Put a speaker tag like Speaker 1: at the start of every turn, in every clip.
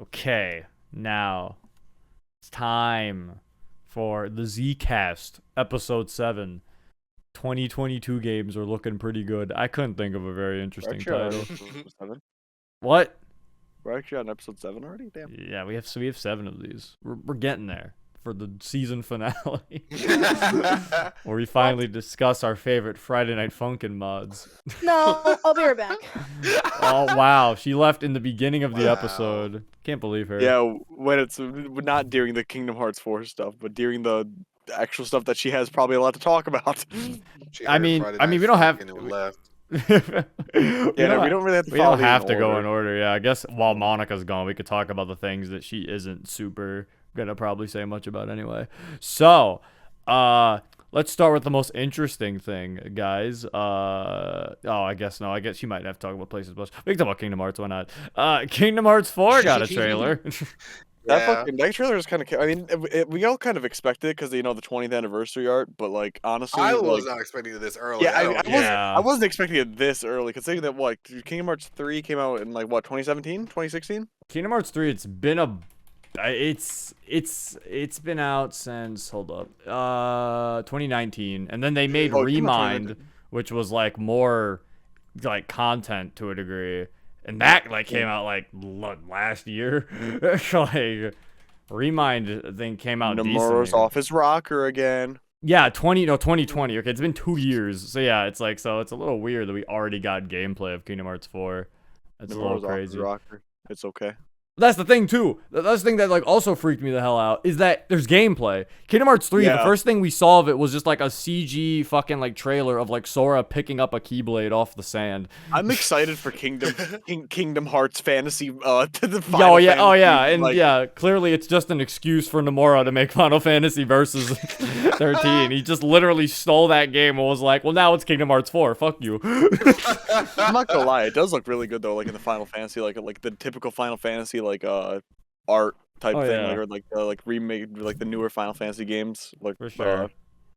Speaker 1: Okay, now it's time for the Zcast, episode 7. 2022 games are looking pretty good. I couldn't think of a very interesting title.
Speaker 2: Episode 7?
Speaker 1: What?
Speaker 2: We're actually on episode 7 already? Damn.
Speaker 1: Yeah, we have 7 of these. We're getting there for the season finale. Where we finally discuss our favorite Friday Night Funkin' mods.
Speaker 3: No, I'll be right back.
Speaker 1: Oh, wow. She left in the beginning of the episode. Can't believe her.
Speaker 2: Yeah, when it's not during the Kingdom Hearts 4 stuff, but during the actual stuff that she has probably a lot to talk about.
Speaker 1: I mean, we don't have.
Speaker 2: Yeah, we don't really have to
Speaker 1: We
Speaker 2: follow
Speaker 1: don't have to
Speaker 2: these in
Speaker 1: go
Speaker 2: order.
Speaker 1: in order. Yeah, I guess while Monica's gone, we could talk about the things that she isn't super gonna probably say much about anyway. So, let's start with the most interesting thing, guys. I guess you might have to talk about places. But we can talk about Kingdom Hearts. Why not? Kingdom Hearts 4 got a trailer.
Speaker 2: That trailer is kind of. I mean, we all kind of expected it because the 20th anniversary art, but like honestly,
Speaker 4: I was not expecting it this early.
Speaker 2: Yeah, I wasn't expecting it this early. Considering that Kingdom Hearts 3 came out in 2017, 2016.
Speaker 1: Kingdom Hearts 3. It's been out since 2019, and then they made Remind, which was like more like content to a degree. And that came out last year. Like Remind I think came out
Speaker 2: Nomura's off his rocker again.
Speaker 1: Yeah, 2020. Okay, it's been 2 years. So yeah, it's a little weird that we already got gameplay of Kingdom Hearts 4. That's a little crazy.
Speaker 2: Off his rocker. It's okay.
Speaker 1: That's the thing too. That's the thing that also freaked me the hell out is that there's gameplay. Kingdom Hearts 3, the first thing we saw of it was just a CG fucking trailer of Sora picking up a Keyblade off the sand.
Speaker 2: I'm excited for Kingdom Hearts fantasy to the final
Speaker 1: and clearly it's just an excuse for Nomura to make Final Fantasy Versus 13. He just literally stole that game and was like, well, now it's Kingdom Hearts 4. Fuck you.
Speaker 2: I'm not gonna lie, it does look really good though, in the Final Fantasy, like the typical Final Fantasy art type thing, or remake the newer Final Fantasy games,
Speaker 1: for sure.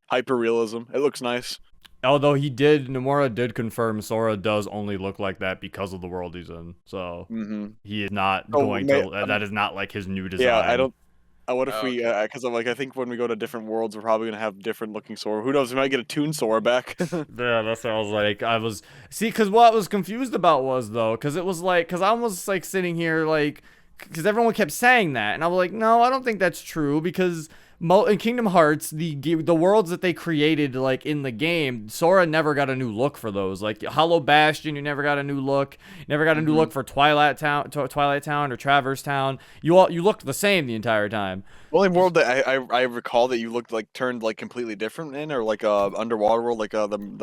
Speaker 2: Hyper realism. It looks nice.
Speaker 1: Although Nomura did confirm Sora does only look like that because of the world he's in. So he is not that is not his new design.
Speaker 2: Yeah, what if we, because I think when we go to different worlds, we're probably going to have different looking Sora. Who knows, we might get a Toon Sora back.
Speaker 1: Yeah, that's what I was like. Because what I was confused about was, though, because it was because I was sitting here, because everyone kept saying that. And I was like, no, I don't think that's true, because in Kingdom Hearts, the worlds that they created in the game, Sora never got a new look for those. Hollow Bastion, you never got a new look. You never got a new look for Twilight Town or Traverse Town. You looked the same the entire time.
Speaker 2: The only world that I recall that you looked turned completely different in, or underwater world,
Speaker 1: it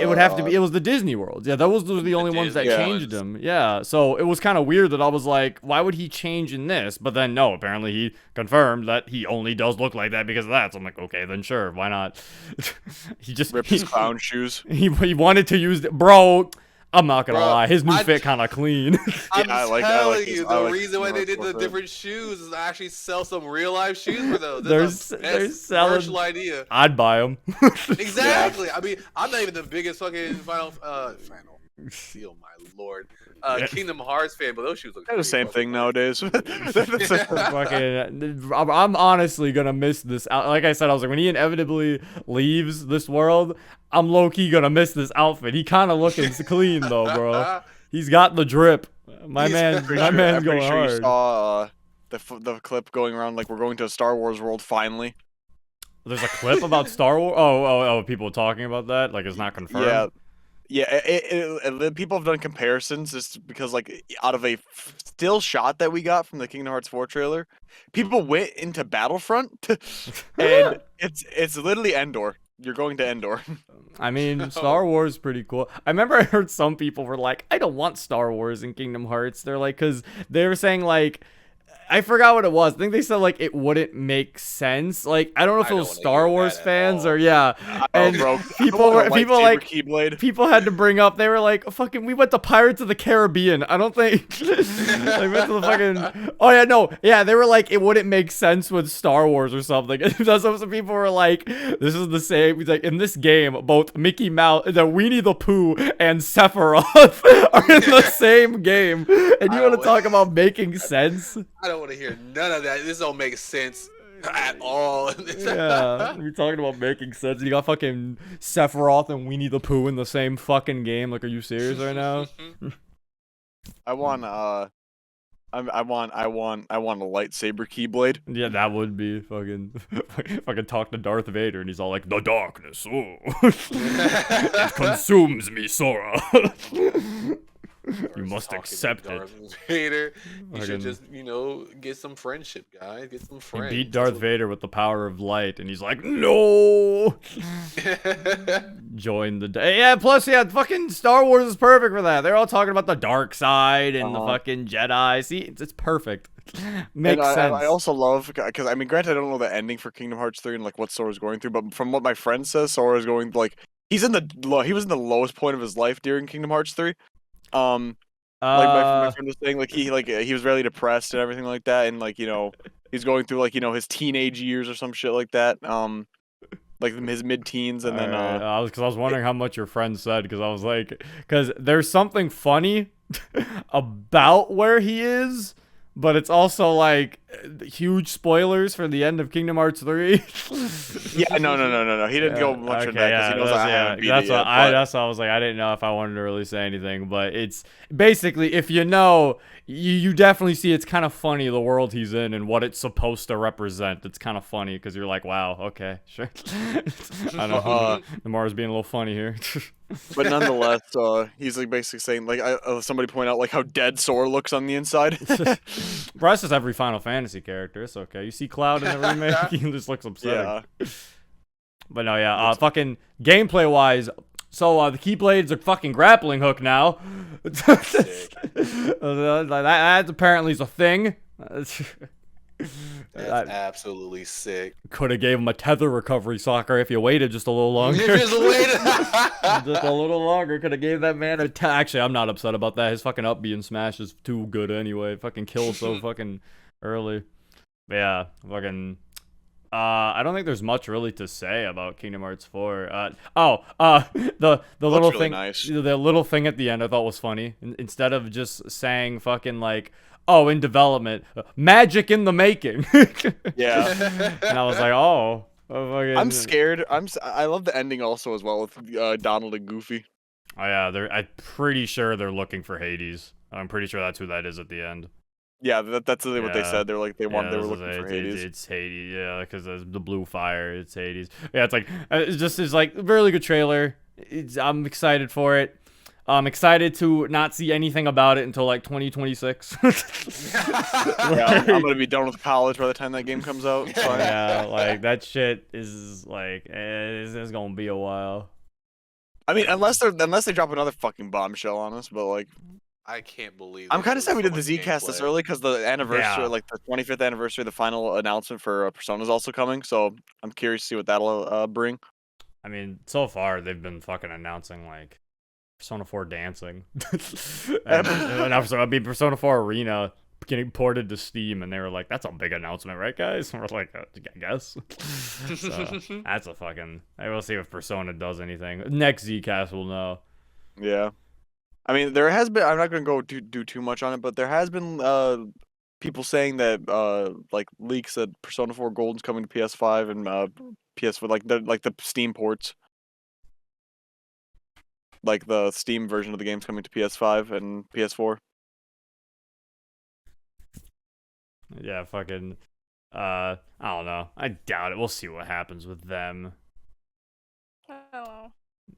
Speaker 1: would have to be. It was the Disney worlds. Yeah, those were the only ones that changed them. Yeah, so it was kind of weird that I was like, why would he change in this? But then no, apparently he confirmed that he only does look like that because of that. So I'm like, okay, then sure, why not? He just
Speaker 2: ripped his clown shoes.
Speaker 1: He wanted to use bro. I'm not gonna lie, his new fit kind of clean.
Speaker 4: I'm telling you, the reason why they did the different shoes is to actually sell some real life shoes for those.
Speaker 1: They're selling.
Speaker 4: Commercial idea.
Speaker 1: I'd buy them.
Speaker 4: Exactly. I mean, I'm not even the biggest fucking Final Seal, my lord, Kingdom Hearts fan, but those shoes look.
Speaker 2: They're the same thing nowadays.
Speaker 1: Fucking, I'm honestly gonna miss this. Like I said, I was like, when he inevitably leaves this world, I'm low key gonna miss this outfit. He kind of looking clean though, bro. He's got the drip. My man's going hard.
Speaker 2: You saw the clip going around we're going to a Star Wars world finally.
Speaker 1: There's a clip about Star Wars. Oh, people talking about that. It's not confirmed.
Speaker 2: Yeah, people have done comparisons just because, out of a still shot that we got from the Kingdom Hearts 4 trailer, people went into Battlefront, and it's literally Endor. You're going to Endor.
Speaker 1: I mean, Star Wars is pretty cool. I remember I heard some people were like, I don't want Star Wars in Kingdom Hearts. They're because they were saying I forgot what it was. I think they said it wouldn't make sense. I don't know if it was Star Wars fans or and people had to bring up. They were like, "Fucking, we went to Pirates of the Caribbean." I don't think we went to the fucking. Oh yeah, no, yeah. They were like, it wouldn't make sense with Star Wars or something. Some people were like, "This is the same." He's like, in this game, both Mickey Mouse, the Winnie the Pooh, and Sephiroth are in the same game, and you want to talk about making sense?
Speaker 4: I don't want to hear none of that. This don't make sense at all.
Speaker 1: Yeah, you're talking about making sense. You got fucking Sephiroth and Winnie the Pooh in the same fucking game. Like, are you serious right now?
Speaker 2: I want I want a lightsaber keyblade.
Speaker 1: Yeah, that would be fucking. Fucking talk to Darth Vader, and he's all like, "The darkness, oh, it consumes me, Sora." You must accept it.
Speaker 4: Vader. You should
Speaker 1: Fucking-
Speaker 4: just, get some friendship, guys. Get some
Speaker 1: He
Speaker 4: friends.
Speaker 1: beat Darth Vader with the power of light, and he's like, "No." Join the day. Yeah, plus, yeah, fucking Star Wars is perfect for that. They're all talking about the dark side and the fucking Jedi. See, it's perfect. Makes
Speaker 2: And
Speaker 1: sense.
Speaker 2: I also love because I mean, granted, I don't know the ending for Kingdom Hearts 3 and like what Sora's going through, but from what my friend says, Sora's going like he was in the lowest point of his life during Kingdom Hearts 3. Like my friend was saying, like he was really depressed and everything like that, and like he's going through like his teenage years or some shit like that. Like his mid-teens, and then
Speaker 1: I was wondering how much your friend said, because I was like, because there's something funny about where he is, but it's also like huge spoilers for the end of Kingdom Hearts 3.
Speaker 2: yeah, no, he didn't go much into that because he knows I haven't beat
Speaker 1: that's
Speaker 2: it
Speaker 1: what
Speaker 2: yet,
Speaker 1: that's why I was like, I didn't know if I wanted to really say anything, but it's basically, if you definitely see it's kind of funny the world he's in and what it's supposed to represent. It's kind of funny because you're like, wow, okay, sure. I know Namar's being a little funny here.
Speaker 2: But nonetheless, he's like basically saying like somebody point out like how dead Sora looks on the inside.
Speaker 1: Bro, that's just every Final Fantasy character. It's okay. You see Cloud in the remake, he just looks upsetting.
Speaker 2: Yeah.
Speaker 1: But no, yeah, fucking gameplay wise, so the Keyblades are fucking grappling hook now. That apparently is a thing.
Speaker 4: That's absolutely sick.
Speaker 1: Could have gave him a tether recovery soccer if you waited just a little longer.
Speaker 4: Just waited.
Speaker 1: Just a little longer. Could have gave that man a actually, I'm not upset about that. His fucking up B and smash is too good anyway. Fucking killed so fucking early. But yeah, fucking. I don't think there's much really to say about Kingdom Hearts 4. The little
Speaker 2: really
Speaker 1: thing,
Speaker 2: nice.
Speaker 1: the little thing at the end I thought was funny. Instead of just saying fucking like, "Oh, in development, magic in the making."
Speaker 2: Yeah.
Speaker 1: And I was like, "Oh, fucking."
Speaker 2: I'm scared. I love the ending also as well with Donald and Goofy.
Speaker 1: Oh yeah, I'm pretty sure they're looking for Hades. I'm pretty sure that's who that is at the end.
Speaker 2: Yeah, that's really what they
Speaker 1: Yeah.
Speaker 2: said. They were like they were
Speaker 1: this
Speaker 2: looking
Speaker 1: is
Speaker 2: for Hades.
Speaker 1: It's Hades, yeah, because the blue fire, it's Hades. Yeah, it's like it's like a really good trailer. I'm excited for it. I'm excited to not see anything about it until like 2026.
Speaker 2: Yeah, I'm gonna be done with college by the time that game comes out. It's fine.
Speaker 1: Yeah, like that shit is like it's gonna be a while.
Speaker 2: I mean, unless they drop another fucking bombshell on us, but like
Speaker 4: I can't believe.
Speaker 2: I'm kind of sad we did the
Speaker 4: Z
Speaker 2: Zcast this early because the anniversary, like the 25th anniversary, the final announcement for Persona is also coming. So I'm curious to see what that'll bring.
Speaker 1: I mean, so far they've been fucking announcing like Persona 4 dancing, and Persona 4 Arena getting ported to Steam, and they were like, "That's a big announcement, right, guys?" And we're like, "I guess." So that's a fucking. I will see if Persona does anything. Next Zcast will know.
Speaker 2: Yeah, I mean, there has been. I'm not gonna go do too much on it, but there has been people saying that like leaks that Persona 4 Golden's coming to PS5 and PS4, like the Steam ports. Like the Steam version of the game's coming to PS5 and PS4.
Speaker 1: Yeah, fucking. I don't know. I doubt it. We'll see what happens with them.
Speaker 3: Oh.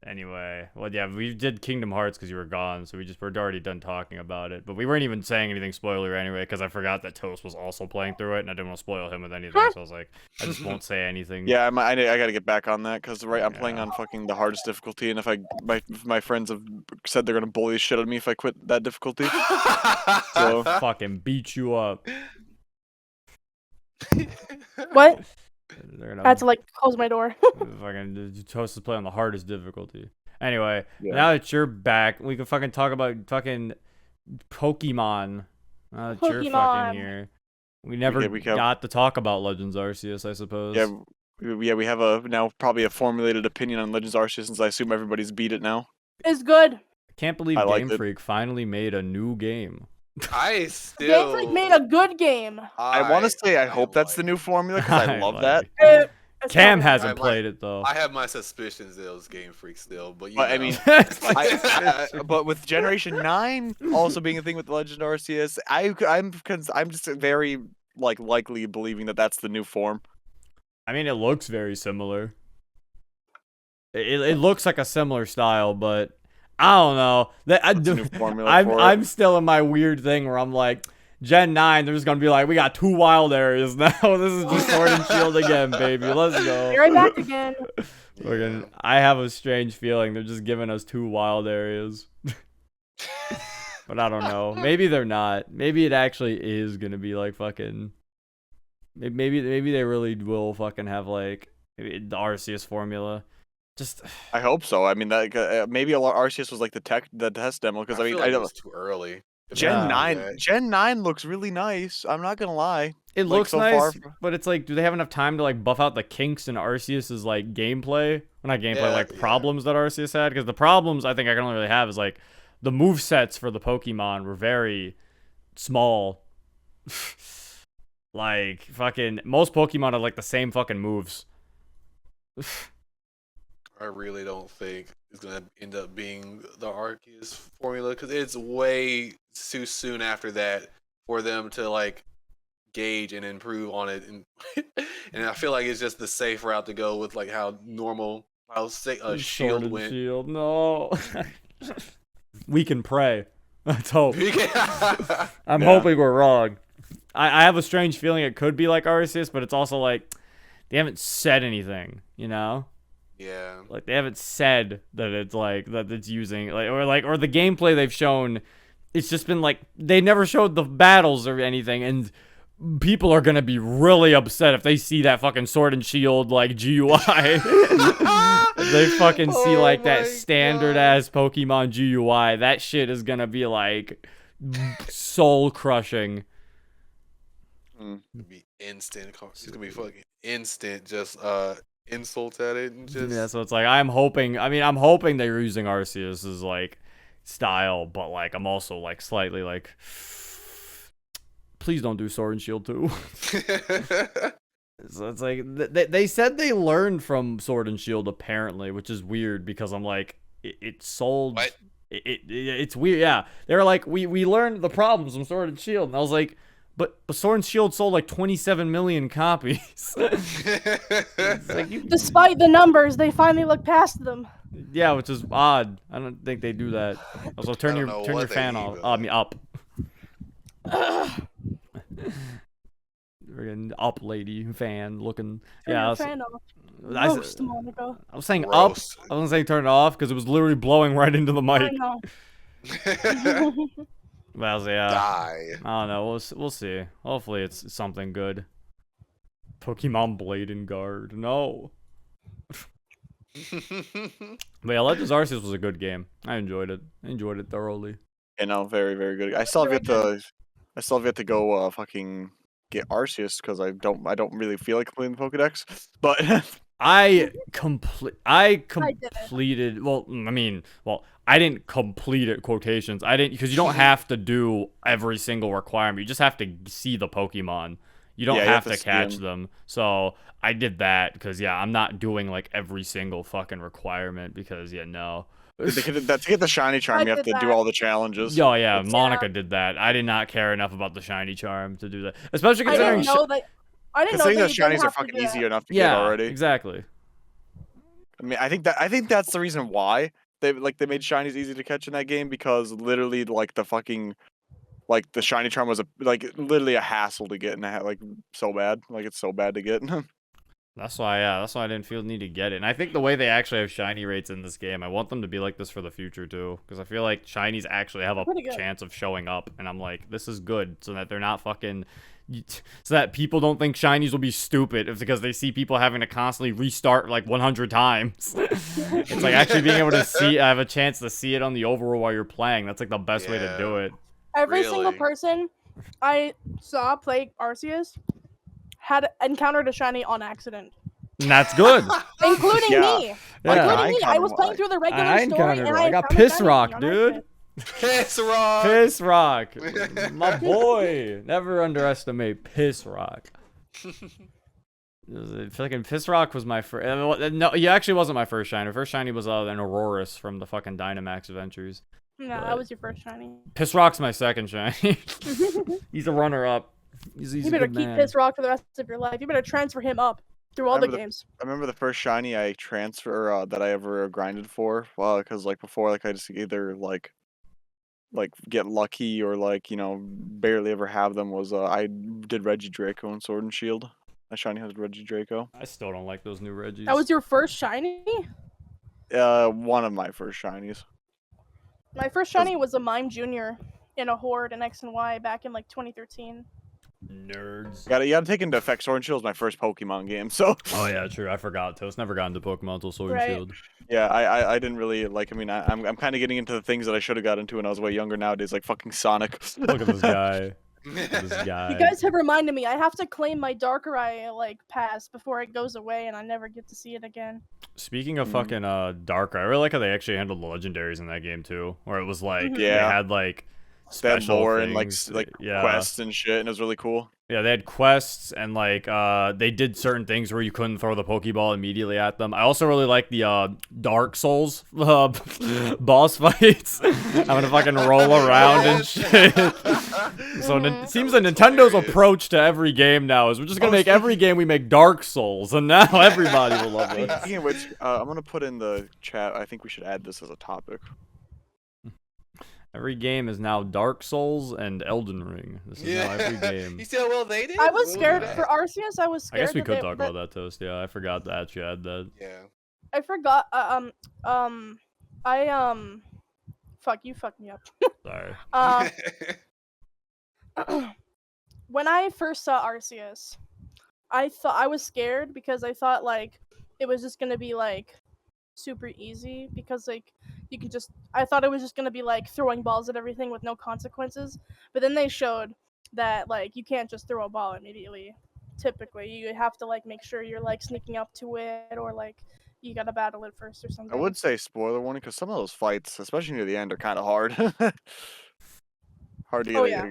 Speaker 1: Anyway, well, yeah, we did Kingdom Hearts because you were gone, so we're already done talking about it. But we weren't even saying anything spoiler anyway, because I forgot that Toast was also playing through it, and I didn't want to spoil him with anything. So I was like, I just won't say anything.
Speaker 2: Yeah, I gotta get back on that because I'm playing on fucking the hardest difficulty, and if my friends have said they're gonna bully the shit out of me if I quit that difficulty. So
Speaker 1: Fucking beat you up.
Speaker 3: What?
Speaker 1: They're
Speaker 3: I
Speaker 1: gonna
Speaker 3: had to like close my door.
Speaker 1: fucking Toast is playing on the hardest difficulty. Anyway,
Speaker 2: Yeah.
Speaker 1: now that you're back, we can fucking talk about fucking Pokemon. Now that you're
Speaker 3: Pokemon.
Speaker 1: fucking here. We never got to talk about Legends Arceus, I suppose.
Speaker 2: yeah, we have now probably a formulated opinion on Legends Arceus since I assume everybody's beat it now.
Speaker 3: It's good.
Speaker 1: I can't believe
Speaker 2: I liked
Speaker 1: Game
Speaker 2: it.
Speaker 1: Freak finally made a new game.
Speaker 4: I
Speaker 3: Game
Speaker 4: still.
Speaker 3: Freak made a good game.
Speaker 2: I want to say I hope that's the
Speaker 4: like
Speaker 2: new
Speaker 4: it.
Speaker 2: formula because I love that.
Speaker 3: It's
Speaker 1: Cam
Speaker 3: probably-
Speaker 1: hasn't
Speaker 4: I-
Speaker 1: played it though.
Speaker 4: I have my suspicions that it was Game Freak still, but you
Speaker 2: But
Speaker 4: know.
Speaker 2: I mean,
Speaker 1: It's like-
Speaker 2: but with Generation 9 also being a thing with the Legend Arceus, I'm just very likely believing that that's the new form.
Speaker 1: I mean, it looks very similar. It looks like a similar style, but I don't know.
Speaker 2: That's a new formula for it.
Speaker 1: I'm still in my weird thing where I'm like, Gen 9, they're just gonna be like, we got 2 wild areas now. This is just Sword and Shield again, baby. Let's go.
Speaker 3: Be right back again.
Speaker 1: I have a strange feeling they're just giving us 2 wild areas. But I don't know. Maybe they're not. Maybe it actually is gonna be like fucking. Maybe they really will fucking have like the Arceus formula. Just
Speaker 2: I hope so. I mean, that maybe Arceus was like the test demo because I mean,
Speaker 4: feel
Speaker 2: I
Speaker 4: like it
Speaker 2: don't.
Speaker 4: was too early.
Speaker 2: Gen
Speaker 1: Yeah.
Speaker 2: 9, Gen 9 looks really nice. I'm not gonna lie.
Speaker 1: it
Speaker 2: Like,
Speaker 1: looks
Speaker 2: so
Speaker 1: nice,
Speaker 2: far
Speaker 1: but it's like, do they have enough time to like buff out the kinks in Arceus's like gameplay? Well, not gameplay,
Speaker 4: Yeah,
Speaker 1: like
Speaker 4: yeah.
Speaker 1: problems that Arceus had. Because the problems I think I can only really have is like the move sets for the Pokemon were very small. Like fucking most Pokemon have like the same fucking moves.
Speaker 4: I really don't think it's gonna end up being the Arceus formula because it's way too soon after that for them to like gauge and improve on it, and and I feel like it's just the safe route to go with like how
Speaker 1: Sword
Speaker 4: Shield
Speaker 1: and
Speaker 4: went.
Speaker 1: Shield, no. We can pray. Let's hope. I'm
Speaker 2: Yeah.
Speaker 1: hoping we're wrong. I have a strange feeling it could be like Arceus, but it's also like they haven't said anything, you know?
Speaker 4: Yeah.
Speaker 1: Like they haven't said that it's like that it's using or the gameplay they've shown, it's just been like they never showed the battles or anything, and people are gonna be really upset if they see that fucking Sword and Shield like GUI. They fucking see
Speaker 4: Oh
Speaker 1: like that
Speaker 4: my
Speaker 1: standard
Speaker 4: God.
Speaker 1: ass Pokemon GUI. That shit is gonna be like soul crushing.
Speaker 2: Mm.
Speaker 4: It'd be instant. It's gonna be fucking instant. Just insults at it and just.
Speaker 1: Yeah, so it's like I'm hoping they're using Arceus's like style, but like I'm also like slightly like, please don't do Sword and Shield 2. So it's like they said they learned from Sword and Shield apparently, which is weird because I'm like it sold.
Speaker 4: What?
Speaker 1: It's weird. Yeah, they were like we learned the problems from Sword and Shield, and I was like, but Sword and Shield sold like 27 million copies. It's like,
Speaker 3: Despite the numbers, they finally looked past them.
Speaker 1: yeah, which is odd. I don't think they do that. Also, turn
Speaker 4: I
Speaker 1: your
Speaker 4: don't know
Speaker 1: turn
Speaker 4: what
Speaker 1: your
Speaker 4: they
Speaker 1: fan
Speaker 4: eat,
Speaker 1: off.
Speaker 4: but-
Speaker 1: I mean up. Friggin' up lady fan looking.
Speaker 3: Turn
Speaker 1: Yeah,
Speaker 3: your
Speaker 1: I was,
Speaker 3: fan off.
Speaker 1: I was-
Speaker 3: Roast, Monica.
Speaker 1: I was saying
Speaker 4: Gross.
Speaker 1: up. I wasn't saying turn it off because it was literally blowing right into the
Speaker 3: I
Speaker 1: mic.
Speaker 3: know.
Speaker 1: But I was yeah.
Speaker 4: Die.
Speaker 1: I don't know. We'll see. Hopefully it's something good. Pokemon Blade and Guard. No. But yeah, Legends Arceus was a good game. I enjoyed it. I enjoyed it thoroughly.
Speaker 2: You know, very, very good. I still have yet to go fucking get Arceus because I don't really feel like completing the Pokedex. But
Speaker 1: I
Speaker 3: did it.
Speaker 1: completed. Well, I mean, I didn't complete it. Quotations. I didn't because you don't have to do every single requirement. You just have to see the Pokemon. You don't
Speaker 2: Yeah, you
Speaker 1: have
Speaker 2: have
Speaker 1: to
Speaker 2: to see
Speaker 1: catch
Speaker 2: 'em.
Speaker 1: them. So I did that because I'm not doing like every single fucking requirement because no.
Speaker 2: to get the shiny charm,
Speaker 3: I
Speaker 2: you have
Speaker 3: did
Speaker 2: to do
Speaker 3: that.
Speaker 2: all the challenges.
Speaker 1: Oh yeah,
Speaker 3: It's,
Speaker 1: Monica did that. I did not care enough about the shiny charm to do that, especially
Speaker 3: I
Speaker 1: considering.
Speaker 3: didn't know that. I didn't know
Speaker 2: Considering
Speaker 3: that
Speaker 2: the
Speaker 3: you didn't
Speaker 2: shinies are
Speaker 3: have to
Speaker 2: fucking
Speaker 3: do
Speaker 2: easy
Speaker 3: that.
Speaker 2: enough to get
Speaker 1: Yeah,
Speaker 2: already.
Speaker 1: exactly.
Speaker 2: I mean, I think that's the reason why they made shinies easy to catch in that game because literally like the fucking like the shiny charm was literally a hassle to get and like so bad, like it's so bad to get.
Speaker 1: That's why I didn't feel the need to get it. And I think the way they actually have shiny rates in this game, I want them to be like this for the future too, because I feel like shinies actually have a
Speaker 3: Pretty good.
Speaker 1: chance of showing up, and I'm like, this is good, so that they're not fucking, so that people don't think shinies will be stupid if because they see people having to constantly restart like 100 times. It's like actually being able to have a chance to see it on the overworld while you're playing. That's like the best way to do it.
Speaker 3: Every single
Speaker 4: Really?
Speaker 3: person I saw play Arceus had encountered a shiny on accident,
Speaker 1: And that's good.
Speaker 3: including
Speaker 2: Yeah.
Speaker 3: me.
Speaker 1: Yeah.
Speaker 3: Including me. I
Speaker 2: encountered
Speaker 3: was
Speaker 2: one.
Speaker 3: playing through the regular
Speaker 1: I
Speaker 3: encountered
Speaker 1: encountered
Speaker 3: story, and
Speaker 1: one. I got
Speaker 3: found a
Speaker 1: piss
Speaker 3: shiny
Speaker 1: rocked,
Speaker 3: on
Speaker 1: dude.
Speaker 3: accident.
Speaker 4: Piss Rock.
Speaker 1: Piss Rock, my boy. Never underestimate Piss Rock. Fucking Piss Rock was my first. No, he actually wasn't my first shiny. First shiny was an Auroras from the fucking Dynamax Adventures.
Speaker 3: No,
Speaker 1: But
Speaker 3: that was your first shiny.
Speaker 1: Piss Rock's my second shiny. He's a runner-up. He's
Speaker 3: You
Speaker 1: a
Speaker 3: better
Speaker 1: good
Speaker 3: keep
Speaker 1: man.
Speaker 3: Piss Rock for the rest of your life. You better transfer him up through all the games.
Speaker 2: I remember the first shiny I transfer that I ever grinded for. Well, because like before, like I just either like get lucky or like barely ever have them. Was I did Reggie Draco and Sword and Shield. My shiny has Reggie Draco.
Speaker 1: I still don't like those new Reggies.
Speaker 3: That was your first shiny?
Speaker 2: One of my first shinies.
Speaker 3: My first shiny was a Mime Junior in a Horde in X and Y back in like 2013.
Speaker 1: Nerds.
Speaker 2: You gotta take into effect Sword and Shield was my first Pokemon game, so.
Speaker 1: Oh yeah, true. I forgot. Toast never got into Pokemon until Sword
Speaker 3: Right.
Speaker 1: and Shield.
Speaker 2: Yeah, I didn't really like. I mean, I'm kind of getting into the things that I should have got into when I was way younger nowadays, like fucking Sonic.
Speaker 1: Look at this guy. This guy.
Speaker 3: You guys have reminded me. I have to claim my Darkrai like pass before it goes away, and I never get to see it again.
Speaker 1: Speaking of fucking Darkrai, I really like how they actually handled the legendaries in that game too, where it was like
Speaker 3: Mhm.
Speaker 1: they
Speaker 2: Yeah.
Speaker 1: had like
Speaker 2: That
Speaker 1: special
Speaker 2: lore
Speaker 1: things.
Speaker 2: and like
Speaker 1: yeah.
Speaker 2: quests and shit, and it was really cool.
Speaker 1: Yeah, they had quests and like they did certain things where you couldn't throw the Pokeball immediately at them. I also really like the Dark Souls boss fights. I'm gonna fucking roll around and shit. So it seems that Nintendo's approach to every game now is we're just gonna make every game we make Dark Souls, and now everybody will love it.
Speaker 2: Speaking of which, I'm gonna put in the chat. I think we should add this as a topic.
Speaker 1: Every game is now Dark Souls and Elden Ring. This is now every game.
Speaker 4: You see how well they did?
Speaker 3: I was
Speaker 4: Ooh,
Speaker 3: scared
Speaker 4: that-
Speaker 3: for Arceus. I was
Speaker 1: I
Speaker 3: scared.
Speaker 1: guess we
Speaker 3: that
Speaker 1: could
Speaker 3: they-
Speaker 1: talk about that, Toast. Yeah, I forgot to actually add that.
Speaker 4: Yeah.
Speaker 3: I forgot. Fuck you. Fucked me up.
Speaker 1: Sorry.
Speaker 3: When I first saw Arceus, I thought I was scared because I thought like it was just gonna be like super easy because like you could just I thought it was just gonna be like throwing balls at everything with no consequences. But then they showed that like you can't just throw a ball immediately. Typically, you have to like make sure you're like sneaking up to it or like you gotta battle it first or something.
Speaker 2: I would say spoiler warning because some of those fights, especially near the end, are kind of hard. Hard to get,
Speaker 3: Oh, yeah.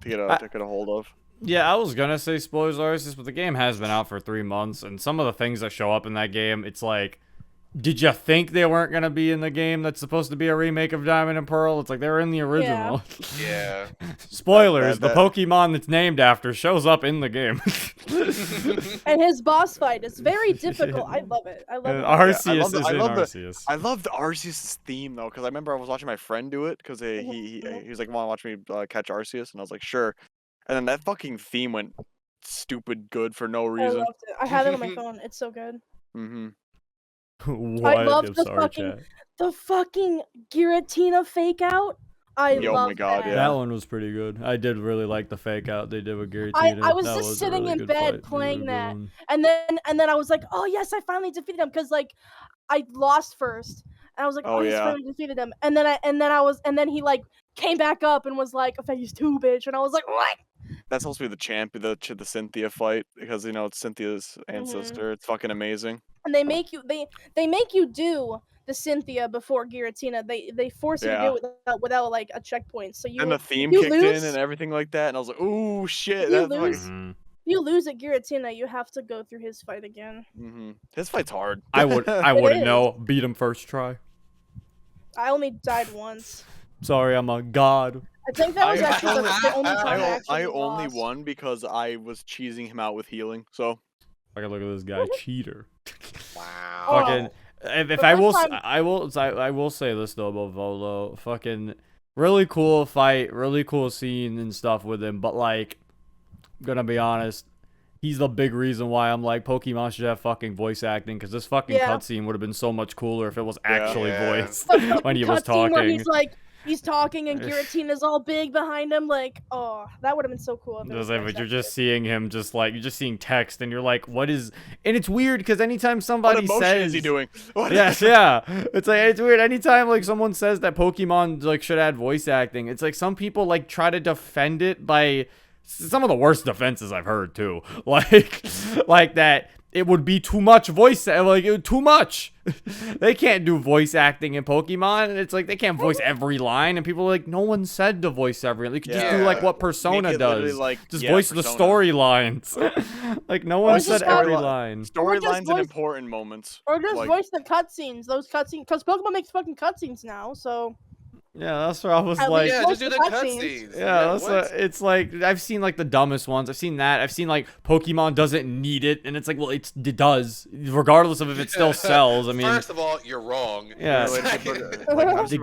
Speaker 2: to get a hold of.
Speaker 1: Yeah, I was gonna say spoilers Arceus, but the game has been out for 3 months, and some of the things that show up in that game, it's like, did you think they weren't gonna be in the game that's supposed to be a remake of Diamond and Pearl? It's like they were in the original.
Speaker 4: Yeah.
Speaker 1: Spoilers: the
Speaker 2: that-
Speaker 1: Pokemon that's named after shows up in the game.
Speaker 3: And his boss fight is very difficult. I love it. I love it.
Speaker 1: Arceus
Speaker 2: love the-
Speaker 1: is
Speaker 2: I
Speaker 1: in
Speaker 2: love the-
Speaker 1: Arceus.
Speaker 2: I love the Arceus theme though, because I remember I was watching my friend do it because he was like, "Want to watch me catch Arceus?" And I was like, "Sure." And then that fucking theme went stupid good for no
Speaker 3: I
Speaker 2: reason.
Speaker 3: loved it. I have it on my phone. It's so good.
Speaker 2: Mm-hmm.
Speaker 1: What?
Speaker 3: love
Speaker 1: I'm
Speaker 3: the
Speaker 1: sorry,
Speaker 3: fucking-
Speaker 1: chat.
Speaker 3: The fucking Giratina fake out. I
Speaker 2: Oh
Speaker 3: love
Speaker 2: my God,
Speaker 3: that.
Speaker 2: yeah.
Speaker 1: That one was pretty good. I did really like the fake out they did with Giratina.
Speaker 3: I was
Speaker 1: That
Speaker 3: just
Speaker 1: a
Speaker 3: sitting
Speaker 1: really
Speaker 3: in
Speaker 1: good
Speaker 3: bed
Speaker 1: fight. They were
Speaker 3: playing
Speaker 1: a good
Speaker 3: that.
Speaker 1: one.
Speaker 3: And then I was like, oh yes, I finally defeated him because like I lost first. And I was like,
Speaker 2: Oh,
Speaker 3: oh, yes,
Speaker 2: yeah.
Speaker 3: finally defeated him. And then he like came back up and was like, phase 2, bitch. And I was like, what?
Speaker 2: That's supposed to be the champion, the Cynthia fight because it's Cynthia's ancestor. It's fucking amazing.
Speaker 3: And they make you do the Cynthia before Giratina. They force you to do it without like a checkpoint. So you
Speaker 2: And the theme
Speaker 3: you
Speaker 2: kicked
Speaker 3: lose-
Speaker 2: in and everything like that, and I was like, "Ooh, shit!"
Speaker 3: You
Speaker 2: That's
Speaker 3: lose-
Speaker 2: fucking...
Speaker 1: Mhm.
Speaker 3: if you lose at Giratina, you have to go through his fight again.
Speaker 2: His fight's hard.
Speaker 1: I wouldn't
Speaker 3: is.
Speaker 1: know. Beat him first try.
Speaker 3: I only died once.
Speaker 1: Sorry, I'm a god.
Speaker 3: I think that was actually the only time I
Speaker 2: I
Speaker 3: actually
Speaker 2: only
Speaker 3: lost.
Speaker 2: won because I was cheesing him out with healing. So
Speaker 1: Fucking look at this guy, cheater.
Speaker 4: Wow.
Speaker 3: Oh.
Speaker 1: Fucking. If
Speaker 3: The
Speaker 1: I
Speaker 3: first
Speaker 1: will,
Speaker 3: time-
Speaker 1: I will say this though about Volo. Fucking really cool fight, really cool scene and stuff with him. But like, gonna be honest, he's the big reason why I'm like Pokemon should have fucking voice acting because this fucking
Speaker 3: Yeah.
Speaker 1: cutscene would have been so much cooler if it was actually
Speaker 4: Yeah.
Speaker 1: voiced
Speaker 3: The fucking
Speaker 1: when he was
Speaker 3: cutscene where
Speaker 1: talking.
Speaker 3: he's talking and Giratina's all big behind him. Like, oh, that would have been so cool. If it was
Speaker 1: But
Speaker 3: voice
Speaker 1: you're just
Speaker 3: acted.
Speaker 1: seeing him, you're just seeing text, and you're like, what is? And it's weird because anytime
Speaker 2: what
Speaker 1: somebody
Speaker 2: emotion
Speaker 1: says,
Speaker 2: is he doing? What-
Speaker 1: Yes, yeah. It's like it's weird. Anytime like someone says that Pokemon like should add voice acting, it's like some people like try to defend it by some of the worst defenses I've heard too. Like that it would be too much voice, like it, too much. They can't do voice acting in Pokemon. It's like they can't voice every line, and people are like, no one said to voice every. You could just do like what Persona does, just voice the storylines. Like no one said every line.
Speaker 2: Storylines and important moments.
Speaker 3: Or just voice the cutscenes. Those cutscenes, because Pokemon makes fucking cutscenes now, so.
Speaker 1: Yeah, that's what I was
Speaker 3: At
Speaker 1: like.
Speaker 3: least
Speaker 4: Yeah, just do the cutscenes.
Speaker 1: Yeah, that's it's like I've seen like the dumbest ones. I've seen that. I've seen like Pokemon doesn't need it, and it's like, well, it does, regardless of if it still sells. I mean,
Speaker 4: first of all, you're wrong.
Speaker 1: Yeah.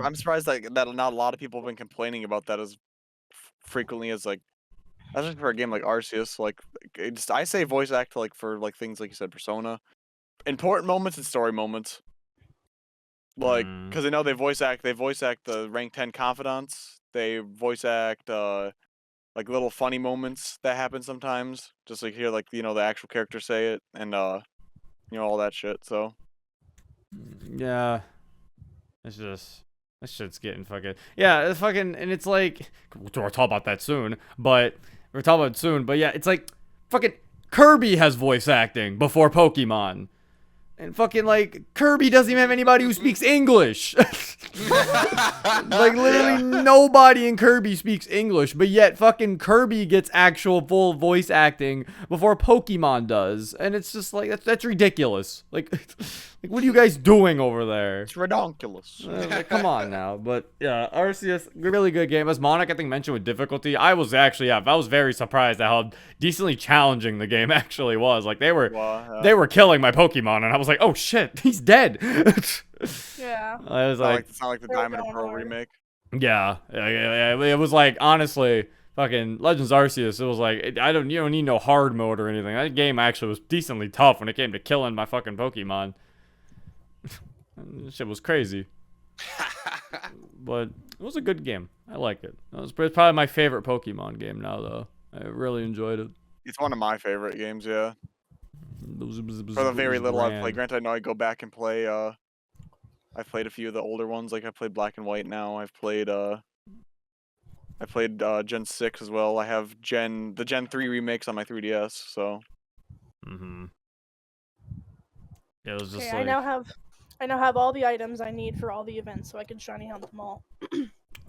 Speaker 2: I'm surprised that not a lot of people have been complaining about that as frequently as like, especially for a game like Arceus. Like, I say voice act like for like things like you said, Persona, important moments and story moments. Like, because I know they voice act the rank 10 confidants. They voice act like little funny moments that happen sometimes. Just like hear like the actual character say it and all that shit. So
Speaker 1: yeah, it's just this shit's getting fucking it's fucking, and it's like we'll talk about that soon. But yeah, it's like fucking Kirby has voice acting before Pokemon. And fucking, like, Kirby doesn't even have anybody who speaks English. Like, literally nobody in Kirby speaks English. But yet, fucking Kirby gets actual full voice acting before Pokemon does. And it's just, like, that's ridiculous. Like, what are you guys doing over there?
Speaker 2: it's redonkulous.
Speaker 1: Like, come on now. But, yeah, Arceus, really good game. As Monarch, I think, mentioned with difficulty, I was actually, I was very surprised at how decently challenging the game actually was. Like, they were killing my Pokemon, and I was like, oh shit, he's dead.
Speaker 3: Yeah.
Speaker 1: I was like,
Speaker 2: It's not like the Diamond and Pearl remake.
Speaker 1: yeah, it was like, honestly, fucking Legends Arceus, it was like, you don't need no hard mode or anything. That game actually was decently tough when it came to killing my fucking Pokemon. Shit was crazy. But it was a good game. I like it. It's probably my favorite Pokemon game now, though. I really enjoyed it.
Speaker 2: It's one of my favorite games, yeah. For the very little I've played. Granted, I know I go back and play. I've played a few of the older ones. Like I played Black and White now. I've played Gen 6 as well. I have the Gen 3 remakes on my 3DS. So.
Speaker 1: Yeah, it was just
Speaker 3: Okay,
Speaker 1: like
Speaker 3: I now have all the items I need for all the events, so I can shiny hunt them all.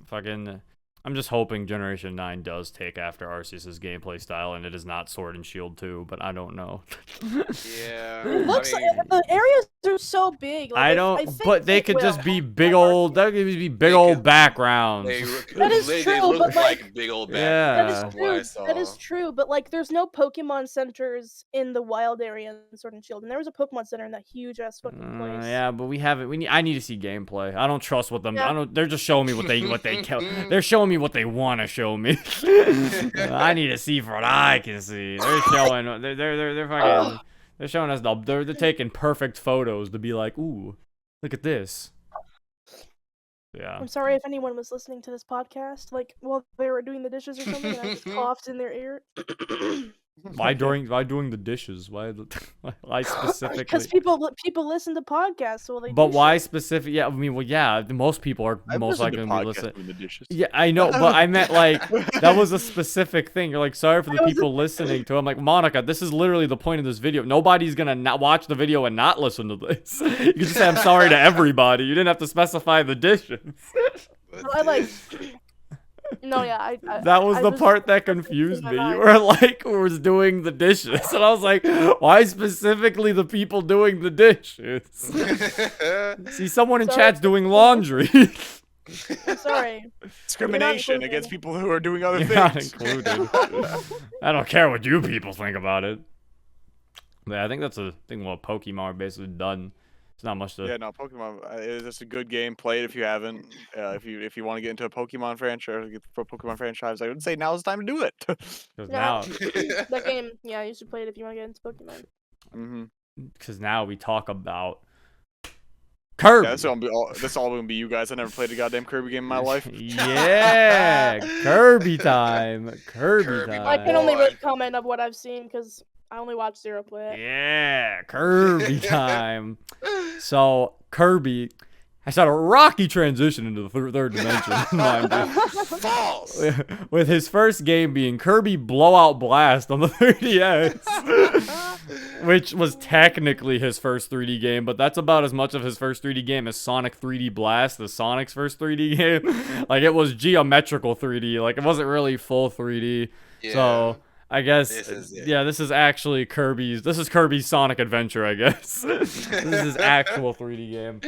Speaker 1: fucking. I'm just hoping Generation 9 does take after Arceus' gameplay style, and it is not Sword and Shield 2, but I don't know.
Speaker 4: Yeah.
Speaker 3: It looks like the areas are so big. Like,
Speaker 1: I don't, but they could just be big old, that could just be big old backgrounds.
Speaker 4: They look like big old backgrounds.
Speaker 1: Yeah.
Speaker 3: That is true, but like there's no Pokemon centers in the wild area in Sword and Shield, and there was a Pokemon center in that huge ass fucking place.
Speaker 1: Yeah, but I need to see gameplay. I don't trust what them, they're just showing me what they're showing me what they want to show me. I need to see for what I can see. They're showing, they're fucking, they're showing us they're taking perfect photos to be like, ooh, look at this. Yeah.
Speaker 3: I'm sorry if anyone was listening to this podcast, like while they were doing the dishes or something, and I just coughed in their ear.
Speaker 1: Why doing the dishes? Why specifically?
Speaker 3: Because people listen to podcasts, so they.
Speaker 1: But why specific? Yeah, I mean, well, yeah, most people are most likely going to be listening. Yeah, I know, but I meant like that was a specific thing. You're like, sorry for the people listening to it. I'm like, Monica, this is literally the point of this video. Nobody's gonna not watch the video and not listen to this. You can just say I'm sorry to everybody. You didn't have to specify the dishes.
Speaker 3: I like. No, yeah, I
Speaker 1: that was the part that confused me. You were like, who was doing the dishes, and I was like, why specifically the people doing the dishes? See, someone in chat's doing laundry.
Speaker 3: Sorry.
Speaker 2: Discrimination against people who are doing other
Speaker 1: You're
Speaker 2: things.
Speaker 1: Not included. I don't care what you people think about it. Yeah, I think that's a thing. What Pokemon are basically done. It's not much to.
Speaker 2: Yeah, no, Pokemon. It's just a good game. Play it if you haven't. If you want to get into a Pokemon franchise, I would say now's the time to do it.
Speaker 1: Now,
Speaker 3: that game. Yeah, you should play it if you want to get into Pokemon.
Speaker 1: Because now we talk about Kirby.
Speaker 2: Yeah, that's all gonna be you guys. I never played a goddamn Kirby game in my life.
Speaker 1: Yeah, Kirby time. Kirby time.
Speaker 3: I can only really comment on what I've seen because I only watched Zero play it.
Speaker 1: Yeah, Kirby time. So Kirby has had a rocky transition into the third dimension, mind you.
Speaker 4: False.
Speaker 1: With his first game being Kirby Blowout Blast on the 3DS. which was technically his first 3D game, but that's about as much of his first 3D game as Sonic 3D Blast, the Sonic's first 3D game. Like, it was geometrical 3D. Like, it wasn't really full 3D.
Speaker 4: Yeah.
Speaker 1: So, I guess,
Speaker 4: This is it.
Speaker 1: yeah, this is actually Kirby's Sonic Adventure, I guess. This is his actual 3D game.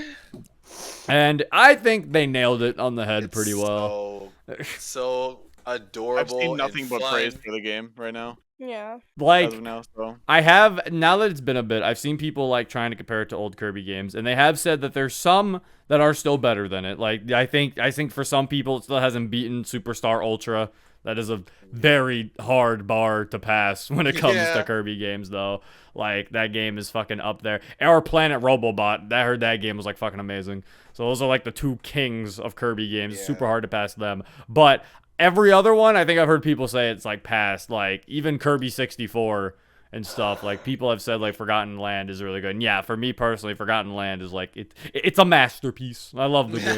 Speaker 1: And I think they nailed it on the head pretty well.
Speaker 4: So adorable.
Speaker 2: I've seen nothing
Speaker 4: and
Speaker 2: but
Speaker 4: fun.
Speaker 2: praise for the game right now.
Speaker 3: Yeah.
Speaker 2: As
Speaker 1: Like,
Speaker 2: of now, so.
Speaker 1: I have, now that it's been a bit, I've seen people like trying to compare it to old Kirby games, and they have said that there's some that are still better than it. Like, I think for some people it still hasn't beaten Superstar Ultra. That is a very hard bar to pass when it comes to Kirby games, though. Like, that game is fucking up there. Our Planet Robobot, I heard that game was like fucking amazing. So those are like the two kings of Kirby games.
Speaker 4: Yeah.
Speaker 1: Super hard to pass them. But every other one, I think I've heard people say it's like past, like even Kirby 64 and stuff. Like, people have said like Forgotten Land is really good. And yeah, for me personally, Forgotten Land is like it's a masterpiece. I love the game.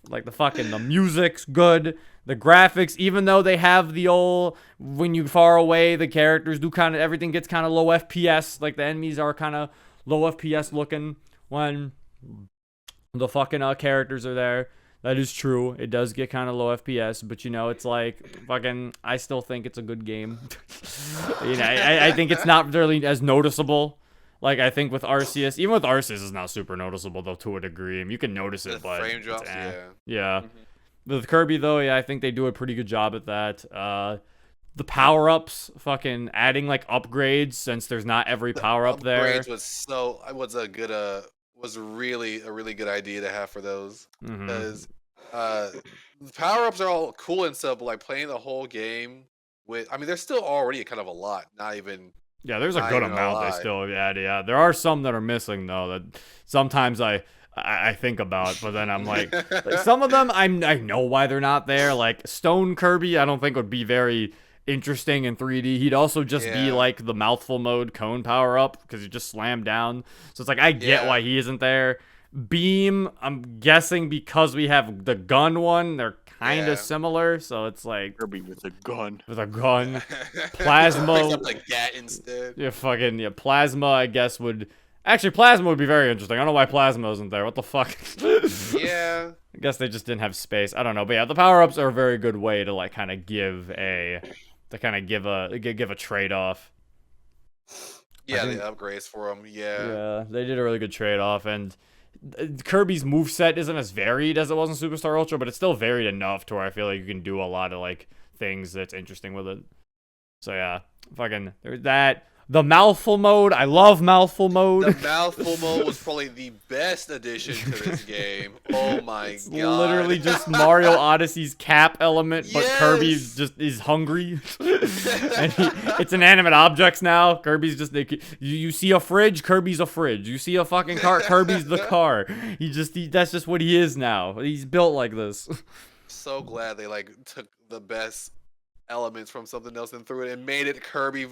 Speaker 1: Like, the music's good. The graphics, even though they have the old, when you far away, the characters do kind of, everything gets kind of low FPS. Like, the enemies are kind of low FPS looking when the fucking characters are there. That is true. It does get kind of low FPS, but it's like fucking. I still think it's a good game. I think it's not really as noticeable. Like, I think with Arceus, even with Arceus, it's not super noticeable though to a degree. I mean, you can notice it,
Speaker 4: The
Speaker 1: but
Speaker 4: frame drops,
Speaker 1: yeah. With Kirby though, yeah, I think they do a pretty good job at that. The power-ups, fucking adding like upgrades, since there's not every power-up there.
Speaker 4: Upgrades was really a really good idea to have for those, because the power-ups are all cool and stuff, but like playing the whole game with, I mean, there's still already kind of a lot, not even.
Speaker 1: Yeah, there's a
Speaker 4: not
Speaker 1: good
Speaker 4: even
Speaker 1: amount they still add. Yeah, there are some that are missing though that sometimes I think about, but then I'm like some of them I know why they're not there. Like Stone Kirby, I don't think would be very interesting in 3D. He'd also just be like the Mouthful mode cone power up because you just slam down. So it's like I get why he isn't there. Beam, I'm guessing because we have the gun one, they're kind of similar, so it's like
Speaker 2: Kirby with a gun.
Speaker 1: Plasma.
Speaker 4: Picks up the gat instead.
Speaker 1: Plasma, I guess Plasma would be very interesting. I don't know why Plasma isn't there. What the fuck?
Speaker 4: Yeah.
Speaker 1: I guess they just didn't have space. I don't know, but yeah, the power-ups are a very good way to like kind of give a trade-off.
Speaker 4: Yeah, the upgrades for them.
Speaker 1: Yeah, they did a really good trade-off, and Kirby's moveset isn't as varied as it was in Superstar Ultra, but it's still varied enough to where I feel like you can do a lot of like things that's interesting with it. So yeah, fucking there's that. The Mouthful mode, I love Mouthful mode.
Speaker 4: The Mouthful mode was probably the best addition to this game. Oh my god.
Speaker 1: Literally just Mario Odyssey's cap element, but Kirby
Speaker 4: Yes!
Speaker 1: just is hungry. And it's inanimate objects now. Kirby's just you see a fridge, Kirby's a fridge. You see a fucking car, Kirby's the car. That's just what he is now. He's built like this.
Speaker 4: So glad they like took the best elements from something else and threw it and made it Kirby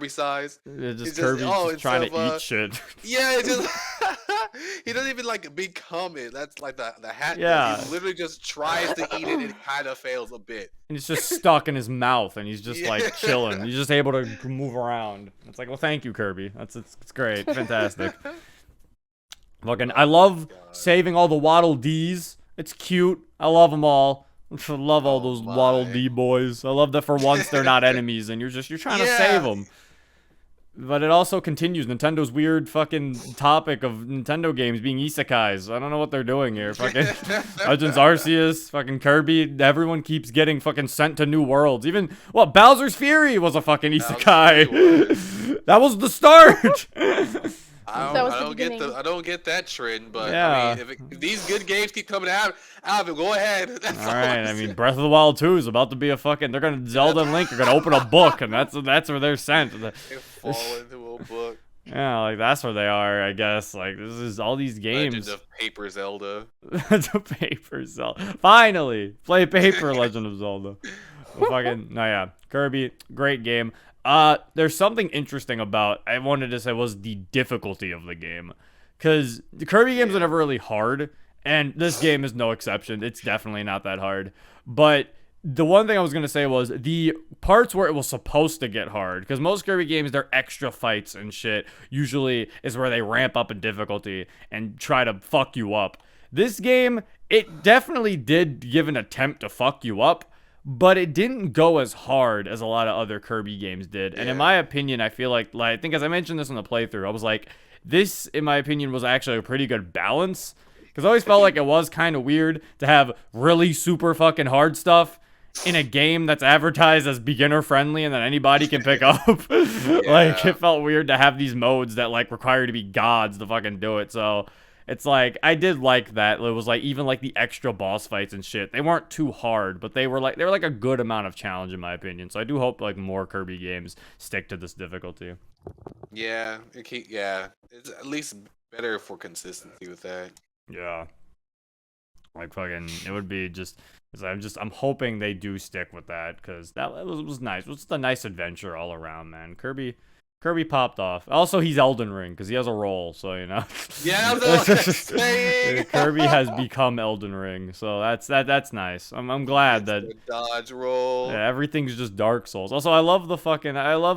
Speaker 4: size.
Speaker 1: It's just
Speaker 4: It's
Speaker 1: Kirby
Speaker 4: just-
Speaker 1: trying
Speaker 4: instead
Speaker 1: to
Speaker 4: of,
Speaker 1: eat shit.
Speaker 4: Yeah, it just he doesn't even like become it. That's like the hat.
Speaker 1: Yeah.
Speaker 4: He literally just tries to eat it and it kind of fails a bit.
Speaker 1: And it's just stuck in his mouth, and he's just like chilling. He's just able to move around. It's like, well, thank you, Kirby. It's great, fantastic. Fucking, I love saving all the Waddle Dees. It's cute. I love them all. I love all those Waddle Dee boys. I love that for once they're not enemies, and you're trying to save them. But it also continues Nintendo's weird fucking topic of Nintendo games being isekais. I don't know what they're doing here. Fucking Legends Arceus, fucking Kirby. Everyone keeps getting fucking sent to new worlds. Even Bowser's Fury was a fucking isekai. That was the start.
Speaker 4: I don't get that trend, but
Speaker 1: Yeah.
Speaker 4: I mean, if these good games keep coming out of it, go ahead. That's
Speaker 1: All right, I mean, Breath of the Wild 2 is about to be a fucking. They're gonna Zelda and Link are gonna open a book, and that's where they're sent.
Speaker 4: They fall into a book.
Speaker 1: Yeah, like that's where they are, I guess. Like this is all these games.
Speaker 4: Legend of Paper Zelda.
Speaker 1: The Paper Zelda. Finally, play Paper Legend of Zelda. Kirby, great game. There's something interesting about. I wanted to say was the difficulty of the game, because the Kirby games are never really hard, and this game is no exception. It's definitely not that hard, but the one thing I was gonna say was the parts where it was supposed to get hard, because most Kirby games, their extra fights and shit usually is where they ramp up in difficulty and try to fuck you up. This game, it definitely did give an attempt to fuck you up, but it didn't go as hard as a lot of other Kirby games did. And in my opinion, I feel like I think as I mentioned this in the playthrough, I was like, this, in my opinion, was actually a pretty good balance. Because I always felt like it was kind of weird to have really super fucking hard stuff in a game that's advertised as beginner friendly and that anybody can pick up. Like, it felt weird to have these modes that like require you to be gods to fucking do it. So it's like, I did like that. It was like, even like the extra boss fights and shit, they weren't too hard, but they were like a good amount of challenge in my opinion. So I do hope like more Kirby games stick to this difficulty.
Speaker 4: Yeah, it's at least better for consistency with that.
Speaker 1: Yeah. Like fucking, it would be just, I'm hoping they do stick with that, because that was nice. It was just a nice adventure all around, man. Kirby popped off. Also, he's Elden Ring because he has a role, so you know.
Speaker 4: Yeah, that's
Speaker 1: Kirby has become Elden Ring, so that's nice. I'm glad that
Speaker 4: dodge roll.
Speaker 1: Yeah, everything's just Dark Souls. Also, I love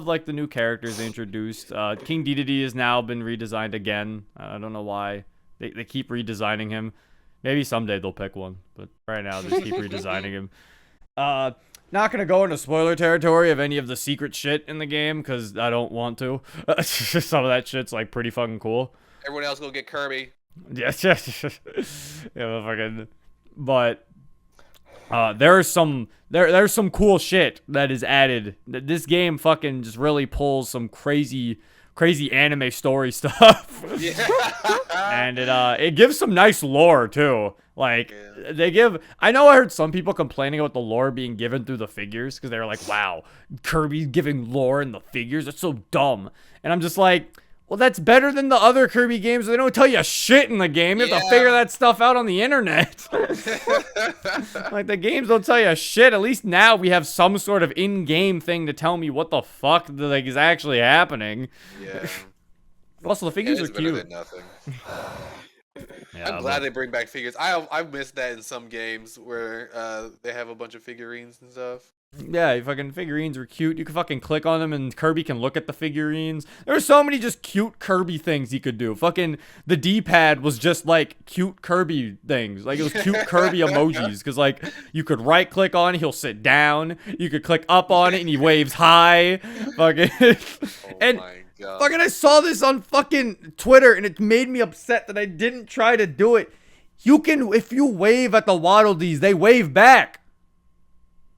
Speaker 1: like the new characters they introduced. King Dedede has now been redesigned again. I don't know why they keep redesigning him. Maybe someday they'll pick one, but right now they just keep redesigning him. Not gonna go into spoiler territory of any of the secret shit in the game because I don't want to. Some of that shit's like pretty fucking cool.
Speaker 4: Everyone else go get Kirby.
Speaker 1: Yes. Yeah, fucking. But there's some cool shit that is added. This game fucking just really pulls some crazy anime story stuff.
Speaker 4: Yeah.
Speaker 1: And it gives some nice lore too. Like I know I heard some people complaining about the lore being given through the figures because they were like, wow, Kirby's giving lore in the figures, that's so dumb. And I'm just like, well, that's better than the other Kirby games where they don't tell you shit in the game. You have to figure that stuff out on the internet. Like, the games don't tell you shit. At least now we have some sort of in-game thing to tell me what the fuck like is actually happening.
Speaker 4: Yeah.
Speaker 1: Also, the figures are cute.
Speaker 4: Better than nothing.
Speaker 1: Yeah,
Speaker 4: I'm glad they bring back figures. I missed that in some games where they have a bunch of figurines and stuff.
Speaker 1: Yeah, fucking figurines are cute. You can fucking click on them and Kirby can look at the figurines. There were so many just cute Kirby things he could do. Fucking the D-pad was just like cute Kirby things. Like, it was cute Kirby emojis. Because like you could right click on it, he'll sit down. You could click up on it and he waves high. Fucking and
Speaker 4: my God.
Speaker 1: fucking I saw this on fucking Twitter and it made me upset that I didn't try to do it. You can, if you wave at the Waddle Dees, they wave back.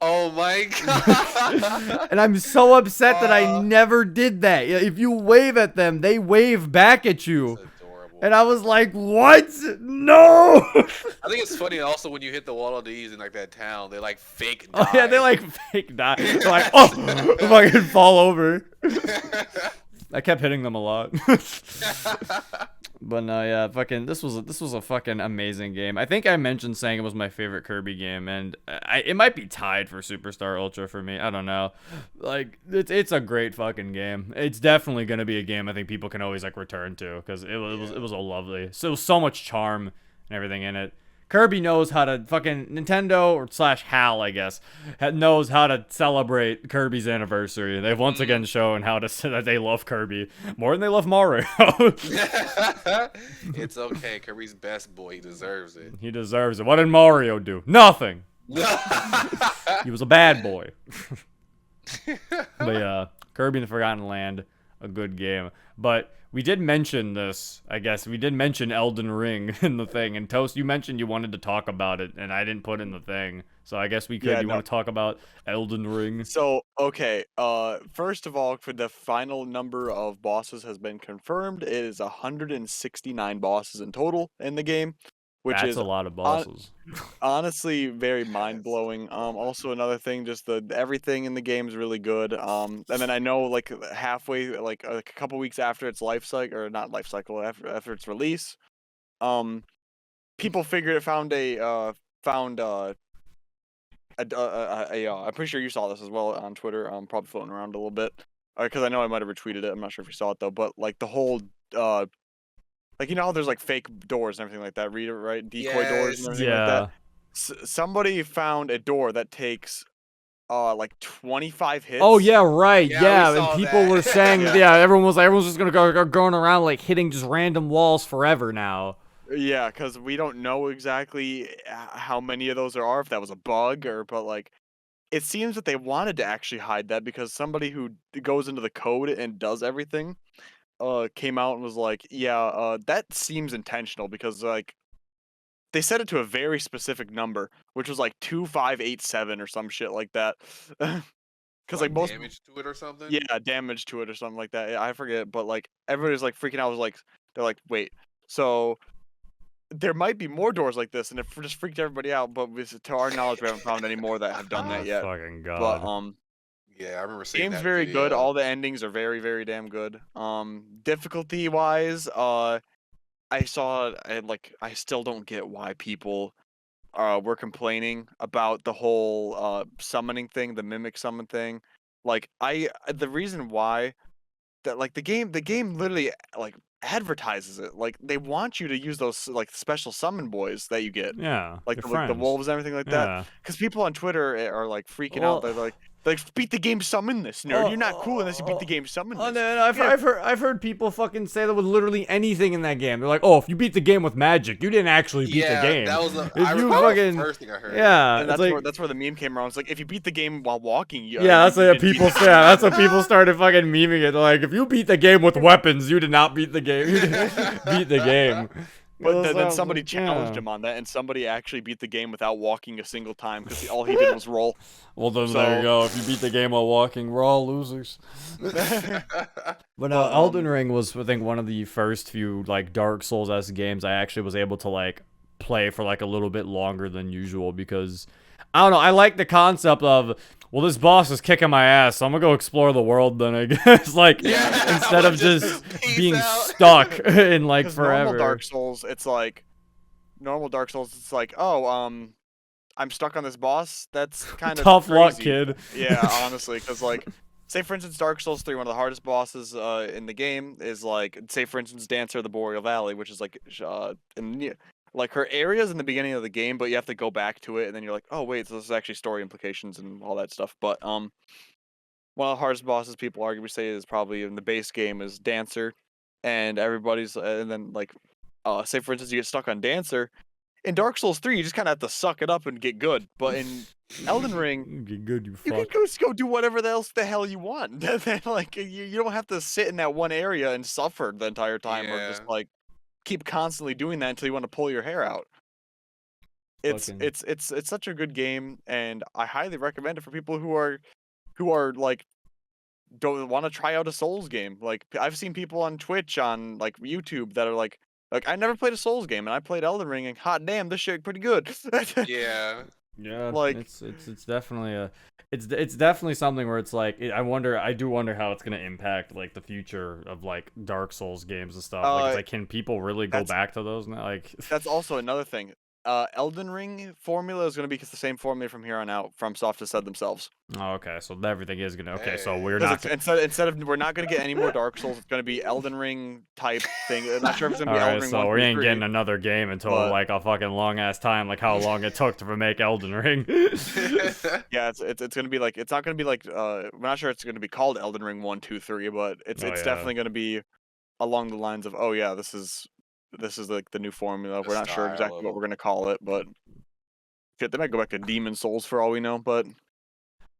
Speaker 4: Oh my God.
Speaker 1: And I'm so upset that I never did that. If you wave at them, they wave back at you.
Speaker 4: That's adorable.
Speaker 1: And I was like, what? No!
Speaker 4: I think it's funny also when you hit the Waddle Dees in like that town, they like fake die.
Speaker 1: Oh, yeah, they like fake die. They're like, oh, if I can fall over. I kept hitting them a lot. But no, yeah, fucking, this was a fucking amazing game. I think I mentioned saying it was my favorite Kirby game, and it might be tied for Superstar Ultra for me. I don't know. Like, it's a great fucking game. It's definitely gonna be a game I think people can always like return to because it was a lovely, so much charm and everything in it. Kirby knows how to fucking Nintendo or /HAL, I guess, knows how to celebrate Kirby's anniversary. They've once again shown how to that they love Kirby more than they love Mario.
Speaker 4: It's okay. Kirby's best boy. He deserves it.
Speaker 1: He deserves it. What did Mario do? Nothing. He was a bad boy. But yeah, Kirby in the Forgotten Land, a good game. But we did mention this, I guess. We did mention Elden Ring in the thing. And Toast, you mentioned you wanted to talk about it, and I didn't put in the thing. So I guess we could. You want to talk about Elden Ring?
Speaker 2: So, okay. First of all, for the final number of bosses has been confirmed. It is 169 bosses in total in the game, which
Speaker 1: That's
Speaker 2: is
Speaker 1: a lot of bosses.
Speaker 2: honestly very mind-blowing. Also another thing, just everything in the game is really good. And then I know like halfway, like a couple weeks after its life cycle, or not life cycle, after its release, people found I'm pretty sure you saw this as well on Twitter, probably floating around a little bit, because I know I might have retweeted it. I'm not sure if you saw it though, but like the whole like, you know how there's like fake doors and everything like that, right? Decoy doors and everything like that. somebody found a door that takes like 25 hits.
Speaker 1: Oh yeah, right.
Speaker 4: Yeah,
Speaker 1: Yeah,
Speaker 4: we
Speaker 1: and
Speaker 4: saw
Speaker 1: people
Speaker 4: that.
Speaker 1: were saying,
Speaker 2: Yeah.
Speaker 1: yeah, everyone's just gonna go going around like hitting just random walls forever now.
Speaker 2: Yeah, because we don't know exactly how many of those there are, if that was a bug but like, it seems that they wanted to actually hide that because somebody who goes into the code and does everything, came out and was like, yeah, that seems intentional because like they set it to a very specific number, which was like 2587 or some shit like that. Because like most
Speaker 4: damage to it or something.
Speaker 2: yeah, damage to it or something like that. I forget, but like everybody's like freaking out. Was like they're like, wait, so there might be more doors like this, and it just freaked everybody out. But to our knowledge, we haven't found any more that have done
Speaker 1: Oh,
Speaker 2: that yet.
Speaker 1: fucking
Speaker 2: But
Speaker 1: god.
Speaker 4: Yeah, I remember seeing
Speaker 2: game's
Speaker 4: that
Speaker 2: very good.
Speaker 4: video.
Speaker 2: All the endings are very, very damn good. Difficulty wise, I still don't get why people were complaining about the whole summoning thing, the mimic summon thing. Like the reason why that like the game literally like advertises it. Like they want you to use those like special summon boys that you get.
Speaker 1: Yeah,
Speaker 2: Like
Speaker 1: your
Speaker 2: the
Speaker 1: friends.
Speaker 2: wolves and everything like that.
Speaker 1: Yeah.
Speaker 2: Because people on Twitter are like freaking
Speaker 1: Well-
Speaker 2: out. They're like beat the game, summon this nerd. You're not cool unless you beat the game, summon
Speaker 1: Oh
Speaker 2: this.
Speaker 1: no, I've
Speaker 2: Yeah.
Speaker 1: heard people fucking say that with literally anything in that game. They're like, oh, if you beat the game with magic, you didn't actually beat
Speaker 4: Yeah,
Speaker 1: the game.
Speaker 4: that was
Speaker 1: If
Speaker 4: I
Speaker 1: you
Speaker 4: remember
Speaker 1: fucking
Speaker 4: the first thing I heard.
Speaker 1: yeah,
Speaker 2: And
Speaker 1: it's
Speaker 2: that's where the meme came around. It's like if you beat the game while walking,
Speaker 1: yeah, that's
Speaker 2: you
Speaker 1: what
Speaker 2: didn't beat
Speaker 1: people
Speaker 2: the
Speaker 1: say.
Speaker 2: game.
Speaker 1: That's what people started fucking memeing it. They're like, if you beat the game with weapons, you did not beat the game. You didn't beat the game.
Speaker 2: But
Speaker 1: That's
Speaker 2: then
Speaker 1: what-
Speaker 2: somebody challenged
Speaker 1: yeah.
Speaker 2: him on that, and somebody actually beat the game without walking a single time because all he did was roll.
Speaker 1: Well, then there
Speaker 2: So-
Speaker 1: you go. If you beat the game while walking, we're all losers. But no,
Speaker 2: But,
Speaker 1: Elden Ring was, I think, one of the first few like Dark Souls-esque games I actually was able to like play for like a little bit longer than usual because I don't know. I like the concept of, well, this boss is kicking my ass, so I'm gonna go explore the world. Then I guess like
Speaker 4: Yeah,
Speaker 1: instead of
Speaker 4: just
Speaker 1: just
Speaker 4: peace
Speaker 1: being
Speaker 4: out.
Speaker 1: stuck in like
Speaker 2: 'Cause
Speaker 1: forever.
Speaker 2: normal Dark Souls, it's like oh, I'm stuck on this boss. That's kind of
Speaker 1: Tough luck,
Speaker 2: crazy.
Speaker 1: kid.
Speaker 2: Yeah, honestly, because like, say for instance, Dark Souls 3, one of the hardest bosses in the game is like, say for instance, Dancer of the Boreal Valley, which is like like her areas in the beginning of the game, but you have to go back to it, and then you're like, oh wait, so this is actually story implications and all that stuff. But one of the hardest bosses people arguably say is probably in the base game is Dancer, and everybody's and then like, say for instance, you get stuck on Dancer. In Dark Souls 3, you just kind of have to suck it up and get good. But in Elden Ring,
Speaker 1: Get good, you
Speaker 2: you
Speaker 1: fuck.
Speaker 2: can go do whatever the hell you want. Like you don't have to sit in that one area and suffer the entire time, or just
Speaker 4: Yeah.
Speaker 2: like keep constantly doing that until you want to pull your hair out. It's
Speaker 1: Fucking-
Speaker 2: it's such a good game, and I highly recommend it for people who are like don't want to try out a Souls game. Like I've seen people on Twitch, on like YouTube, that are like I never played a Souls game, and I played Elden Ring, and hot damn, this shit pretty good.
Speaker 4: Yeah.
Speaker 1: Yeah,
Speaker 2: Like-
Speaker 1: it's definitely a it's definitely something where it's like I do wonder how it's gonna impact like the future of like Dark Souls games and stuff. Like, it's like, can people really go
Speaker 2: that's-
Speaker 1: back to those now? Like,
Speaker 2: That's also another thing. Elden Ring formula is going to be the same formula from here on out. FromSoft has said themselves.
Speaker 1: oh, okay, so everything is gonna so
Speaker 4: Hey.
Speaker 1: we're
Speaker 2: 'Cause
Speaker 1: not.
Speaker 2: instead of we're not going to get any more Dark Souls. It's going to be Elden Ring type thing. I'm not sure if it's going to
Speaker 1: All
Speaker 2: be
Speaker 1: right,
Speaker 2: Elden Ring
Speaker 1: so
Speaker 2: 1,
Speaker 1: we
Speaker 2: 2,
Speaker 1: ain't
Speaker 2: 3.
Speaker 1: getting another game until
Speaker 2: but-
Speaker 1: like a fucking long ass time, like how long it took to make Elden Ring.
Speaker 2: Yeah, it's going to be like, it's not going to be like we're not sure it's going to be called Elden Ring 1, 2, 3, but it's
Speaker 1: Oh,
Speaker 2: it's
Speaker 1: yeah.
Speaker 2: definitely going to be along the lines of, oh yeah, this is like the new formula.
Speaker 4: The
Speaker 2: We're not sure
Speaker 4: style
Speaker 2: exactly
Speaker 4: of
Speaker 2: what
Speaker 4: it.
Speaker 2: we're going to call it, but shit, they might go back to Demon Souls for all we know. But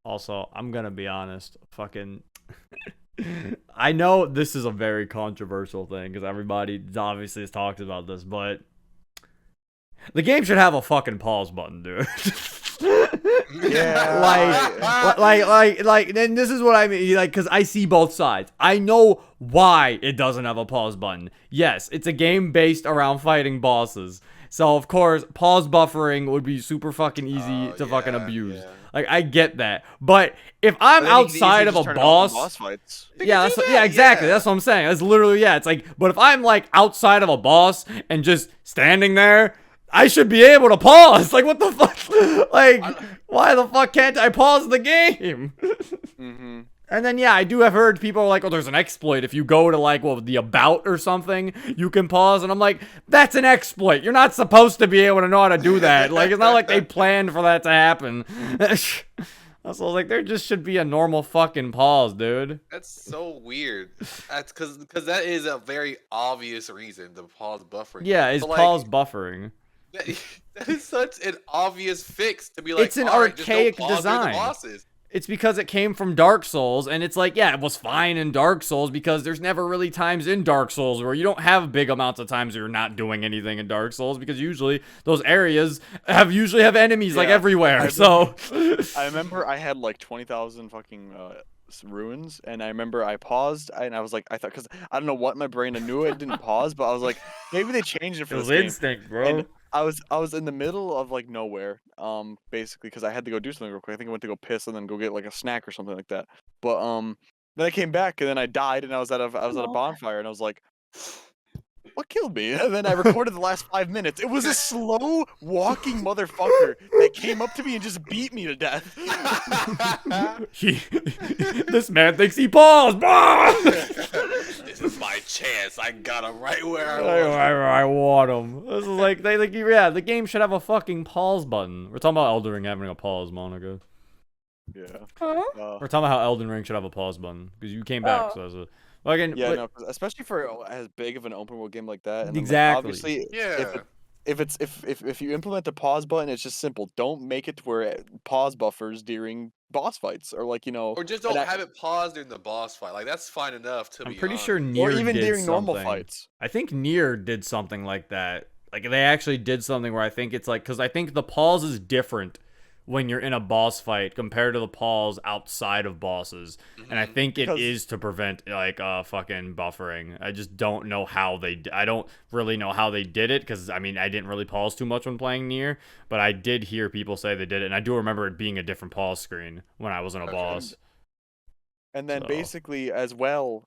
Speaker 1: Also, I'm gonna be honest, fucking. I know this is a very controversial thing because everybody obviously has talked about this, but the game should have a fucking pause button, dude.
Speaker 2: Yeah.
Speaker 1: like, and this is what I mean, like, because I see both sides. I know why it doesn't have a pause button. Yes, it's a game based around fighting bosses. So, of course, pause buffering would be super fucking easy to fucking
Speaker 4: yeah,
Speaker 1: abuse.
Speaker 4: yeah.
Speaker 1: Like, I get that. But if I'm
Speaker 2: But then you can easily
Speaker 1: outside of
Speaker 2: just
Speaker 1: a
Speaker 2: turn it off in
Speaker 1: boss.
Speaker 2: boss fights.
Speaker 1: Yeah,
Speaker 4: can
Speaker 1: that's
Speaker 4: do
Speaker 1: what,
Speaker 4: that,
Speaker 1: yeah, exactly.
Speaker 4: yeah.
Speaker 1: That's what I'm saying. That's literally, yeah. It's like, but if I'm like outside of a boss and just standing there, I should be able to pause. Like, what the fuck? Like, why the fuck can't I pause the game?
Speaker 2: Mm-hmm.
Speaker 1: And then, yeah, I do have heard people are like, oh, there's an exploit. If you go to, like, well, the about or something, you can pause. And I'm like, that's an exploit. You're not supposed to be able to know how to do that. Like, it's not like they planned for that to happen. I was like, there just should be a normal fucking pause, dude.
Speaker 4: That's so weird. That's because that is a very obvious reason, the pause buffering.
Speaker 1: Yeah, is
Speaker 4: But, like,
Speaker 1: pause buffering.
Speaker 4: that is such an obvious fix to be like,
Speaker 1: It's an
Speaker 4: "All right, just don't
Speaker 1: archaic
Speaker 4: pause during
Speaker 1: design.
Speaker 4: the bosses."
Speaker 1: It's because it came from Dark Souls, and it's like, yeah, it was fine in Dark Souls because there's never really times in Dark Souls where you don't have big amounts of times where you're not doing anything in Dark Souls because usually those areas usually have enemies like everywhere.
Speaker 2: I remember I had like 20,000 fucking ruins, and I remember I paused, and I was like, I thought, because I don't know what my brain, I knew it didn't pause, but I was like, maybe they changed it for
Speaker 1: It
Speaker 2: this
Speaker 1: was
Speaker 2: game.
Speaker 1: instinct, bro.
Speaker 2: And I was in the middle of like nowhere, basically, because I had to go do something real quick. I think I went to go piss and then go get like a snack or something like that. But then I came back and then I died, and I was at a bonfire, and I was like, what killed me? And then I recorded the last 5 minutes. It was a slow walking motherfucker that came up to me and just beat me to death.
Speaker 1: This man thinks he paused.
Speaker 4: This is my chance. I got him right where
Speaker 1: I want him. This is like yeah, the game should have a fucking pause button. We're talking about Elden Ring having a pause, Monica.
Speaker 2: Yeah.
Speaker 3: Huh?
Speaker 1: We're talking about how Elden Ring should have a pause button because you came back. So as a again,
Speaker 2: Yeah, no, especially for as big of an open world game like that. And then,
Speaker 1: exactly.
Speaker 2: Like, obviously,
Speaker 4: Yeah.
Speaker 2: if you implement the pause button, it's just simple. Don't make it to where pause buffers during boss fights, or like
Speaker 4: Or just don't have it pause during the boss fight. Like, that's fine enough to be
Speaker 1: I'm pretty
Speaker 4: honest.
Speaker 1: sure Nier
Speaker 2: or even
Speaker 1: did
Speaker 2: during normal
Speaker 1: something.
Speaker 2: fights.
Speaker 1: I think Nier did something like that. Like they actually did something where I think it's like, because I think the pause is different when you're in a boss fight compared to the pause outside of bosses. And I think it is to prevent like fucking buffering. I just don't know how I don't really know how they did it, because I mean I didn't really pause too much when playing Nier, but I did hear people say they did it, and I do remember it being a different pause screen when I was in a boss.
Speaker 2: And then
Speaker 1: So-
Speaker 2: basically as well,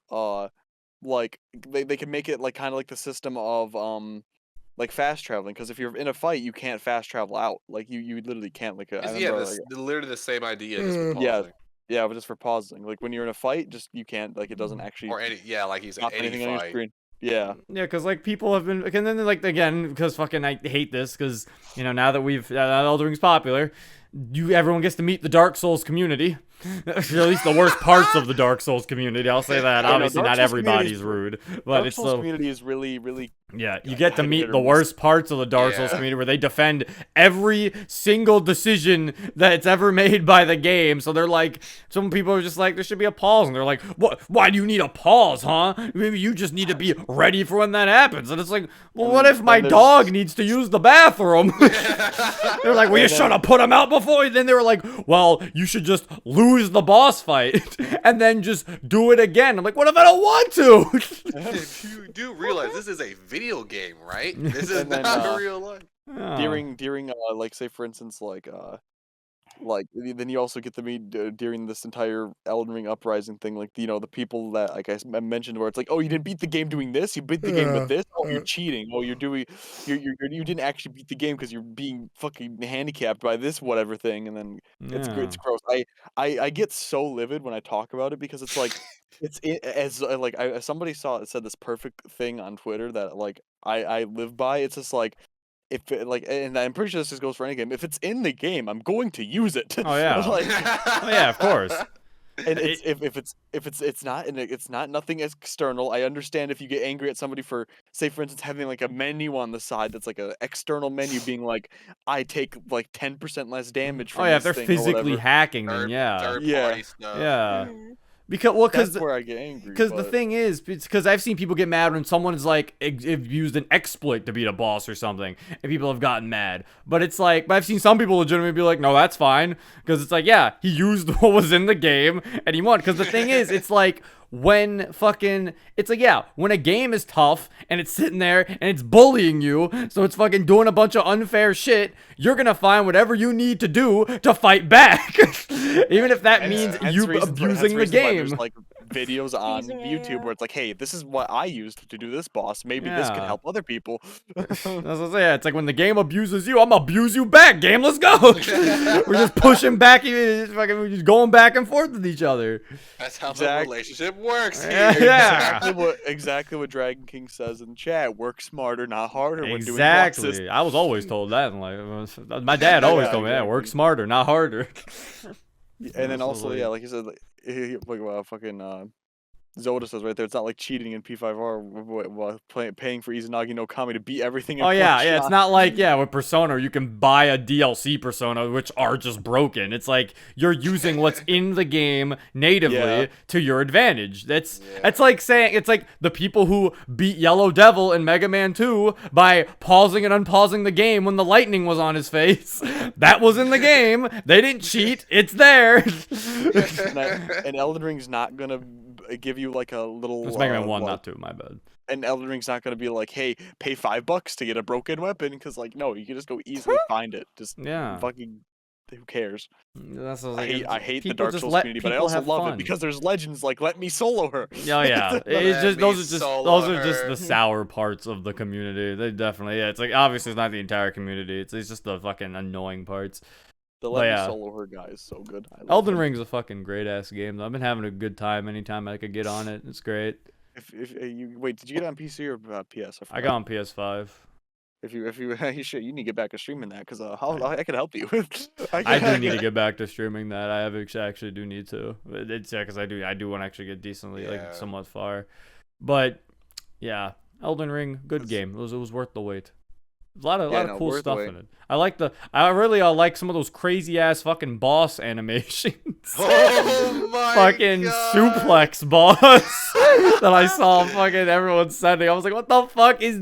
Speaker 2: like they can make it like kind of like the system of like fast traveling, because if you're in a fight you can't fast travel out, like you literally can't, like I remember,
Speaker 4: It's literally the same idea. Just with
Speaker 2: yeah,
Speaker 4: pausing.
Speaker 2: yeah, but just for pausing, like when you're in a fight, just you can't, like it doesn't actually
Speaker 4: Or any, yeah, like you said,
Speaker 2: stop
Speaker 4: any
Speaker 2: anything on your
Speaker 4: fight.
Speaker 2: screen. Yeah.
Speaker 1: Yeah, because like people have been, and then like again, because fucking I hate this, because you know now that Elden Ring's popular, everyone gets to meet the Dark Souls community, or at least the worst parts of the Dark Souls community. I'll say that.
Speaker 2: Yeah, no,
Speaker 1: Obviously,
Speaker 2: Dark
Speaker 1: not
Speaker 2: Souls
Speaker 1: everybody's rude, but
Speaker 2: Dark
Speaker 1: it's
Speaker 2: Souls
Speaker 1: the
Speaker 2: community is really
Speaker 1: yeah. You get to
Speaker 2: hit
Speaker 1: meet
Speaker 2: or
Speaker 1: the
Speaker 2: miss.
Speaker 1: worst parts of the Dark Souls
Speaker 4: Yeah.
Speaker 1: community, where they defend every single decision that's ever made by the game. So they're like, some people are just like, there should be a pause, and they're like, what? Why do you need a pause, huh? Maybe you just need to be ready for when that happens. And it's like, well, what if my
Speaker 2: there's-
Speaker 1: dog needs to use the bathroom? They're like, well, you should have put him out before. Then they were like, well, you should just lose the boss fight and then just do it again. I'm like, what if I don't want to?
Speaker 4: You do realize this is a video game, right? This is
Speaker 2: And then,
Speaker 4: not real life.
Speaker 1: Oh.
Speaker 2: during like say for instance like then you also get to meet during this entire Elden Ring Uprising thing, like the people that like I mentioned, where it's like, oh, you didn't beat the game doing this, you beat the game with this, oh, you're cheating, oh, you didn't actually beat the game because you're being fucking handicapped by this whatever thing, and then it's
Speaker 1: Yeah.
Speaker 2: gross. I get so livid when I talk about it, because it's like somebody said this perfect thing on Twitter that like I live by. It's just like, if it, like, and I'm pretty sure this just goes for any game. If it's in the game, I'm going to use it.
Speaker 1: Oh, yeah.
Speaker 2: Like,
Speaker 1: Oh, yeah, of course.
Speaker 2: and it's not, and it's not nothing external. I understand if you get angry at somebody for, say for instance, having like a menu on the side that's like an external menu, being like, I take like 10% less damage from
Speaker 1: Oh, yeah, if
Speaker 2: this
Speaker 1: they're
Speaker 2: thing or
Speaker 1: physically
Speaker 2: whatever.
Speaker 1: hacking, then yeah.
Speaker 4: Third
Speaker 2: Yeah.
Speaker 4: party stuff.
Speaker 1: Yeah.
Speaker 3: Mhm.
Speaker 1: Because
Speaker 2: That's where I get angry.
Speaker 1: Because the
Speaker 2: but-
Speaker 1: thing is, it's because I've seen people get mad when someone's like used an exploit to beat a boss or something, and people have gotten mad. But it's like, but I've seen some people legitimately be like, no, that's fine, because it's like, yeah, he used what was in the game and he won. Because the thing is, it's like when it's like, yeah, when a game is tough and it's sitting there and it's bullying you, so it's fucking doing a bunch of unfair shit, you're gonna find whatever you need to do to fight back, even if that means
Speaker 2: Hence
Speaker 1: you
Speaker 2: reasons why-
Speaker 1: abusing the
Speaker 2: hence reasons why
Speaker 1: game.
Speaker 2: there's, like videos on
Speaker 3: Teasing it,
Speaker 2: YouTube
Speaker 3: yeah.
Speaker 2: where it's like, hey, this is what I used to do this boss. Maybe this can
Speaker 1: Yeah.
Speaker 2: help other people.
Speaker 1: That's what I'm saying. It's like when the game abuses you, I'm gonna abuse you back. Game, let's go. We're just pushing back, we're just going back and forth with each other.
Speaker 4: That's how the
Speaker 2: Exact-
Speaker 4: relationship works here.
Speaker 1: Yeah.
Speaker 2: Exactly what Dragon King says in chat. Work smarter, not harder when doing bosses.
Speaker 1: Exactly. I was always told that. And like, my dad always
Speaker 2: Yeah,
Speaker 1: told me,
Speaker 2: exactly.
Speaker 1: work smarter, not harder.
Speaker 2: And then
Speaker 1: So,
Speaker 2: also,
Speaker 1: like-
Speaker 2: yeah, like you said, like fucking Zoda says right there, it's not like cheating in P5R, paying for Izanagi no Kami to beat everything in
Speaker 1: Oh
Speaker 2: one
Speaker 1: yeah, yeah. It's
Speaker 2: shot.
Speaker 1: not like with Persona, you can buy a DLC Persona, which are just broken. It's like you're using what's in the game natively
Speaker 2: Yeah.
Speaker 1: to your advantage. It's like saying it's like the people who beat Yellow Devil in Mega Man 2 by pausing and unpausing the game when the lightning was on his face. That was in the game. They didn't cheat. It's there.
Speaker 2: And Elden Ring's not gonna give you like a little.
Speaker 1: It's Mega Man 1,
Speaker 2: like-
Speaker 1: not 2. My bad.
Speaker 2: And Elden Ring's not gonna be like, hey, pay $5 to get a broken weapon, because like, no, you can just go easily find it. Just
Speaker 1: Yeah.
Speaker 2: fucking, who cares?
Speaker 1: That's what
Speaker 2: I hate the
Speaker 1: people
Speaker 2: Dark
Speaker 1: just
Speaker 2: Souls
Speaker 1: let
Speaker 2: community, but I
Speaker 1: people
Speaker 2: also
Speaker 1: have
Speaker 2: love
Speaker 1: fun.
Speaker 2: it because there's legends like let me solo her.
Speaker 1: Oh yeah, it's
Speaker 4: Let
Speaker 1: just
Speaker 4: me
Speaker 1: those
Speaker 4: solo
Speaker 1: are just
Speaker 4: her.
Speaker 1: the sour parts of the community. They definitely It's like obviously it's not the entire community. It's just the fucking annoying parts.
Speaker 2: The
Speaker 1: But
Speaker 2: let me
Speaker 1: yeah.
Speaker 2: solo her guy is so good. I love
Speaker 1: Elden
Speaker 2: him.
Speaker 1: Ring's a fucking great ass game. Though. I've been having a good time anytime I could get on it. It's great.
Speaker 2: If you wait, did you get it on PC or PS?
Speaker 1: I got on PS5.
Speaker 2: If you you should, you need to get back to streaming that because I could help you.
Speaker 1: I do need to get back to streaming that. I actually do need to. It's because I do want to actually get decently
Speaker 4: Yeah.
Speaker 1: like somewhat far. But yeah, Elden Ring, good game. It was worth the wait. A lot of cool
Speaker 2: worth the
Speaker 1: stuff
Speaker 2: wait.
Speaker 1: in it. I really like some of those crazy ass fucking boss animations.
Speaker 4: Oh my
Speaker 1: Fucking
Speaker 4: God.
Speaker 1: suplex boss that I saw fucking everyone sending. I was like, what the fuck is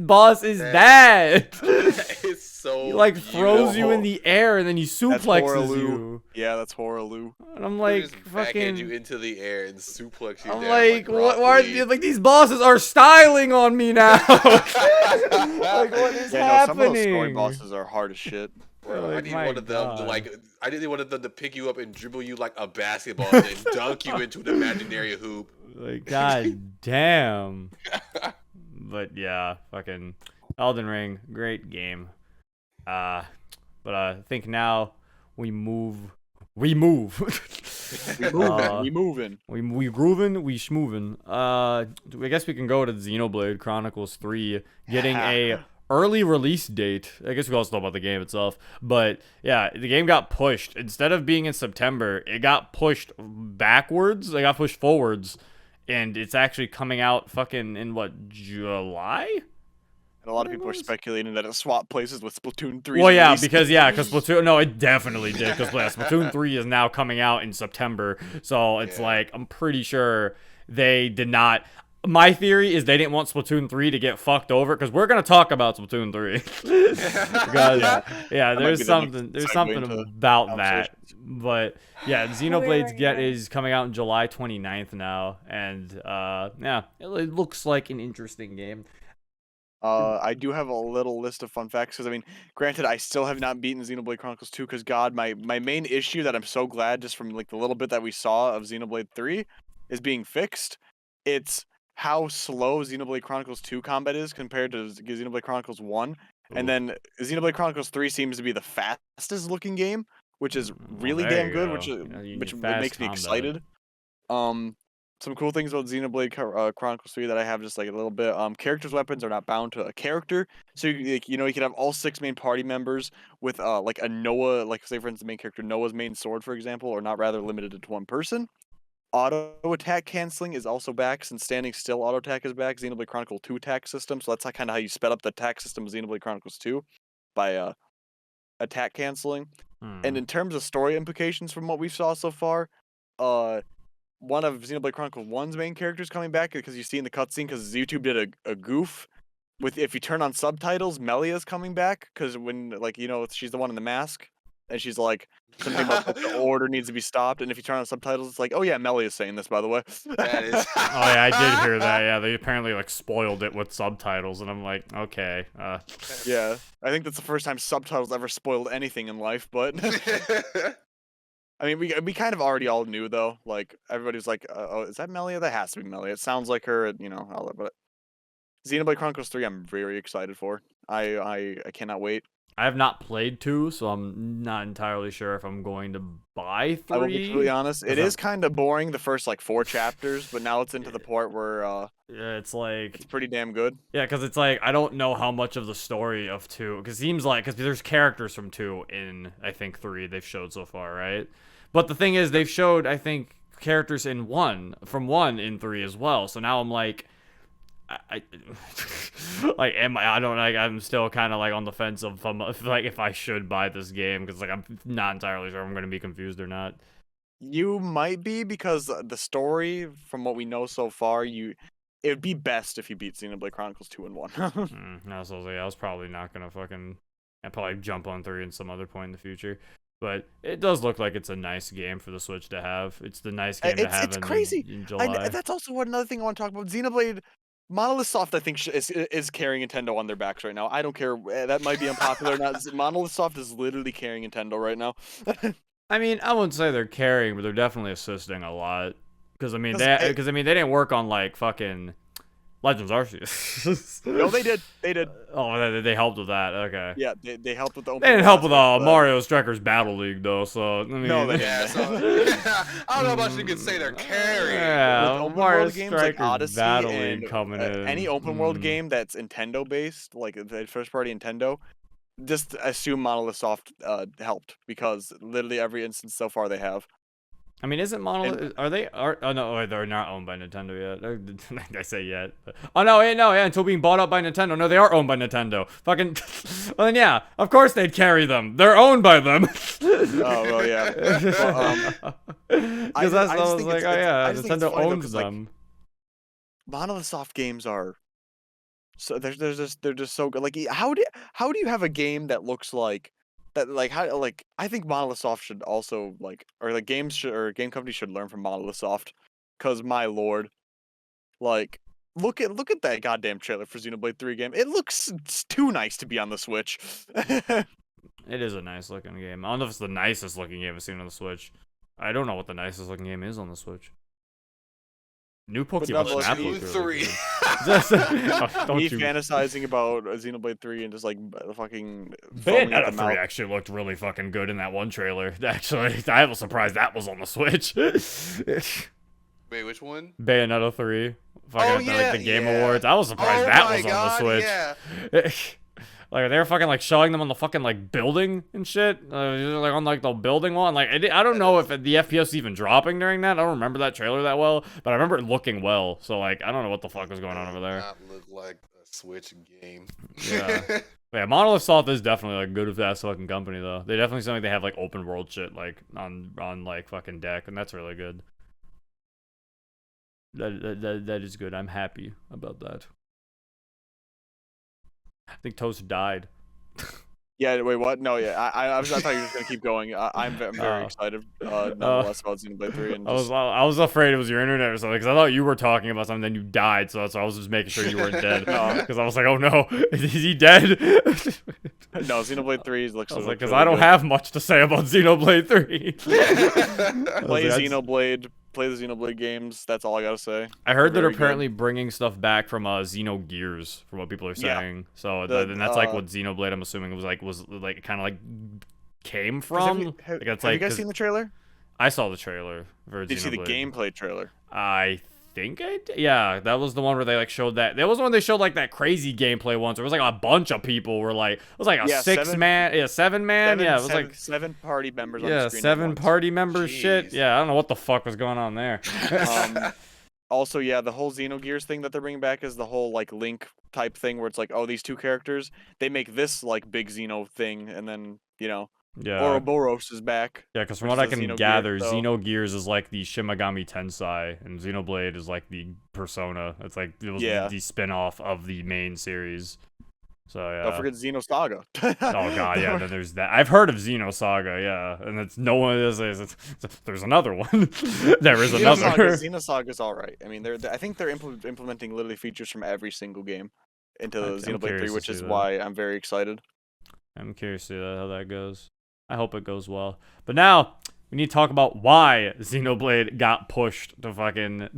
Speaker 1: that?
Speaker 4: It's so
Speaker 1: He like throws you in
Speaker 2: beautiful.
Speaker 1: the air and then he
Speaker 2: That's
Speaker 1: suplexes
Speaker 2: Horalu.
Speaker 1: you.
Speaker 2: Yeah, that's Horalu.
Speaker 1: And I'm
Speaker 4: Like,
Speaker 1: like,
Speaker 4: just backhand you
Speaker 1: fucking.
Speaker 4: into the air and suplex you
Speaker 1: I'm
Speaker 4: down
Speaker 1: like, what?
Speaker 4: Rock
Speaker 1: Why are
Speaker 4: Lee.
Speaker 1: you, like these bosses are styling on me now? Like, what is
Speaker 2: Yeah, no, some of those story
Speaker 1: happening?
Speaker 2: bosses are hard as shit.
Speaker 4: Bro, I
Speaker 1: Like,
Speaker 4: need
Speaker 1: my
Speaker 4: one of them to
Speaker 1: God.
Speaker 4: like. I didn't want them to pick you up and dribble you like a basketball and then dunk you into an imaginary hoop.
Speaker 1: Like, god damn. But yeah, fucking Elden Ring, great game. But I think now we move.
Speaker 2: We moving.
Speaker 1: Uh,
Speaker 2: we moving.
Speaker 1: We grooving, we schmoovin'. I guess we can go to Xenoblade Chronicles 3 getting a early release date. I guess we can also talk about the game itself. But yeah, the game got pushed. Instead of being in September, it got pushed backwards. It got pushed forwards. And it's actually coming out fucking in what, July?
Speaker 2: And a lot of people are speculating that it swapped places with Splatoon 3.
Speaker 1: Well, yeah, because Splatoon. No, it definitely did. Because Splatoon 3 is now coming out in September, so it's like I'm pretty sure they did not. My theory is they didn't want Splatoon 3 to get fucked over because we're gonna talk about Splatoon 3. Because yeah,
Speaker 2: might
Speaker 1: there's
Speaker 2: be the
Speaker 1: something
Speaker 2: next segue
Speaker 1: something
Speaker 2: into
Speaker 1: about that.
Speaker 2: conversations.
Speaker 1: But yeah, Xenoblade's
Speaker 3: right.
Speaker 1: is coming out on July 29th now, and yeah, it looks like an interesting game.
Speaker 2: I do have a little list of fun facts because I mean, granted, I still have not beaten Xenoblade Chronicles 2 because God, my main issue that I'm so glad just from like the little bit that we saw of Xenoblade 3 is being fixed. It's how slow Xenoblade Chronicles 2 combat is compared to Xenoblade Chronicles 1, and then Xenoblade Chronicles 3 seems to be the fastest looking game, which is really
Speaker 1: there
Speaker 2: damn
Speaker 1: you
Speaker 2: good,
Speaker 1: go.
Speaker 2: which
Speaker 1: You know, you
Speaker 2: which
Speaker 1: need fast
Speaker 2: makes me
Speaker 1: combat.
Speaker 2: excited. Some cool things about Xenoblade Chronicles 3 that I have just like a little bit. Characters' weapons are not bound to a character, so you can have all 6 main party members with like a Noah, like say for instance the main character Noah's main sword, for example, or not rather limited to one person. Auto attack canceling is also back since standing still auto attack is back. Xenoblade Chronicle 2 attack system, so that's kind of how you sped up the attack system of Xenoblade Chronicles 2 by attack canceling. And in terms of story implications from what we saw so far, one of Xenoblade Chronicles 1's main characters coming back because you see in the cutscene because YouTube did a goof with if you turn on subtitles, Melia's coming back because when she's the one in the mask and she's like something about like, the order needs to be stopped, and if you turn on subtitles, it's like, oh yeah, Melia's saying this, by the way.
Speaker 4: That is.
Speaker 1: Oh yeah, I did hear that. Yeah, they apparently like spoiled it with subtitles, and I'm like, okay.
Speaker 2: Yeah, I think that's the first time subtitles ever spoiled anything in life, but I mean, we kind of already all knew though. Like everybody's like, "Oh, is that Melia? That has to be Melia. It sounds like her." You know, all that. But Xenoblade Chronicles 3, I'm very excited for. I cannot wait.
Speaker 1: I have not played 2, so I'm not entirely sure if I'm going to buy 3.
Speaker 2: I will be completely honest. It
Speaker 1: 'cause
Speaker 2: is kind of boring the first like 4 chapters, but now it's into the part where
Speaker 1: yeah, it's like
Speaker 2: it's pretty damn good.
Speaker 1: yeah, because it's like I don't know how much of the story of 2, because it seems like because there's characters from 2 in I think 3 they've showed so far, right? But the thing is, they've showed I think characters in 1 in 3 as well. So now I'm like. I like I don't like I'm still kind of like on the fence of if I should buy this game because like I'm not entirely sure I'm gonna be confused or not.
Speaker 2: You might be because the story, from what we know so far, it'd be best if you beat Xenoblade Chronicles 2 and 1.
Speaker 1: No, so I was probably not gonna fucking I'd probably jump on 3 in some other point in the future. But it does look like it's a nice game for the Switch to have. It's the nice game to have
Speaker 2: It's crazy.
Speaker 1: in July.
Speaker 2: That's also another thing I want to talk about. Xenoblade Monolith Soft, I think, is carrying Nintendo on their backs right now. I don't care. That might be unpopular or not. Monolith Soft is literally carrying Nintendo right now.
Speaker 1: I mean, I wouldn't say they're carrying, but they're definitely assisting a lot. Because I mean, they didn't work on like fucking Legends Arceus.
Speaker 2: No, they did. They did.
Speaker 1: Oh, they helped with that. Okay.
Speaker 2: Yeah, they helped with the.
Speaker 1: They didn't help with Mario Strikers Battle League though. So I mean,
Speaker 2: no, they
Speaker 4: Yeah,
Speaker 2: didn't.
Speaker 4: so, I don't know about you can say they're carrying.
Speaker 1: Yeah,
Speaker 2: With open
Speaker 1: Mario
Speaker 2: world games like
Speaker 1: Strikers
Speaker 2: Odyssey
Speaker 1: Battle
Speaker 2: and
Speaker 1: League coming in.
Speaker 2: any open world game that's Nintendo based, like the first party Nintendo, just assume Monolith Soft helped because literally every instance so far they have.
Speaker 1: I mean, isn't Monolith? Oh no, they're not owned by Nintendo yet. I say yet. Oh no, yeah, until being bought up by Nintendo. No, they are owned by Nintendo. Fucking. Well then, yeah, of course they'd carry them. They're owned by them.
Speaker 2: Oh well, yeah.
Speaker 1: Because I was like, oh yeah, Nintendo owns
Speaker 2: like,
Speaker 1: them.
Speaker 2: Monolith Soft games are so they're just so good. Like how do you have a game that looks like that? Like how like I think Monolith Soft should also like or like games should or game companies should learn from Monolith Soft, because my lord, like look at that goddamn trailer for Xenoblade 3 game. It looks too nice to be on the Switch.
Speaker 1: It is a nice looking game. I don't know if it's the nicest looking game I've seen on the Switch. I don't know what the nicest looking game is on the Switch. New Pokemon Snap
Speaker 4: Splatoon
Speaker 1: looked
Speaker 4: 3.
Speaker 1: really good. Don't
Speaker 2: Me
Speaker 1: you?
Speaker 2: fantasizing about Xenoblade 3 and just like fucking foaming at
Speaker 1: Bayonetta
Speaker 2: the
Speaker 1: 3
Speaker 2: mouth.
Speaker 1: actually looked really fucking good in that one trailer. Actually, I was surprised that was on the Switch.
Speaker 4: Wait, which one?
Speaker 1: Bayonetta 3. Fucking
Speaker 4: Oh,
Speaker 1: like
Speaker 4: yeah,
Speaker 1: the Game
Speaker 4: yeah.
Speaker 1: Awards. I was surprised
Speaker 4: Oh
Speaker 1: that
Speaker 4: my
Speaker 1: was
Speaker 4: God,
Speaker 1: on the
Speaker 4: yeah.
Speaker 1: Switch. Like they were fucking like showing them on the fucking like building and shit, like on like the building one. Like I don't know if the FPS was even dropping during that. I don't remember that trailer that well, but I remember it looking well. So like I don't know what the fuck was going on over there.
Speaker 4: Not look like a Switch game.
Speaker 1: Yeah. But yeah, Monolith Soft is definitely like good fast fucking company though. They definitely seem like they have like open world shit like on like fucking deck, and that's really good. That is good. I'm happy about that. I think Toast died.
Speaker 2: Yeah, wait, what? No, yeah, I thought you were just gonna keep going. I'm very excited, nonetheless, about Xenoblade 3. And just...
Speaker 1: I was afraid it was your internet or something because I thought you were talking about something, then you died, so I was just making sure you weren't dead. Because I was like, oh no, is he dead?
Speaker 2: No, Xenoblade 3 looks.
Speaker 1: I was like,
Speaker 2: because
Speaker 1: because I don't have much to say about Xenoblade 3.
Speaker 2: Play Xenoblade. Play the Xenoblade games. That's all I gotta say.
Speaker 1: I heard that
Speaker 2: Very
Speaker 1: apparently bringing stuff back from Xenogears, from what people are saying.
Speaker 2: Yeah.
Speaker 1: So then that's like what Xenoblade, I'm assuming, was like kind of like came from.
Speaker 2: Have
Speaker 1: Like, it's
Speaker 2: you
Speaker 1: like,
Speaker 2: guys
Speaker 1: 'cause
Speaker 2: seen the trailer?
Speaker 1: I saw the trailer for
Speaker 2: Did you see the
Speaker 1: Xenoblade.
Speaker 2: gameplay trailer?
Speaker 1: I think I did. Yeah, that was the one where they like showed that. That was the one they showed like that crazy gameplay once. There was like a bunch of people were like, it was like a
Speaker 2: Yeah,
Speaker 1: 7-man, yeah, 7-man. Yeah, it was like
Speaker 2: seven party members. On
Speaker 1: yeah,
Speaker 2: the screen at
Speaker 1: 7
Speaker 2: once.
Speaker 1: party members shit.
Speaker 4: Jeez.
Speaker 1: Yeah, I don't know what the fuck was going on there.
Speaker 2: Also, yeah, the whole Xenogears thing that they're bringing back is the whole like Link type thing where it's like, oh, these two characters, they make this like big Xeno thing, and then
Speaker 1: Yeah.
Speaker 2: Ouroboros is back.
Speaker 1: Yeah, because from
Speaker 2: which
Speaker 1: what I
Speaker 2: is a
Speaker 1: can
Speaker 2: Xenogear,
Speaker 1: gather,
Speaker 2: so-
Speaker 1: Xenogears is like the Shimigami Tensei, and Xenoblade is like the Persona. It's like it was the spin-off of the main series. So yeah.
Speaker 2: Don't forget Xenosaga.
Speaker 1: Oh god, yeah. Then there's that. I've heard of Xenosaga, yeah, and it's no one is. There's another one. There is another.
Speaker 2: Xenosaga's all right. I mean, I think they're implementing literally features from every single game into
Speaker 1: I'm
Speaker 2: Xenoblade 3,
Speaker 1: curious to
Speaker 2: which
Speaker 1: see
Speaker 2: is
Speaker 1: that.
Speaker 2: why I'm very excited.
Speaker 1: I'm curious to see how that goes. I hope it goes well. But now, we need to talk about why Xenoblade got pushed to fucking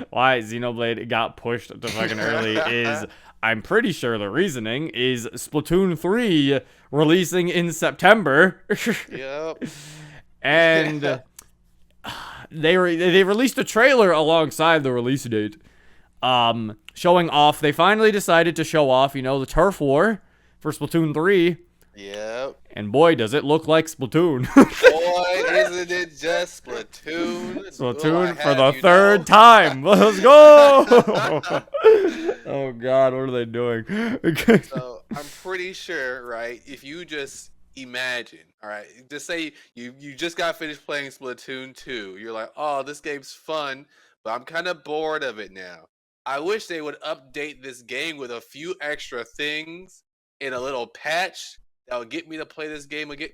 Speaker 1: why Xenoblade got pushed to fucking early is I'm pretty sure the reasoning is Splatoon 3 releasing in September.
Speaker 4: Yep.
Speaker 1: And they released a trailer alongside the release date, showing off. They finally decided to show off, the turf war for Splatoon 3.
Speaker 4: Yep.
Speaker 1: And boy, does it look like Splatoon.
Speaker 4: Boy, isn't it just Splatoon?
Speaker 1: Splatoon for the third time. Let's go. Oh God, what are they doing?
Speaker 4: So I'm pretty sure, right? If you just imagine, all right, just say you just got finished playing Splatoon 2. You're like, oh, this game's fun, but I'm kind of bored of it now. I wish they would update this game with a few extra things in a little patch that would get me to play this game again.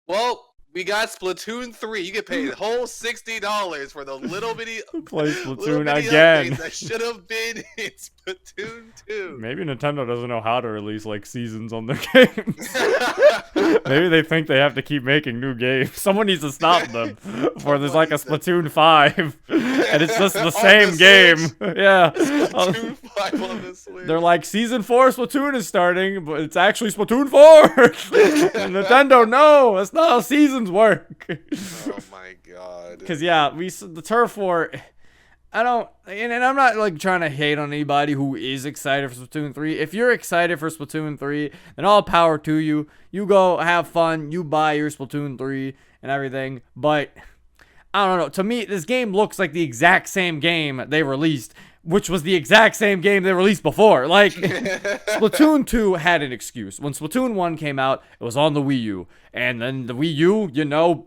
Speaker 4: Well, we got Splatoon 3. You get paid whole $60 for the little bitty
Speaker 1: play Splatoon
Speaker 4: little bitty
Speaker 1: again.
Speaker 4: updates that should have been in Splatoon 2.
Speaker 1: Maybe Nintendo doesn't know how to release like seasons on their games. Maybe they think they have to keep making new games. Someone needs to stop them before there's like a Splatoon 5 and it's just the same game. Yeah.
Speaker 4: Splatoon 5 on the Switch.
Speaker 1: They're like, Season 4 Splatoon is starting, but it's actually Splatoon 4! Nintendo, no! That's not how seasons work.
Speaker 4: Oh my god.
Speaker 1: Because, yeah, the turf war... I don't... And I'm not, like, trying to hate on anybody who is excited for Splatoon 3. If you're excited for Splatoon 3, then all power to you. You go have fun. You buy your Splatoon 3 and everything. But... I don't know. To me, this game looks like the exact same game they released, which was the exact same game they released before. Like, Splatoon 2 had an excuse. When Splatoon 1 came out, it was on the Wii U. And then the Wii U,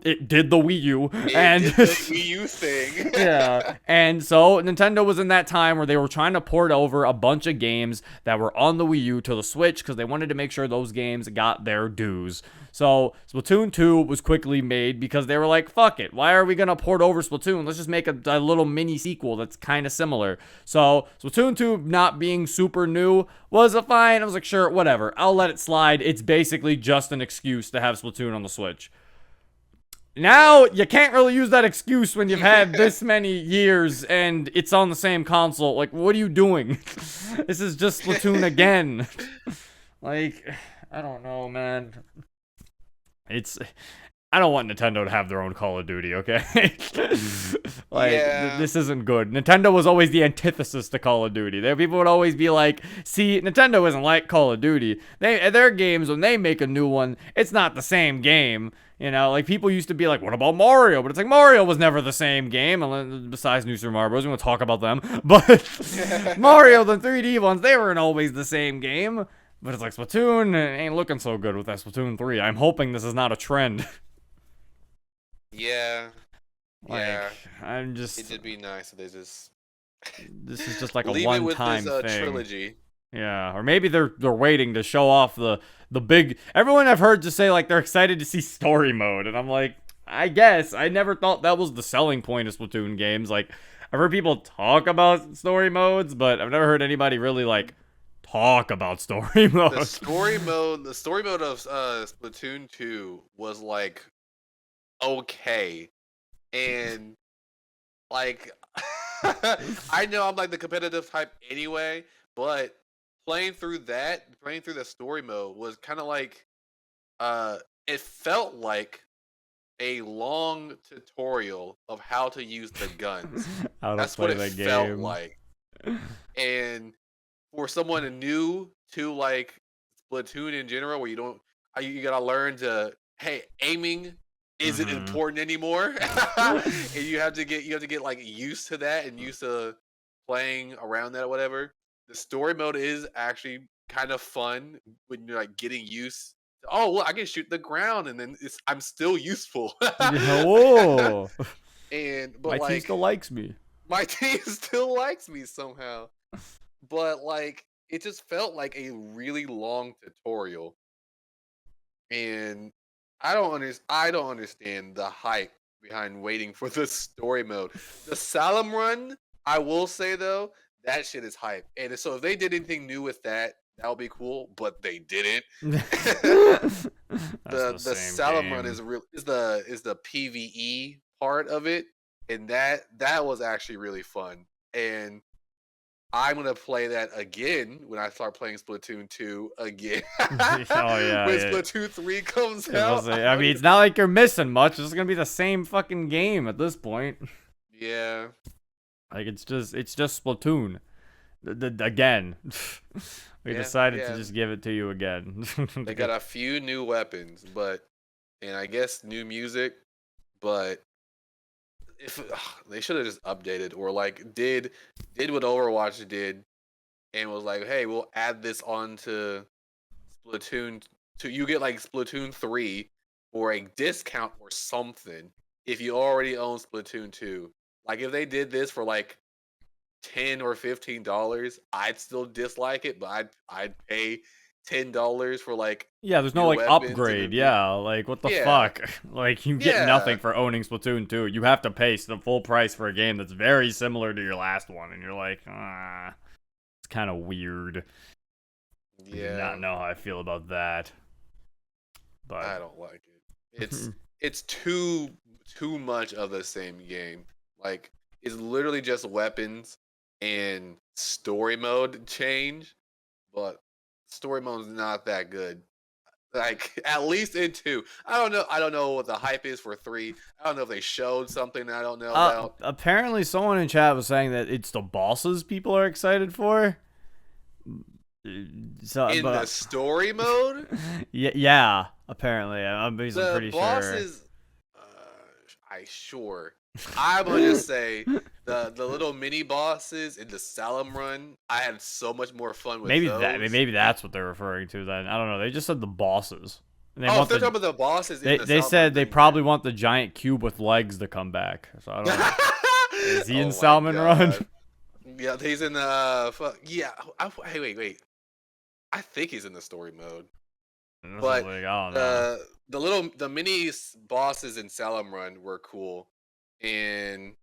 Speaker 1: it did the Wii U.
Speaker 4: It did the Wii U thing.
Speaker 1: Yeah. And so Nintendo was in that time where they were trying to port over a bunch of games that were on the Wii U to the Switch because they wanted to make sure those games got their dues. So Splatoon 2 was quickly made because they were like, fuck it. Why are we going to port over Splatoon? Let's just make a little mini sequel that's kind of similar. So Splatoon 2 not being super new was a fine. I was like, sure, whatever. I'll let it slide. It's basically just an excuse to have Splatoon on the Switch. Now, you can't really use that excuse when you've had this many years and it's on the same console. Like, what are you doing? This is just Splatoon again. Like, I don't know, man. I don't want Nintendo to have their own Call of Duty, okay? This isn't good. Nintendo was always the antithesis to Call of Duty. People would always be like, see, Nintendo isn't like Call of Duty. Their games, when they make a new one, it's not the same game. Like people used to be like, what about Mario? But it's like Mario was never the same game, besides New Super Mario Bros. We won't talk about them. But Mario, the 3D ones, they weren't always the same game. But it's like Splatoon ain't looking so good with that Splatoon 3. I'm hoping this is not a trend.
Speaker 4: Yeah.
Speaker 1: I'm just...
Speaker 4: It'd be nice if they just...
Speaker 1: This is just like a
Speaker 4: leave
Speaker 1: one-time
Speaker 4: it with this,
Speaker 1: thing.
Speaker 4: trilogy.
Speaker 1: Yeah, or maybe they're waiting to show off the big... Everyone I've heard just say, like, they're excited to see story mode. And I'm like, I guess. I never thought that was the selling point of Splatoon games. Like, I've heard people talk about story modes, but I've never heard anybody really, like... talk about story mode.
Speaker 4: The story mode of Splatoon 2 was like okay, and like I know I'm like the competitive type anyway, but playing through the story mode was kind of like it felt like a long tutorial of how to use the guns. That's what it felt like, and for someone new to like Splatoon in general, where you gotta learn to, hey, aiming isn't important anymore, and you have to get like used to that and used to playing around that or whatever. The story mode is actually kind of fun when you're like getting used. Oh, well, I can shoot the ground, and then I'm still useful.
Speaker 1: Whoa.
Speaker 4: But
Speaker 1: my team still likes me.
Speaker 4: My team still likes me somehow. But like it just felt like a really long tutorial, and I don't understand the hype behind waiting for the story mode. The Salem run, I will say though, that shit is hype, and so if they did anything new with that that would be cool, but they didn't.
Speaker 1: That's
Speaker 4: The
Speaker 1: same
Speaker 4: Salem run
Speaker 1: game.
Speaker 4: is the PvE part of it, and that was actually really fun. And I'm gonna play that again when I start playing Splatoon 2 again.
Speaker 1: Oh yeah,
Speaker 4: When
Speaker 1: yeah.
Speaker 4: Splatoon 3 comes
Speaker 1: It was
Speaker 4: out.
Speaker 1: I mean, it's not like you're missing much. It's gonna be the same fucking game at this point.
Speaker 4: Yeah.
Speaker 1: Like it's just Splatoon. Again. We
Speaker 4: Yeah,
Speaker 1: decided to
Speaker 4: yeah.
Speaker 1: just give it to you again.
Speaker 4: They got a few new weapons, and I guess new music, but if they should have just updated or like did what Overwatch did and was like, hey, we'll add this on to Splatoon 2. You get like Splatoon 3 or a discount or something if you already own Splatoon 2. Like if they did this for like $10 or $15, I'd still dislike it, but I'd pay $10 for like
Speaker 1: Yeah, there's no
Speaker 4: new
Speaker 1: like
Speaker 4: weapons and
Speaker 1: upgrade.
Speaker 4: everything.
Speaker 1: Yeah, like what the
Speaker 4: Yeah.
Speaker 1: fuck? Like you get
Speaker 4: Yeah.
Speaker 1: nothing for owning Splatoon 2. You have to pay the full price for a game that's very similar to your last one, and you're like, it's kind of weird. I do
Speaker 4: Yeah,
Speaker 1: not know how I feel about that. But
Speaker 4: I don't like it. It's too much of the same game. Like it's literally just weapons and story mode change, but story mode is not that good. Like at least in 2. I don't know what the hype is for 3. I don't know if they showed something I don't know about.
Speaker 1: apparently someone in chat was saying that it's the bosses people are excited for. So,
Speaker 4: In the story mode,
Speaker 1: yeah, apparently I'm
Speaker 4: the
Speaker 1: pretty sure.
Speaker 4: bosses. I'm gonna just say the little mini bosses in the Salem run. I had so much more fun with
Speaker 1: Maybe
Speaker 4: those.
Speaker 1: maybe that's what they're referring to then. I don't know. They just said the bosses. And they
Speaker 4: Oh,
Speaker 1: want
Speaker 4: if they're
Speaker 1: the,
Speaker 4: talking about the bosses,
Speaker 1: they
Speaker 4: in the
Speaker 1: they
Speaker 4: Salem
Speaker 1: said
Speaker 4: run,
Speaker 1: they
Speaker 4: then
Speaker 1: probably want the giant cube with legs to come back. So I don't know. Is he
Speaker 4: Oh
Speaker 1: in
Speaker 4: my
Speaker 1: Salmon Run?
Speaker 4: God. Yeah, he's in the yeah. Hey, wait. I think he's in the story mode. But
Speaker 1: Like, I don't know.
Speaker 4: the mini bosses in Salem Run were cool, and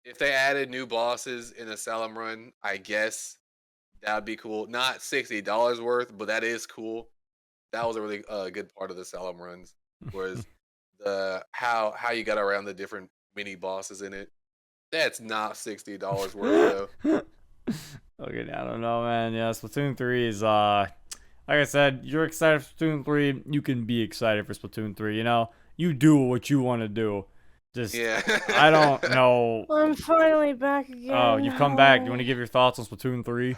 Speaker 4: if they added new bosses in the Salem Run, I guess that'd be cool. Not $60 worth, but that is cool. That was a really good part of the Salem runs, was the how you got around the different mini bosses in it. That's not $60 worth though.
Speaker 1: Okay, I don't know, man. Yeah, Splatoon 3 is like I said, you're excited for Splatoon 3. You can be excited for Splatoon 3. You know, you do what you want to do. Just
Speaker 4: Yeah.
Speaker 1: I don't know.
Speaker 3: I'm finally back again.
Speaker 1: Oh, you've come back. You want to give your thoughts on Splatoon 3?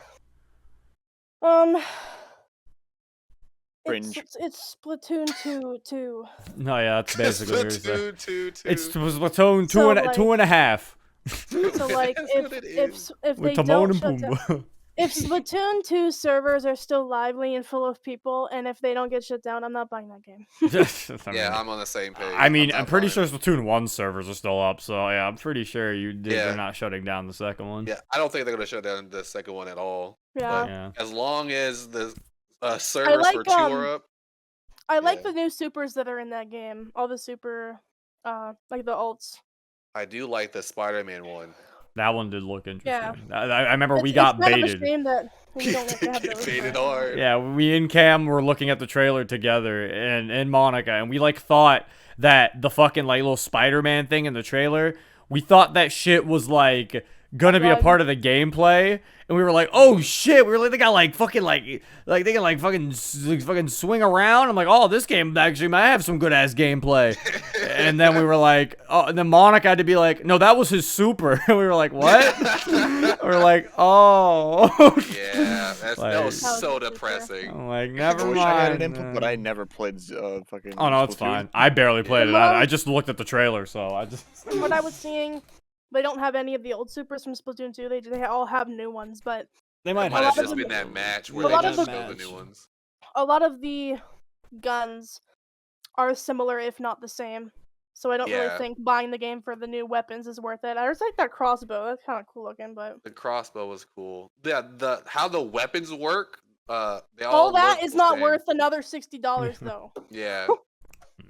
Speaker 2: Cringe.
Speaker 3: It's Splatoon 2.
Speaker 1: No, yeah, that's basically what you're saying.
Speaker 4: Splatoon 2.
Speaker 1: It's Splatoon
Speaker 3: So, like-
Speaker 1: 2.5.
Speaker 3: So like
Speaker 4: That's what it
Speaker 3: if
Speaker 4: is.
Speaker 3: if
Speaker 1: With
Speaker 3: they
Speaker 1: Timon
Speaker 3: don't
Speaker 1: and
Speaker 3: shut down,
Speaker 1: Pumbaa.
Speaker 3: if Splatoon 2 servers are still lively and full of people, and if they don't get shut down, I'm not buying that game.
Speaker 4: Yeah, I'm on the same page.
Speaker 1: I mean,
Speaker 4: not
Speaker 1: I'm pretty
Speaker 4: buying
Speaker 1: sure Splatoon 1 servers are still up, so yeah, I'm pretty sure
Speaker 4: Yeah.
Speaker 1: they're not shutting down the second one.
Speaker 4: Yeah, I don't think they're gonna shut down the second one at all.
Speaker 3: Yeah.
Speaker 1: Yeah.
Speaker 4: As long as the servers for 2 are up.
Speaker 3: I like
Speaker 4: Yeah.
Speaker 3: the new supers that are in that game. All the super, like the ults.
Speaker 4: I do like the Spider-Man one.
Speaker 1: That one did look interesting.
Speaker 3: Yeah.
Speaker 1: I remember we
Speaker 3: It's
Speaker 1: got
Speaker 3: kind of a
Speaker 1: baited.
Speaker 3: shame that we don't get to have
Speaker 4: Get
Speaker 3: those.
Speaker 4: baited
Speaker 3: but-
Speaker 4: hard.
Speaker 1: Yeah, we and Cam were looking at the trailer together and Monica, and we like thought that the fucking like little Spider-Man thing in the trailer, we thought that shit was like gonna be a
Speaker 3: Right.
Speaker 1: part of the gameplay, and we were like, oh shit, we were like, they got like fucking like they can like fucking swing around. I'm like, oh, this game actually might have some good ass gameplay. And then we were like, oh, and then Monica had to be like, no, that was his super. And we were like, what? We were like, oh.
Speaker 4: Yeah, that
Speaker 1: Like-
Speaker 4: was
Speaker 3: That was
Speaker 4: so
Speaker 3: super.
Speaker 4: depressing.
Speaker 1: I'm like,
Speaker 2: I
Speaker 1: never
Speaker 2: wish I had an
Speaker 1: mind.
Speaker 2: input, but I never played fucking.
Speaker 1: Oh no, it's
Speaker 2: Splatoon.
Speaker 1: fine. I barely played it.
Speaker 3: Well-
Speaker 1: I just looked at the trailer, so I just.
Speaker 3: From what I was seeing, they don't have any of the old supers from Splatoon 2. They all have new ones, but
Speaker 1: They
Speaker 4: It
Speaker 1: might
Speaker 4: might
Speaker 3: a
Speaker 4: have
Speaker 3: lot of
Speaker 4: just
Speaker 3: them-
Speaker 4: been that match where
Speaker 1: a
Speaker 4: they
Speaker 1: lot
Speaker 4: just
Speaker 1: of
Speaker 4: showed the
Speaker 1: them-
Speaker 4: new ones.
Speaker 3: a lot of the guns are similar, if not the same. So I don't really
Speaker 4: Yeah.
Speaker 3: think buying the game for the new weapons is worth it. I just like that crossbow. That's kind of cool looking, but
Speaker 4: The crossbow was cool. Yeah, how the weapons work. They all
Speaker 3: all that
Speaker 4: look
Speaker 3: is
Speaker 4: the
Speaker 3: not
Speaker 4: same.
Speaker 3: worth another $60 though.
Speaker 4: Yeah,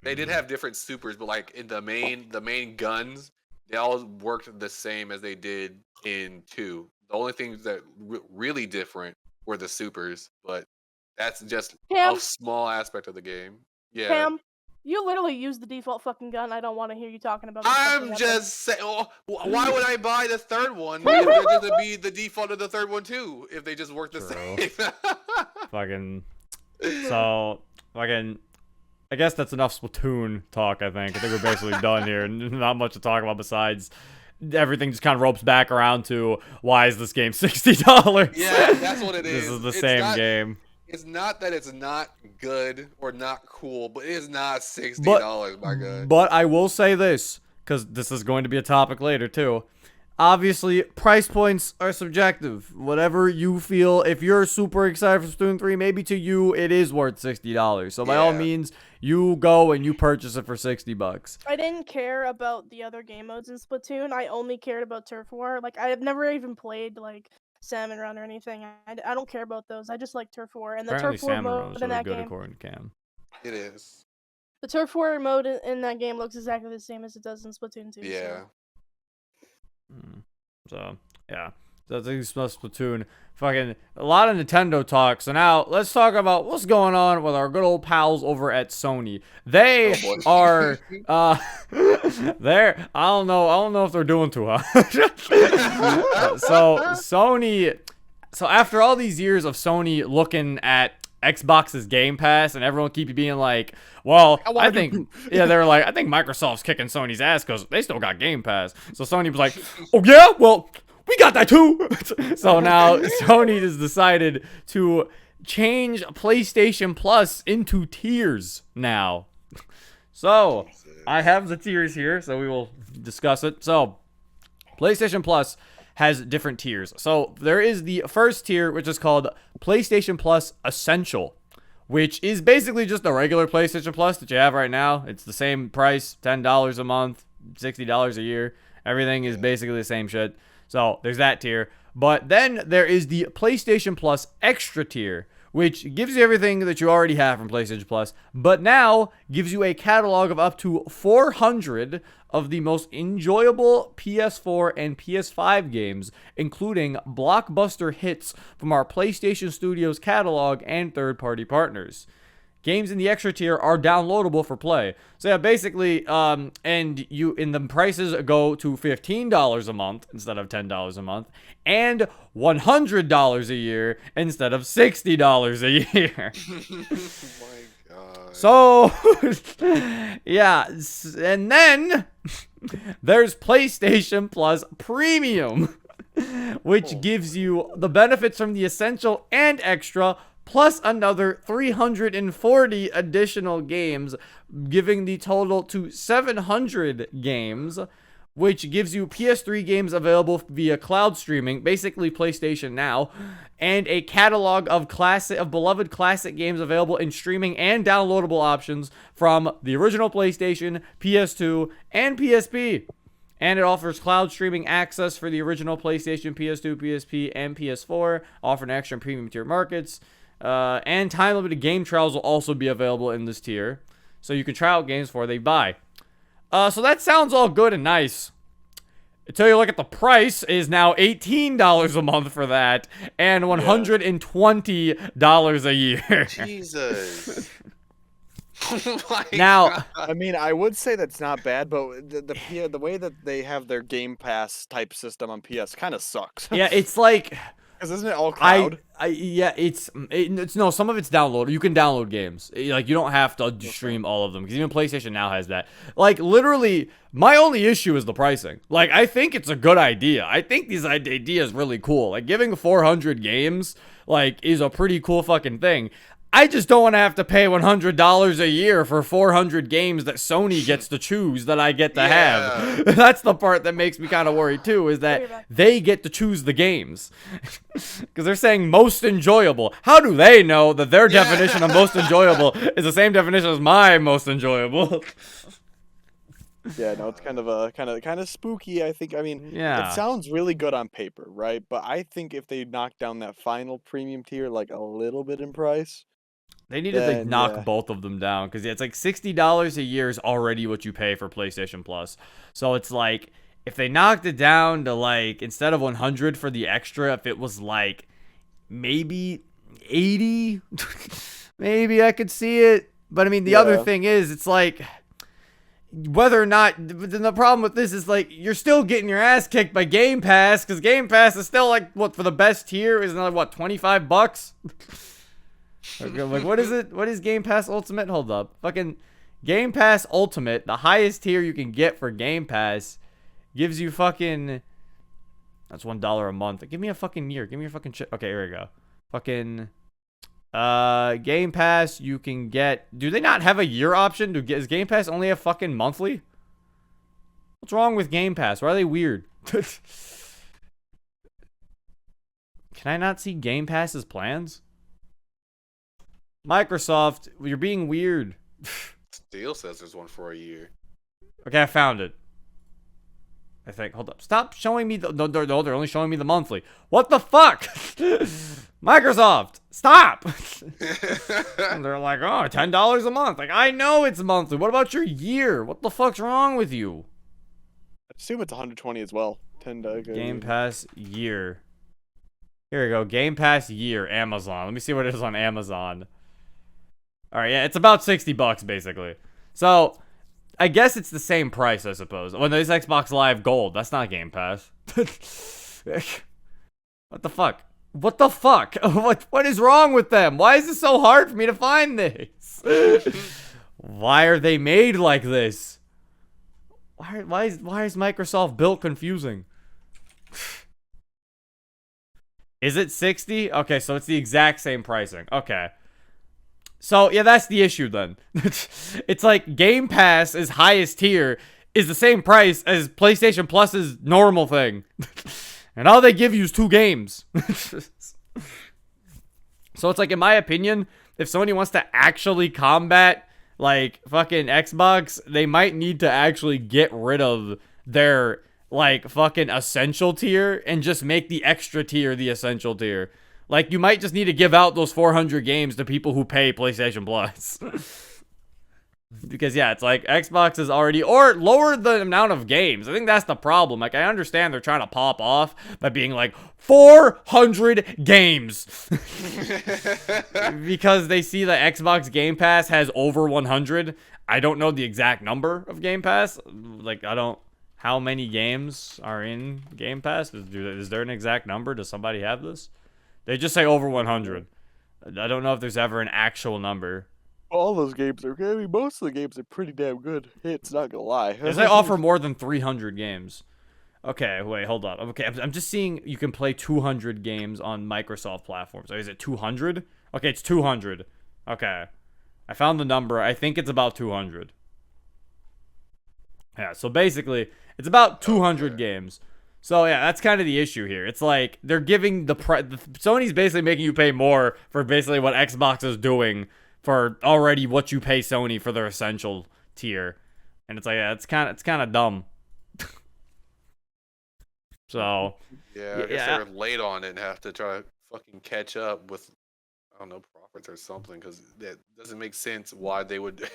Speaker 4: they did have different supers, but like in the main guns, they all worked the same as they did in 2. The only things that really different were the supers, but that's just
Speaker 3: Cam,
Speaker 4: a small aspect of the game. Yeah.
Speaker 3: Cam, you literally use the default fucking gun. I don't want to hear you talking about. The fucking
Speaker 4: I'm
Speaker 3: weapon.
Speaker 4: just saying. Why would I buy the third one if they're going to be the default of the third one too? If they just work the
Speaker 1: True.
Speaker 4: same.
Speaker 1: Fucking. So, fucking. I guess that's enough Splatoon talk, I think. I think we're basically done here. Not much to talk about besides everything just kind of ropes back around to why is this game $60?
Speaker 4: Yeah, that's what it
Speaker 1: This
Speaker 4: is.
Speaker 1: is the
Speaker 4: It's
Speaker 1: same
Speaker 4: not-
Speaker 1: game.
Speaker 4: It's not that it's not good or not cool, but it is not $60, my god.
Speaker 1: But I will say this, because this is going to be a topic later too. Obviously, price points are subjective. Whatever you feel, if you're super excited for Splatoon 3, maybe to you it is worth $60. So by all
Speaker 4: Yeah.
Speaker 1: means, you go and you purchase it for $60.
Speaker 3: I didn't care about the other game modes in Splatoon. I only cared about Turf War. Like I've never even played like Salmon Run or anything. I don't care about those. I just like Turf War and the
Speaker 1: Apparently,
Speaker 3: Turf War
Speaker 1: Salmon Run
Speaker 3: mode
Speaker 1: is
Speaker 3: in
Speaker 1: really
Speaker 3: that
Speaker 1: good
Speaker 3: game.
Speaker 1: according to Cam.
Speaker 4: It is.
Speaker 3: The Turf War mode in that game looks exactly the same as it does in Splatoon 2.
Speaker 4: Yeah.
Speaker 1: So, yeah. So I think it's Splatoon. Fucking a lot of Nintendo talk. So now let's talk about what's going on with our good old pals over at Sony. They
Speaker 4: Oh, boy.
Speaker 1: are they're I don't know if they're doing too hot. So Sony so after all these years of Sony looking at Xbox's Game Pass and everyone keep being like, well, I think they're like, I think Microsoft's kicking Sony's ass because they still got Game Pass. So Sony was like, oh yeah, well, we got that too. So now Sony has decided to change PlayStation Plus into tiers now. So I have the tiers here, so we will discuss it. So PlayStation Plus has different tiers. So there is the first tier, which is called PlayStation Plus Essential, which is basically just a regular PlayStation Plus that you have right now. It's the same price, $10 a month, $60 a year. Everything is basically the same shit. So there's that tier. But then there is the PlayStation Plus Extra tier, which gives you everything that you already have from PlayStation Plus, but now gives you a catalog of up to 400 of the most enjoyable PS4 and PS5 games, including blockbuster hits from our PlayStation Studios catalog and third-party partners. Games in the extra tier are downloadable for play. So yeah, basically, and the prices go to $15 a month instead of $10 a month, and $100 a year instead of $60 a year.
Speaker 4: Oh my god.
Speaker 1: So, yeah, and then there's PlayStation Plus Premium, which gives you the benefits from the Essential and Extra, plus another 340 additional games, giving the total to 700 games, which gives you PS3 games available via cloud streaming, basically PlayStation Now, and a catalog of beloved classic games available in streaming and downloadable options from the original PlayStation, PS2, and PSP. And it offers cloud streaming access for the original PlayStation, PS2, PSP, and PS4, offering extra and premium tier markets. And time-limited game trials will also be available in this tier, so you can try out games before they buy. So that sounds all good and nice. Until you look at the price, is now $18 a month for that, and $120 a year.
Speaker 4: Jesus. Oh my
Speaker 1: Now,
Speaker 4: God.
Speaker 2: I mean, I would say that's not bad, but the way that they have their Game Pass type system on PS kind of sucks.
Speaker 1: yeah, it's like...
Speaker 2: Because isn't it all cloud?
Speaker 1: It's no, some of it's download. You can download games. Like, you don't have to stream all of them, because even PlayStation Now has that. Like, literally, my only issue is the pricing. Like, I think it's a good idea. I think this idea is really cool. Like, giving 400 games, like, is a pretty cool fucking thing. I just don't want to have to pay $100 a year for 400 games that Sony gets to choose that I get to have. That's the part that makes me kind of worried too, is that they get to choose the games. Because they're saying most enjoyable. How do they know that their definition of most enjoyable is the same definition as my most enjoyable?
Speaker 2: Yeah, no, it's kind of spooky. I think. I mean,
Speaker 1: Yeah.
Speaker 2: it sounds really good on paper, right? But I think if they knock down that final premium tier like a little bit in price,
Speaker 1: They need to
Speaker 2: Then,
Speaker 1: knock
Speaker 2: yeah.
Speaker 1: both of them down, because it's like $60 a year is already what you pay for PlayStation Plus. So it's like, if they knocked it down to like, instead of $100 for the extra, if it was like maybe 80. Maybe I could see it. But I mean, the other thing is, it's like, whether or not, then the problem with this is like, you're still getting your ass kicked by Game Pass, because Game Pass is still like, what, for the best tier, isn't it like, what, $25? Like, what is it? What is Game Pass Ultimate? Hold up. Fucking Game Pass Ultimate, the highest tier you can get for Game Pass, gives you fucking, that's $1 a month. Give me a fucking year. Give me your fucking shit. Okay, here we go. Fucking, Game Pass, you can get, do they not have a year option? Is Game Pass only a fucking monthly? What's wrong with Game Pass? Why are they weird? Can I not see Game Pass's plans? Microsoft, you're being weird.
Speaker 4: Steel says there's one for a year.
Speaker 1: Okay, I found it. I think. Hold up. Stop showing me the... No, they're only showing me the monthly. What the fuck? Microsoft, stop! And they're like, oh, $10 a month. Like, I know it's monthly. What about your year? What the fuck's wrong with you?
Speaker 2: I assume it's 120 as well.
Speaker 1: Game Pass year. Here we go. Game Pass year. Amazon. Let me see what it is on Amazon. Alright, yeah, it's about $60 basically. So, I guess it's the same price, I suppose. When there's Xbox Live Gold, that's not Game Pass. What the fuck? What the fuck? What is wrong with them? Why is it so hard for me to find this? Why are they made like this? Why is Microsoft built confusing? Is it 60? Okay, so it's the exact same pricing. Okay. So, yeah, that's the issue then. It's like Game Pass's highest tier is the same price as PlayStation Plus's normal thing. And all they give you is 2 games. So it's like, in my opinion, if Sony wants to actually combat, like, fucking Xbox, they might need to actually get rid of their, like, fucking essential tier and just make the extra tier the essential tier. Like, you might just need to give out those 400 games to people who pay PlayStation Plus. Because, yeah, it's like Xbox is already, or lower the amount of games. I think that's the problem. Like, I understand they're trying to pop off by being like, 400 games. Because they see the Xbox Game Pass has over 100. I don't know the exact number of Game Pass. Like, how many games are in Game Pass? Is there an exact number? Does somebody have this? They just say over 100. I don't know if there's ever an actual number.
Speaker 2: All those games are good. I mean, most of the games are pretty damn good. It's not gonna lie.
Speaker 1: They say offer more than 300 games. Okay, wait, hold up. Okay, I'm just seeing you can play 200 games on Microsoft platforms. So is it 200? Okay, it's 200. Okay. I found the number. I think it's about 200. Yeah, so basically, it's about 200 games. So, yeah, that's kind of the issue here. It's like, they're giving Sony's basically making you pay more for basically what Xbox is doing for already what you pay Sony for their essential tier. And it's like, yeah, it's kind of dumb. So,
Speaker 4: yeah, I guess they're late on it and have to try to fucking catch up with, I don't know, profits or something, because that doesn't make sense why they would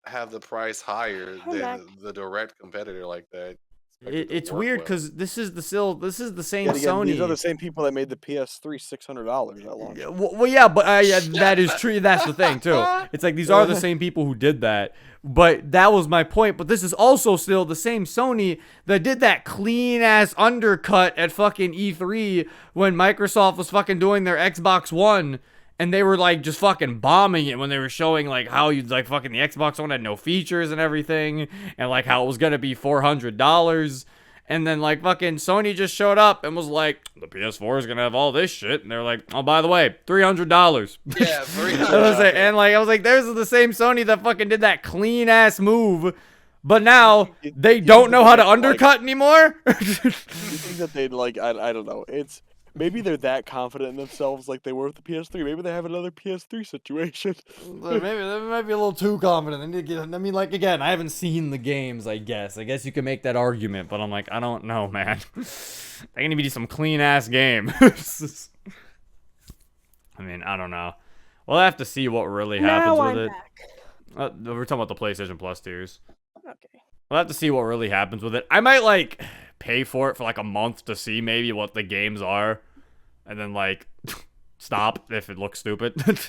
Speaker 4: have the price higher than the direct competitor like that.
Speaker 1: It's weird because this is the same Sony.
Speaker 2: These are the same people that made the PS3 $600 that long.
Speaker 1: Well, yeah, but that is true. That's the thing too. It's like these are the same people who did that. But that was my point. But this is also still the same Sony that did that clean ass undercut at fucking E3 when Microsoft was fucking doing their Xbox One. And they were like just fucking bombing it when they were showing like how you like fucking the Xbox One had no features and everything, and like how it was gonna be $400, and then like fucking Sony just showed up and was like, the PS4 is gonna have all this shit, and they're like, oh, by the way, $300.
Speaker 4: Yeah, $300.
Speaker 1: And like I was like, there's the same Sony that fucking did that clean ass move, but now they don't know how to undercut anymore.
Speaker 2: You think that they'd like I don't know. It's maybe they're that confident in themselves like they were with the PS3. Maybe they have another PS3 situation.
Speaker 1: Maybe they might be a little too confident. They need to get, I mean, like, again, I haven't seen the games, I guess. I guess you can make that argument, but I'm like, I don't know, man. They need to be some clean-ass game. I mean, I don't know. We'll have to see what really happens with it. We're talking about the PlayStation Plus tiers.
Speaker 3: Okay.
Speaker 1: We'll have to see what really happens with it. I might, like, pay for it for, like, a month to see maybe what the games are. and then like stop if it looks stupid.
Speaker 4: Would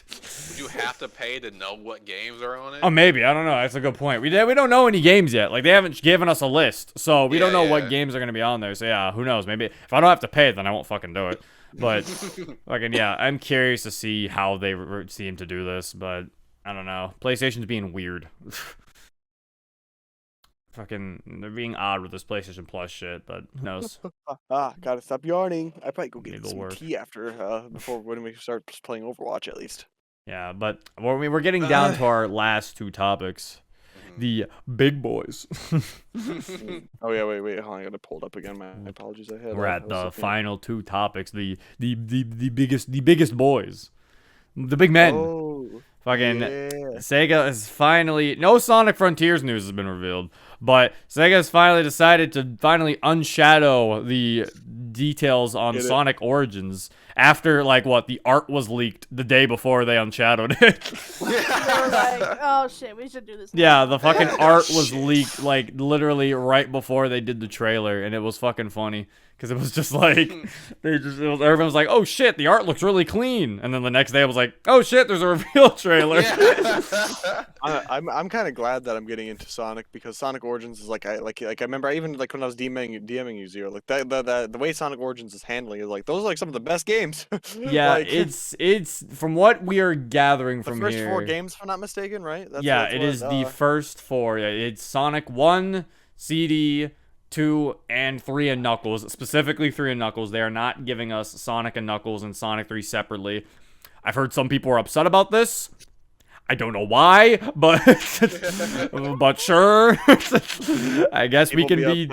Speaker 4: you have to pay to know what games are on it?
Speaker 1: Oh, maybe. I don't know. That's a good point. We don't know any games yet. Like, they haven't given us a list, so we don't know what games are gonna be on there. So yeah, who knows? Maybe if I don't have to pay, then I won't fucking do it. But fucking yeah, I'm curious to see how they seem to do this. But I don't know. PlayStation's being weird. Fucking, they're being odd with this PlayStation Plus shit, but who knows?
Speaker 2: Gotta stop yawning. I probably go get
Speaker 1: It'll
Speaker 2: some
Speaker 1: work.
Speaker 2: tea after, before when we start playing Overwatch at least.
Speaker 1: Yeah, but we're getting down to our last two topics. The big boys.
Speaker 2: Oh yeah, wait, hold on, I got it pulled up again. My apologies, I had.
Speaker 1: We're at the final two topics. The biggest boys. The big men.
Speaker 2: Oh,
Speaker 1: Fucking
Speaker 2: yeah.
Speaker 1: Sega has finally, no Sonic Frontiers news has been revealed, but Sega has finally decided to finally unshadow the details on Sonic Origins after, like, what, the art was leaked the day before they unshadowed it.
Speaker 3: They were like, oh shit, we should do this.
Speaker 1: Yeah, the fucking art was leaked, like, literally right before they did the trailer, and it was fucking funny. Because it was just like, everyone was like, oh shit, the art looks really clean. And then the next day I was like, oh shit, there's a reveal trailer.
Speaker 4: Yeah.
Speaker 2: I'm kind of glad that I'm getting into Sonic, because Sonic Origins is like I remember even like when I was DMing you Zero, like the way Sonic Origins is handling is like those are like some of the best games.
Speaker 1: Yeah,
Speaker 2: like,
Speaker 1: it's from what we are gathering from
Speaker 2: the first
Speaker 1: here.
Speaker 2: 4 games, if I'm not mistaken, right?
Speaker 1: That's it is the first 4. Yeah, it's Sonic 1, CD, 2, and 3 and Knuckles. Specifically 3 and Knuckles. They are not giving us Sonic and Knuckles and Sonic 3 separately. I've heard some people are upset about this. I don't know why, but but sure. I guess we can be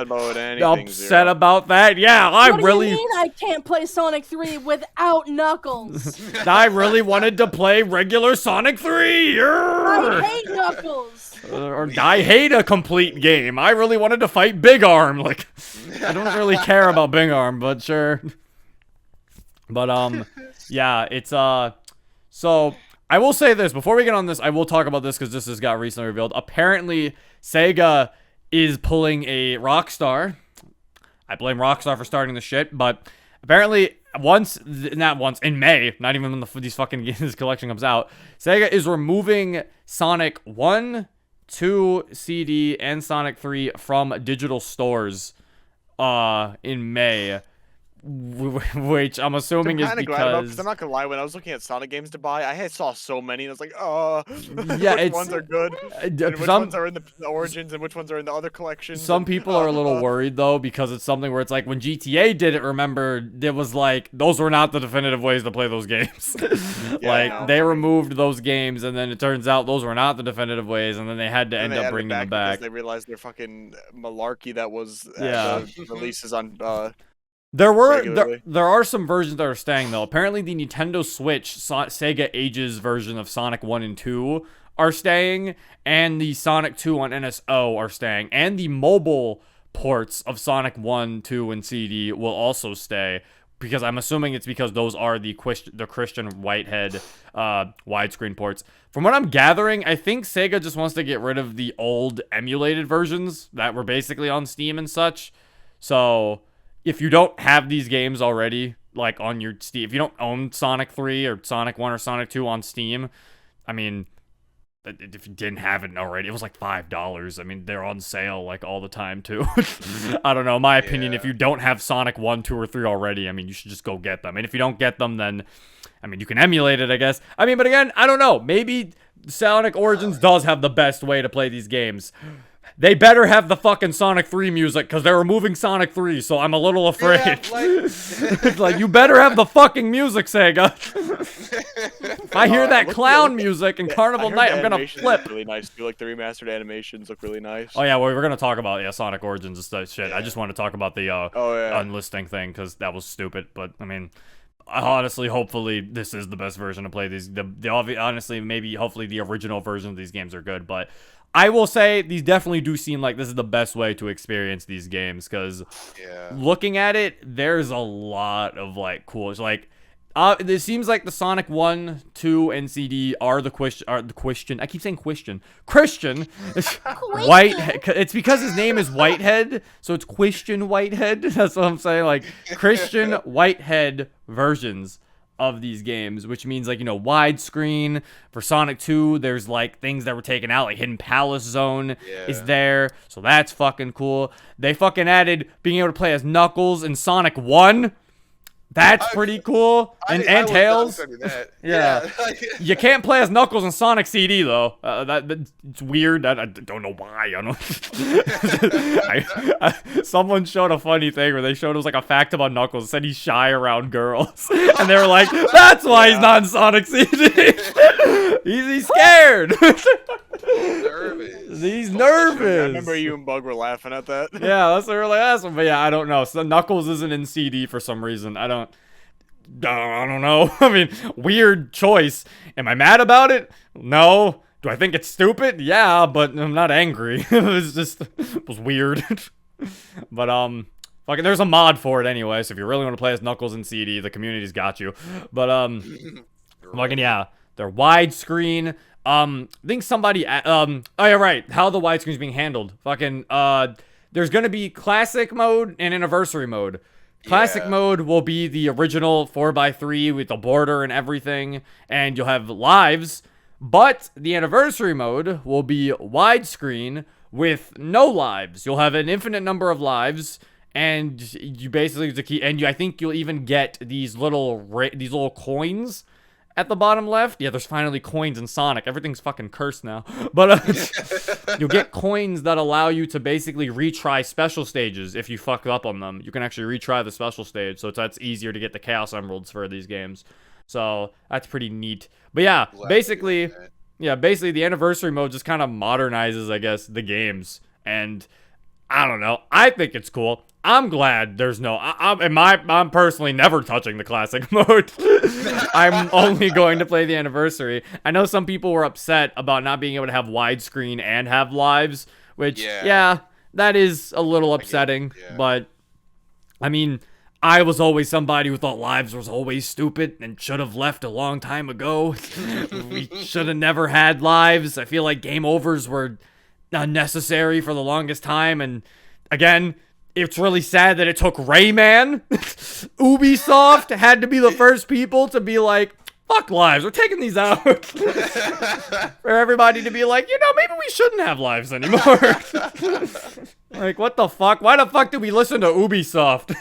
Speaker 1: upset about that. Yeah,
Speaker 3: What do you mean I can't play Sonic 3 without Knuckles?
Speaker 1: I really wanted to play regular Sonic 3.
Speaker 3: I hate Knuckles.
Speaker 1: Or I hate a complete game. I really wanted to fight Big Arm. Like, I don't really care about Big Arm, but sure. But yeah, it's so I will say this before we get on this. I will talk about this because this has got recently revealed. Apparently, Sega is pulling a Rockstar. I blame Rockstar for starting the shit, but apparently not once, in May, not even when these fucking this collection comes out, Sega is removing Sonic 1, 2, CD, and Sonic 3 from digital stores in May. Which I'm assuming is because
Speaker 2: I'm not gonna lie, when I was looking at Sonic games to buy, I saw so many, and I was like,
Speaker 1: yeah,
Speaker 2: which ones are good, and which ones are in the Origins, and which ones are in the other collections.
Speaker 1: Some people are a little worried though, because it's something where it's like when GTA did it. Remember, it was like those were not the definitive ways to play those games. They removed those games, and then it turns out those were not the definitive ways, and then they had to end up bringing them back.
Speaker 2: They realized their fucking malarkey that was the releases on.
Speaker 1: There are some versions that are staying though. Apparently the Nintendo Switch Sega Ages version of Sonic 1 and 2 are staying, and the Sonic 2 on NSO are staying, and the mobile ports of Sonic 1, 2, and CD will also stay, because I'm assuming it's because those are the Christian Whitehead widescreen ports. From what I'm gathering, I think Sega just wants to get rid of the old emulated versions that were basically on Steam and such. So if you don't have these games already, like on your Steam, if you don't own Sonic 3 or Sonic 1 or Sonic 2 on Steam, I mean, if you didn't have it already, it was like $5. I mean, they're on sale like all the time too. I don't know. My opinion, if you don't have Sonic 1, 2, or 3 already, I mean, you should just go get them. And if you don't get them, then, I mean, you can emulate it, I guess. I mean, but again, I don't know. Maybe Sonic Origins does have the best way to play these games. They better have the fucking Sonic 3 music, because they're removing Sonic 3, so I'm a little afraid. Yeah, like, you better have the fucking music, Sega. If I hear that clown music in Carnival Night, I'm gonna flip.
Speaker 2: Really nice too. Like the remastered animations look really nice.
Speaker 1: Oh yeah, well, we're gonna talk about Sonic Origins and stuff. Shit, I just want to talk about the unlisting thing, because that was stupid. But I mean, honestly, hopefully this is the best version to play these. Honestly, maybe hopefully the original version of these games are good, but I will say these definitely do seem like this is the best way to experience these games, because looking at it, there's a lot of like cool. It's like It seems like the Sonic 1, 2, and CD are the question. I keep saying question. Christian. Whitehead. It's because his name is Whitehead, so it's Christian Whitehead. That's what I'm saying. Like, Christian Whitehead versions of these games, which means, like, you know, widescreen. For Sonic 2, there's, like, things that were taken out, like Hidden Palace Zone is there, so that's fucking cool. They fucking added being able to play as Knuckles in Sonic 1. That's pretty cool. And Tails. Yeah. You can't play as Knuckles in Sonic CD though. It's weird. I don't know why. Someone showed a funny thing where they showed it was like a fact about Knuckles. It said he's shy around girls, and they were like, "That's why he's not in Sonic CD. He's scared." He's nervous.
Speaker 2: I remember you and Bug were laughing at that.
Speaker 1: Yeah, that's what we were like, awesome. But yeah, I don't know. So Knuckles isn't in CD for some reason. I don't know. I mean, weird choice. Am I mad about it? No. Do I think it's stupid? Yeah, but I'm not angry. It was weird. But fucking, there's a mod for it anyway. So if you really want to play as Knuckles in CD, the community's got you. But fucking yeah, they're widescreen. I think somebody, oh yeah, right, how the widescreen is being handled. Fucking, there's gonna be classic mode and anniversary mode. Classic mode will be the original 4x3 with the border and everything, and you'll have lives. But the anniversary mode will be widescreen with no lives. You'll have an infinite number of lives, and you basically I think you'll even get these little coins at the bottom left. Yeah, there's finally coins in Sonic. Everything's fucking cursed now. But you'll get coins that allow you to basically retry special stages if you fuck up on them. You can actually retry the special stage, so that's easier to get the Chaos Emeralds for these games. So that's pretty neat. But yeah, basically the anniversary mode just kind of modernizes, I guess, the games. And I don't know. I think it's cool. I'm glad there's no. I'm personally never touching the classic mode. I'm only going to play the anniversary. I know some people were upset about not being able to have widescreen and have lives, which yeah that is a little upsetting. But I mean, I was always somebody who thought lives was always stupid and should have left a long time ago. We should have never had lives. I feel like game overs were unnecessary for the longest time, and again, it's really sad that it took Rayman. Ubisoft had to be the first people to be like, fuck lives, we're taking these out. For everybody to be like, you know, maybe we shouldn't have lives anymore. Like, what the fuck? Why the fuck did we listen to Ubisoft?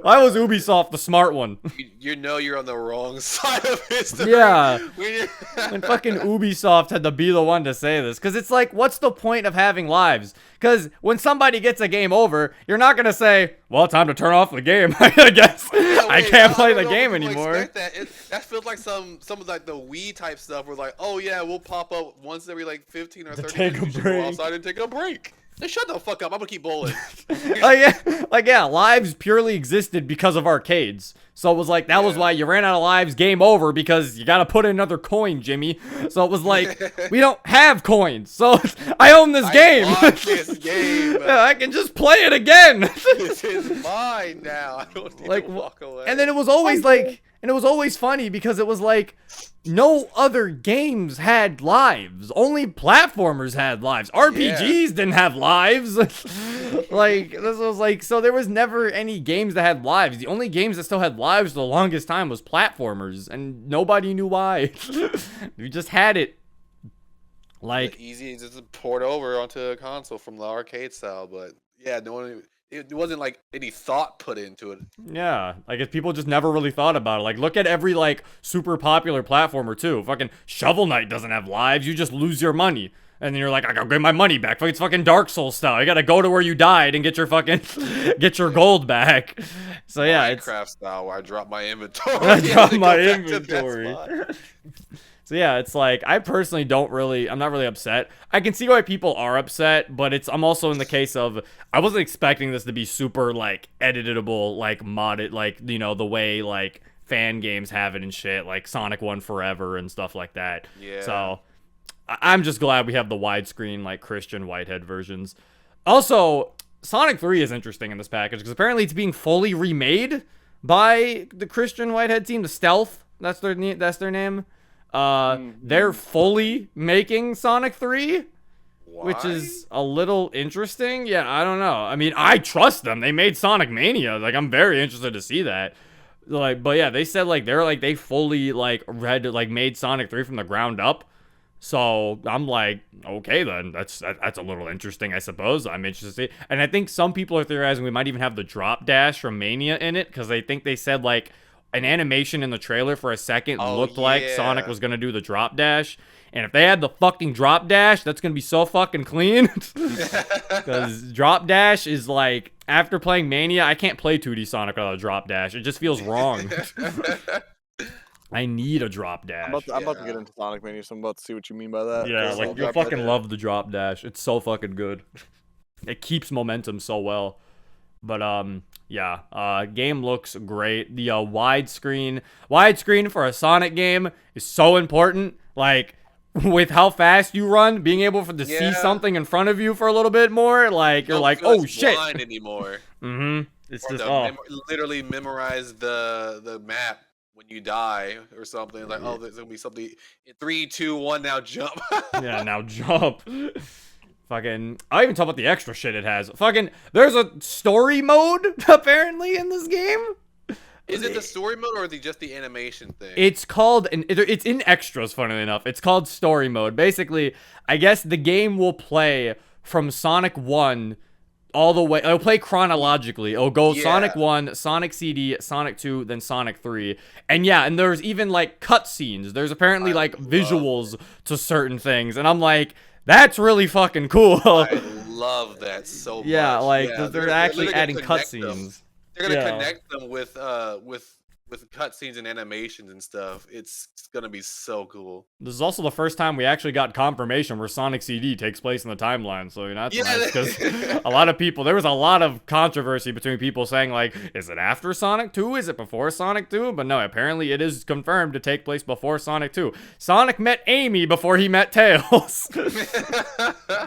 Speaker 1: Why was Ubisoft the smart one?
Speaker 4: You know you're on the wrong side of history.
Speaker 1: Yeah. And fucking Ubisoft had to be the one to say this. Because it's like, what's the point of having lives? Because when somebody gets a game over, you're not going to say, well, time to turn off the game, I guess. I can't play the game anymore.
Speaker 4: That feels like some of like the Wii type stuff where like, oh yeah, we'll pop up once every like 15 or 30
Speaker 1: take
Speaker 4: minutes.
Speaker 1: A break.
Speaker 4: Go outside and take a break. Then shut the fuck up. I'm gonna keep bowling.
Speaker 1: Yeah, lives purely existed because of arcades. So it was like, that was why you ran out of lives, game over, because you gotta put in another coin, Jimmy. So it was like, we don't have coins, so I own this game.
Speaker 4: This game.
Speaker 1: I can just play it again.
Speaker 4: This is mine now. I don't need to walk away.
Speaker 1: And then it was always like, and it was always funny because it was like, no other games had lives. Only platformers had lives. RPGs didn't have lives. Like, this was like, so there was never any games that had lives. The only games that still had lives the longest time was platformers, and nobody knew why. We just had it. Like,
Speaker 4: easy to just port over onto a console from the arcade style, but yeah, no one. It wasn't like any thought put into it.
Speaker 1: Yeah, like if people just never really thought about it. Like, look at every like super popular platformer too. Fucking Shovel Knight doesn't have lives. You just lose your money, and then you're like, I gotta get my money back. It's fucking Dark Souls style. You gotta go to where you died and get your fucking get your gold back. So yeah,
Speaker 4: Minecraft style where I drop my inventory.
Speaker 1: I drop my inventory. So yeah, it's like, I personally I'm not really upset. I can see why people are upset, but I'm also in the case of, I wasn't expecting this to be super, like, editable, like, modded, like, you know, the way, like, fan games have it and shit, like Sonic 1 Forever and stuff like that.
Speaker 4: Yeah.
Speaker 1: So, I'm just glad we have the widescreen, like, Christian Whitehead versions. Also, Sonic 3 is interesting in this package, because apparently it's being fully remade. by the Christian Whitehead team, the Stealth. That's their name. They're fully making Sonic 3.
Speaker 4: Why?
Speaker 1: Which is a little interesting. Yeah, I don't know. I mean, I trust them. They made Sonic Mania. Like, I'm very interested to see that. Like, but yeah, they said like they fully like made Sonic 3 from the ground up. So I'm like, okay then, that's a little interesting, I suppose. I'm interested to see. And I think some people are theorizing we might even have the drop dash from Mania in it, because they said like an animation in the trailer for a second looked like Sonic was gonna do the drop dash. And if they had the fucking drop dash, that's gonna be so fucking clean. Because drop dash is like, after playing Mania, I can't play 2D Sonic without a drop dash. It just feels wrong. I need a drop dash.
Speaker 2: I'm about to get into Sonic Mania, so I'm about to see what you mean by that.
Speaker 1: Yeah, like, you'll fucking love the drop dash. It's so fucking good. It keeps momentum so well. But, yeah, game looks great. The widescreen for a Sonic game is so important. Like, with how fast you run, being able to see something in front of you for a little bit more, like, you're like, oh shit.
Speaker 4: Blind anymore.
Speaker 1: It's
Speaker 4: or
Speaker 1: just
Speaker 4: literally memorize the map when you die or something. Like, oh, there's gonna be something in 3, 2, 1. Now jump.
Speaker 1: Yeah, now jump. Fucking, I even talk about the extra shit it has. Fucking, there's a story mode apparently in this game.
Speaker 4: Is it the story mode or just the animation thing?
Speaker 1: It's called, it's in extras, funnily enough. It's called story mode. Basically, I guess the game will play from Sonic 1 all the way. It'll play chronologically. It'll go Sonic 1, Sonic CD, Sonic 2, then Sonic 3. And yeah, and there's even like cutscenes. There's apparently like visuals to certain things. And I'm like, that's really fucking cool.
Speaker 4: I love that so much.
Speaker 1: Yeah, like they're actually adding cutscenes.
Speaker 4: They're gonna connect them with cutscenes and animations and stuff. It's gonna be so cool.
Speaker 1: This is also the first time we actually got confirmation where Sonic CD takes place in the timeline. So, you know, that's nice, because a lot of people, there was a lot of controversy between people saying like, is it after Sonic 2? Is it before Sonic 2? But no, apparently it is confirmed to take place before Sonic 2. Sonic met Amy before he met Tails.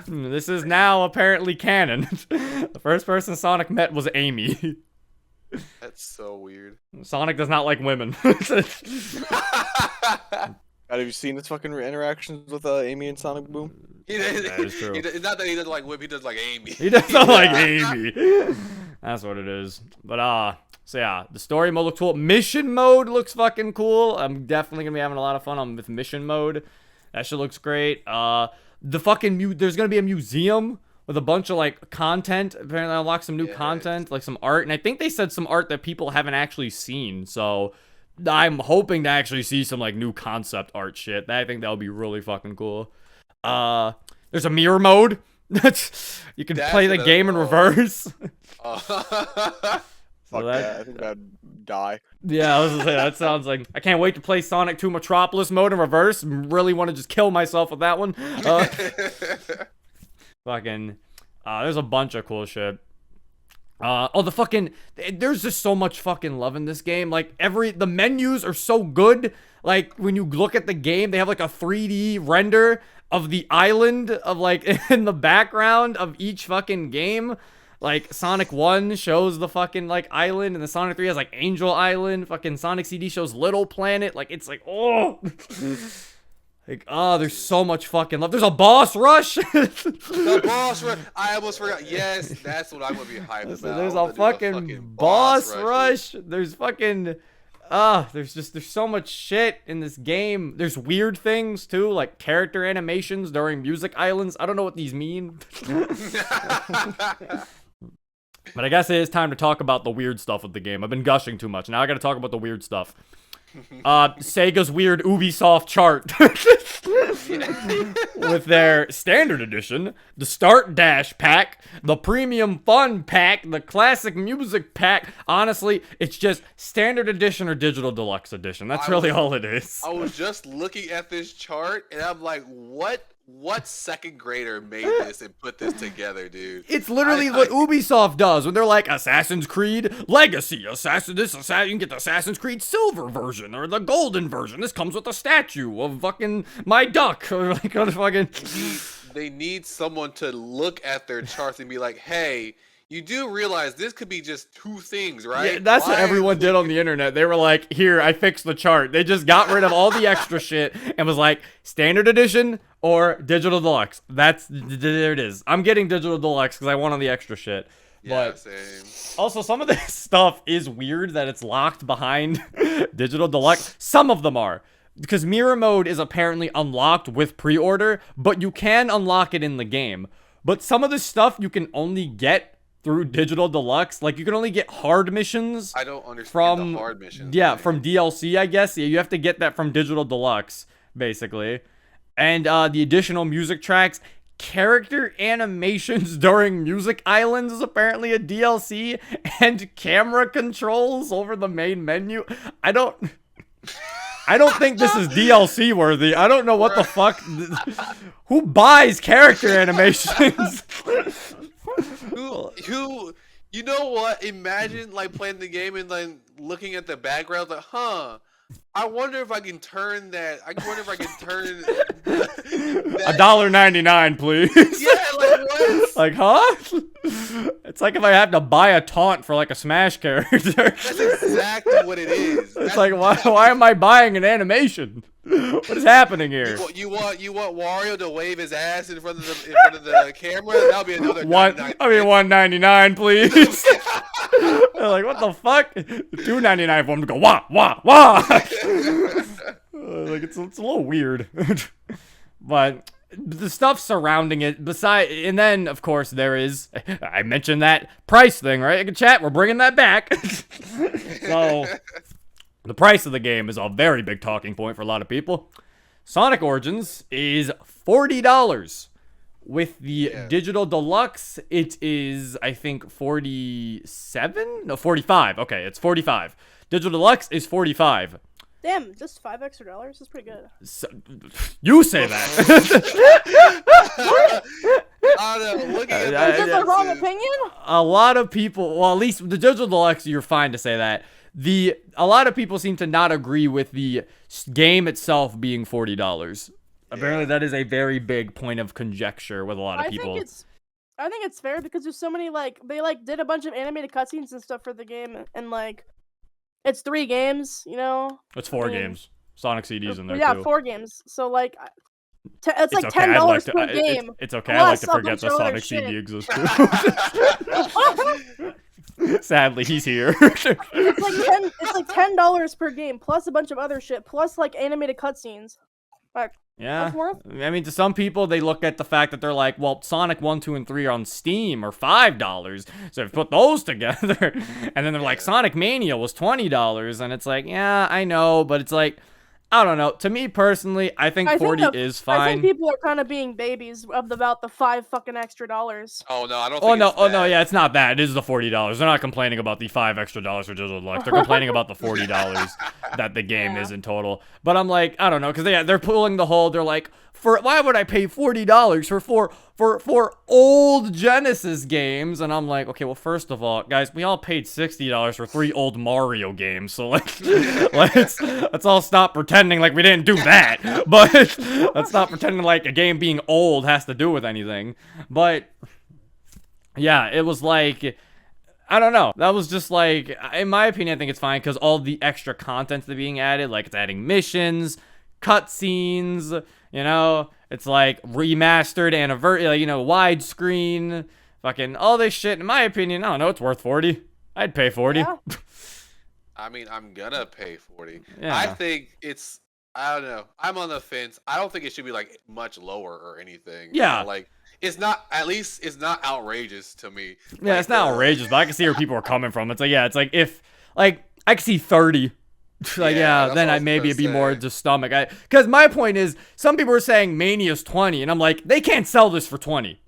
Speaker 1: This is now apparently canon. The first person Sonic met was Amy.
Speaker 4: That's so weird.
Speaker 1: Sonic does not like women.
Speaker 2: God, have you seen his fucking interactions with Amy and Sonic Boom?
Speaker 1: That is true.
Speaker 4: It's not that he doesn't like women, he does like Amy.
Speaker 1: He does not like Amy. That's what it is. But so yeah, the story mode looks cool. Mission mode looks fucking cool. I'm definitely gonna be having a lot of fun with mission mode. That shit looks great. The fucking there's gonna be a museum with a bunch of like content. Apparently unlock some new content, like some art, and I think they said some art that people haven't actually seen. So I'm hoping to actually see some like new concept art shit. I think that would be really fucking cool. There's a mirror mode. You can play the game in reverse.
Speaker 2: Fuck that. I think I'd die.
Speaker 1: Yeah, I was gonna say, that sounds like, I can't wait to play Sonic 2 Metropolis mode in reverse. Really want to just kill myself with that one. Fucking, there's a bunch of cool shit. There's just so much fucking love in this game. Like, the menus are so good. Like, when you look at the game, they have like a 3D render of the island of like in the background of each fucking game. Like, Sonic 1 shows the fucking like island, and the Sonic 3 has like Angel Island. Fucking Sonic CD shows Little Planet. Like, it's like, oh. Like, there's so much fucking love. There's a boss rush.
Speaker 4: The boss rush. I almost forgot. Yes, that's what I'm gonna be hyped about.
Speaker 1: There's a fucking boss rush. There's fucking, there's so much shit in this game. There's weird things too, like character animations during music islands. I don't know what these mean. But I guess it is time to talk about the weird stuff of the game. I've been gushing too much. Now I gotta talk about the weird stuff. Sega's weird Ubisoft chart. With their standard edition, the Start Dash pack, the Premium Fun pack, the Classic Music pack. Honestly, it's just standard edition or digital deluxe edition. That's really all it is.
Speaker 4: I was just looking at this chart and I'm like, what second grader made this and put this together, dude?
Speaker 1: It's literally what Ubisoft does when they're like, Assassin's Creed Legacy, you can get the Assassin's Creed Silver version or the Golden version. This comes with a statue of fucking my duck. Or like, fucking.
Speaker 4: They need someone to look at their charts and be like, hey, you do realize this could be just 2 things, right?
Speaker 1: Yeah, that's what
Speaker 4: Why-
Speaker 1: everyone did on the internet. They were like, here, I fixed the chart. They just got rid of all the extra shit and was like, standard edition or digital deluxe. There it is. I'm getting digital deluxe because I want all the extra shit.
Speaker 4: Yeah,
Speaker 1: But
Speaker 4: same.
Speaker 1: also, some of this stuff is weird that it's locked behind digital deluxe. Some of them are. Because mirror mode is apparently unlocked with pre-order, but you can unlock it in the game. But some of the stuff you can only get through digital deluxe. Like, you can only get hard missions.
Speaker 4: I don't understand
Speaker 1: from
Speaker 4: the hard missions.
Speaker 1: Yeah,
Speaker 4: thing.
Speaker 1: from DLC, I guess. Yeah, you have to get that from digital deluxe, basically. And the additional music tracks. Character animations during music islands is apparently a DLC, and camera controls over the main menu. I don't think this is DLC worthy. I don't know what the fuck. Who buys character animations?
Speaker 4: Who you know what? Imagine like playing the game and then looking at the background like, I wonder if I can turn that. I wonder if I can turn
Speaker 1: $1.99, please.
Speaker 4: Yeah, like what?
Speaker 1: Like, huh? It's like if I have to buy a taunt for like a Smash character.
Speaker 4: That's exactly what it is.
Speaker 1: It's like, why am I buying an animation? What is happening here?
Speaker 4: You want Wario to wave his ass in front of the camera? That'll be another
Speaker 1: $1.99, please. They're like, what the fuck? $2.99 for him to go wah wah wah. Like it's a little weird. But the stuff surrounding it, and then of course there is, I mentioned that price thing, right? Chat, we're bringing that back. So the price of the game is a very big talking point for a lot of people. Sonic Origins is $40. With the digital deluxe, it is, I think, 47? No, 45. Okay, it's 45. Digital deluxe is 45.
Speaker 3: Damn, just $5 extra. That's pretty good.
Speaker 1: So, you say that.
Speaker 4: I don't know. Looking at
Speaker 3: Is this a wrong opinion?
Speaker 1: A lot of people, well, at least the digital deluxe, you're fine to say that. A lot of people seem to not agree with the game itself being $40. Apparently, that is a very big point of conjecture with a lot of people.
Speaker 3: I think it's fair because there's so many they did a bunch of animated cutscenes and stuff for the game, and it's 3 games, you know.
Speaker 1: It's 4 games. Sonic CD's in there
Speaker 3: yeah,
Speaker 1: too.
Speaker 3: 4 games. So it's like
Speaker 1: okay.
Speaker 3: $10 per game.
Speaker 1: It's okay. I like to
Speaker 3: plus a
Speaker 1: forget
Speaker 3: bunch
Speaker 1: that
Speaker 3: of
Speaker 1: Sonic
Speaker 3: other
Speaker 1: CD
Speaker 3: shit.
Speaker 1: exists too. Sadly, he's here.
Speaker 3: It's like $10 per game plus a bunch of other shit plus like animated cutscenes.
Speaker 1: Yeah,
Speaker 3: That's worth.
Speaker 1: I mean, to some people, they look at the fact that they're like, well, Sonic 1, 2, and 3 are on Steam or $5, so if you put those together, and then they're like, Sonic Mania was $20, and it's like, yeah, I know, but it's like, I don't know. To me personally, I think 40 is fine.
Speaker 3: I think people are kind of being babies about the $5 fucking extra dollars.
Speaker 4: Oh no, I don't. Think
Speaker 1: Oh no, yeah, it's not that. It is the $40. They're not complaining about the $5 extra for digital deluxe. They're complaining about the $40 that the game is in total. But I'm like, I don't know, because they're pulling the whole. They're like, why would I pay $40 for old Genesis games? And I'm like, okay, well, first of all, guys, we all paid $60 for 3 old Mario games, so let's all stop pretending like we didn't do that. But let's not pretending like a game being old has to do with anything. But yeah, it was like, I don't know. That was just like, in my opinion, I think it's fine because all the extra content that's being added, like it's adding missions, cutscenes, you know, it's like remastered widescreen, fucking all this shit. In my opinion, I don't know, it's worth 40. I'd pay 40.
Speaker 3: Yeah.
Speaker 4: I mean, I'm gonna pay 40.
Speaker 1: Yeah.
Speaker 4: I think I don't know. I'm on the fence. I don't think it should be like much lower or anything.
Speaker 1: Yeah.
Speaker 4: Like it's not. At least it's not outrageous to me.
Speaker 1: Yeah,
Speaker 4: Like,
Speaker 1: it's not outrageous, but I can see where people are coming from. It's like, yeah, it's like if, like, I could see 30. Like,
Speaker 4: Yeah,
Speaker 1: yeah, then
Speaker 4: that's what I was
Speaker 1: maybe
Speaker 4: gonna
Speaker 1: it'd be more
Speaker 4: say.
Speaker 1: just stomach. Because my point is, some people are saying Mania's 20, and I'm like, they can't sell this for 20.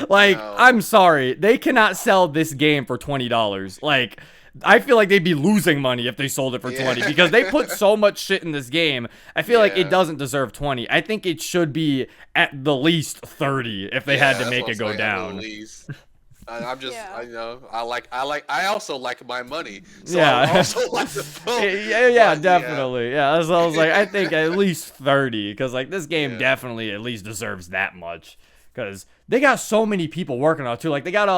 Speaker 1: Like,
Speaker 4: No.
Speaker 1: I'm sorry, they cannot sell this game for $20. Like, I feel like they'd be losing money if they sold it for 20
Speaker 4: Yeah.
Speaker 1: because they put so much shit in this game. I feel like it
Speaker 4: Yeah.
Speaker 1: doesn't deserve 20. I think it should be at the least 30 if they had to
Speaker 4: that's
Speaker 1: make
Speaker 4: what
Speaker 1: it
Speaker 4: I'm
Speaker 1: go
Speaker 4: saying, at
Speaker 1: down.
Speaker 4: least. I'm just,
Speaker 3: Yeah.
Speaker 4: I know, I also like my money. So
Speaker 1: Yeah.
Speaker 4: I also like the film.
Speaker 1: Yeah,
Speaker 4: but,
Speaker 1: definitely. Yeah, so I was like, I think at least 30, because like this game
Speaker 4: Yeah.
Speaker 1: definitely at least deserves that much, because they got so many people working on it too. Like they got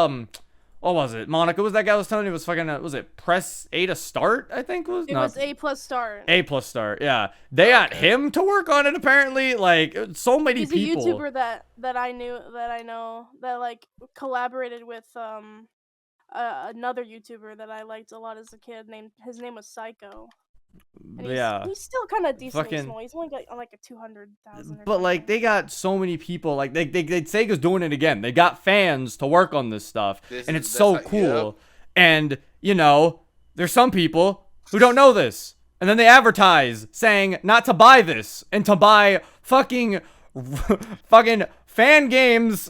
Speaker 1: what was it? Monica was that guy was telling you it was fucking, was it press A to start? I think was
Speaker 3: It was A plus start.
Speaker 1: A plus start. Yeah, they got him to work on it apparently. Like so many
Speaker 3: He's
Speaker 1: people.
Speaker 3: a YouTuber that I know that like collaborated with another YouTuber that I liked a lot as a kid. His name was Psycho. And he's still kind of decently small. He's only got like a 200,000.
Speaker 1: But like they got so many people. Like they Sega's doing it again. They got fans to work on this stuff, and it's so cool. And you know, there's some people who don't know this, and then they advertise saying not to buy this and to buy fucking fan games,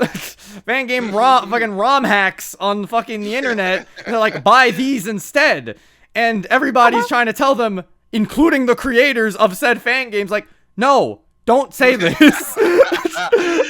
Speaker 1: fucking ROM hacks on fucking the internet. And they're like, buy these instead. And everybody's trying to tell them, including the creators of said fan games, like, no, don't say this.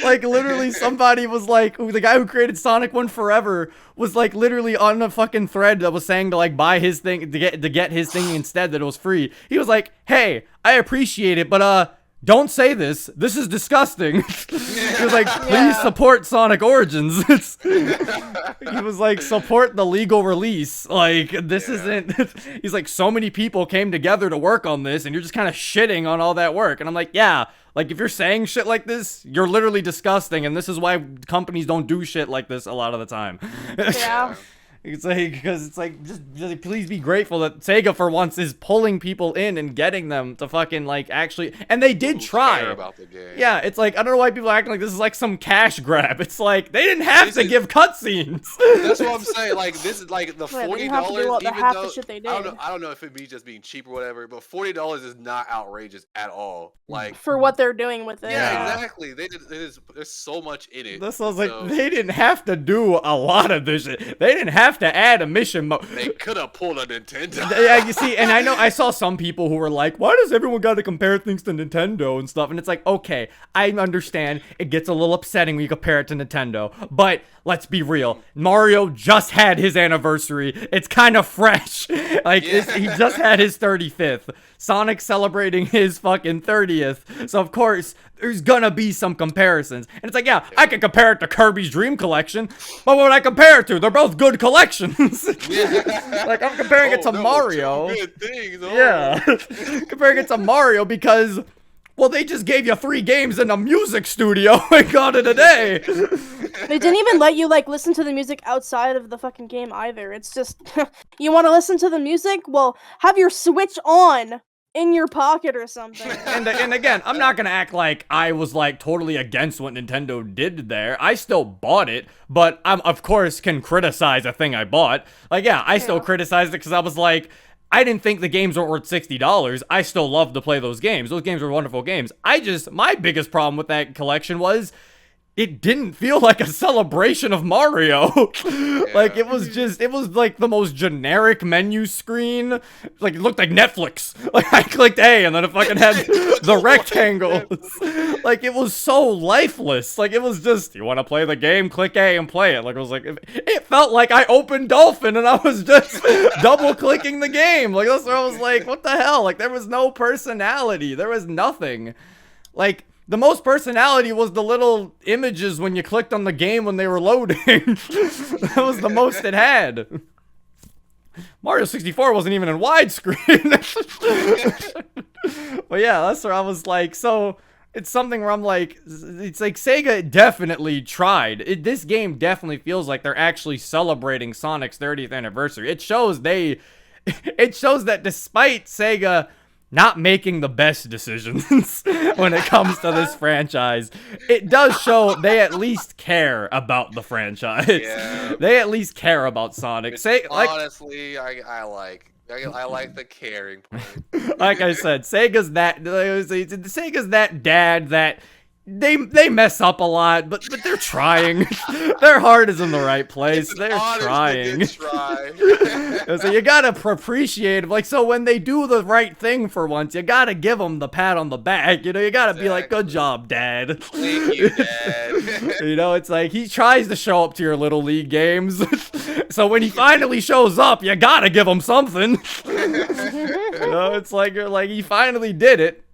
Speaker 1: Like, literally, somebody was like, the guy who created Sonic 1 Forever was like literally on a fucking thread that was saying to like buy his thing, to get his thing instead, that it was free. He was like, hey, I appreciate it, but don't say this. This is disgusting. He was like, please support Sonic Origins. He was like, support the legal release. Like, this isn't. He's like, so many people came together to work on this, and you're just kind of shitting on all that work. And I'm like, yeah, like if you're saying shit like this, you're literally disgusting, and this is why companies don't do shit like this a lot of the time.
Speaker 3: Yeah.
Speaker 1: It's like, because it's like, just please be grateful that Sega for once is pulling people in and getting them to fucking like actually, and they did try.
Speaker 4: Care about the game.
Speaker 1: Yeah, it's like, I don't know why people are acting like this is like some cash grab. It's like they didn't have to give cutscenes.
Speaker 4: That's what I'm saying. Like this is like the $40. Even though I don't know if it'd be just being cheap or whatever, but $40 is not outrageous at all. Like
Speaker 3: for what they're doing with it.
Speaker 4: Yeah, exactly. There's so much in it.
Speaker 1: This was like they didn't have to do a lot of this shit. They didn't have to add a mission mode.
Speaker 4: They could have pulled a Nintendo.
Speaker 1: Yeah, you see, and I saw some people who were like, why does everyone got to compare things to Nintendo and stuff? And it's like, okay, I understand it gets a little upsetting when you compare it to Nintendo, but let's be real. Mario just had his anniversary. It's kind of fresh. Like, he just had his 35th. Sonic celebrating his fucking 30th. So, of course, there's gonna be some comparisons. And it's like, yeah, I can compare it to Kirby's Dream Collection, but what would I compare it to? They're both good collections. Like, I'm comparing it to Mario. Yeah. Comparing it to Mario because, well, they just gave you 3 games in a music studio and got it a day.
Speaker 3: They didn't even let you, like, listen to the music outside of the fucking game either. It's just, you want to listen to the music? Well, have your Switch on in your pocket or something.
Speaker 1: And again, I'm not gonna act like I was like totally against what Nintendo did there. I still bought it, but I'm of course can criticize a thing I bought. Like, yeah, I still criticized it because I was like, I didn't think the games were worth $60. I still love to play those games. Those games were wonderful games. My biggest problem with that collection was it didn't feel like a celebration of Mario. Like, it was like the most generic menu screen. Like, it looked like Netflix. Like, I clicked A and then it fucking had the rectangles. Like, it was so lifeless. Like, it was just, you want to play the game? Click A and play it. Like, it was like, it felt like I opened Dolphin and I was just double clicking the game. Like, that's where I was like, what the hell? Like, there was no personality. There was nothing. Like, the most personality was the little images when you clicked on the game when they were loading. That was the most it had. Mario 64 wasn't even in widescreen. But yeah, that's where I was like, so it's something where I'm like, it's like Sega definitely tried. This game definitely feels like they're actually celebrating Sonic's 30th anniversary. It shows that despite Sega not making the best decisions when it comes to this franchise, it does show they at least care about the franchise. Yeah. They at least care about Sonic.
Speaker 4: Honestly, I like the caring point.
Speaker 1: Like I said, Sega's that dad that they mess up a lot, but they're trying. Their heart is in the right place. They're trying. So you gotta appreciate it. Like, so when they do the right thing for once, you gotta give them the pat on the back. You know, you gotta be like, good job, Dad.
Speaker 4: Thank you, Dad.
Speaker 1: You know, it's like he tries to show up to your Little League games. So when he finally shows up, you gotta give him something. You know, it's like you're like, he finally did it.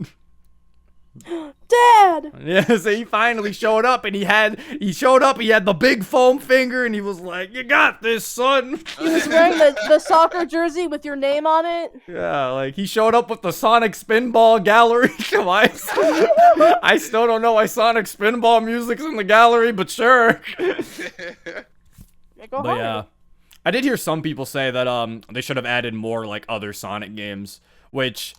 Speaker 3: Dad!
Speaker 1: Yeah, so he finally showed up, and he had the big foam finger, and he was like, "You got this, son."
Speaker 3: He was wearing the soccer jersey with your name on it.
Speaker 1: Yeah, like he showed up with the Sonic Spinball gallery. I still don't know why Sonic Spinball music's in the gallery, but sure.
Speaker 3: Go
Speaker 1: But
Speaker 3: hard.
Speaker 1: yeah, I did hear some people say that they should have added more like other Sonic games, which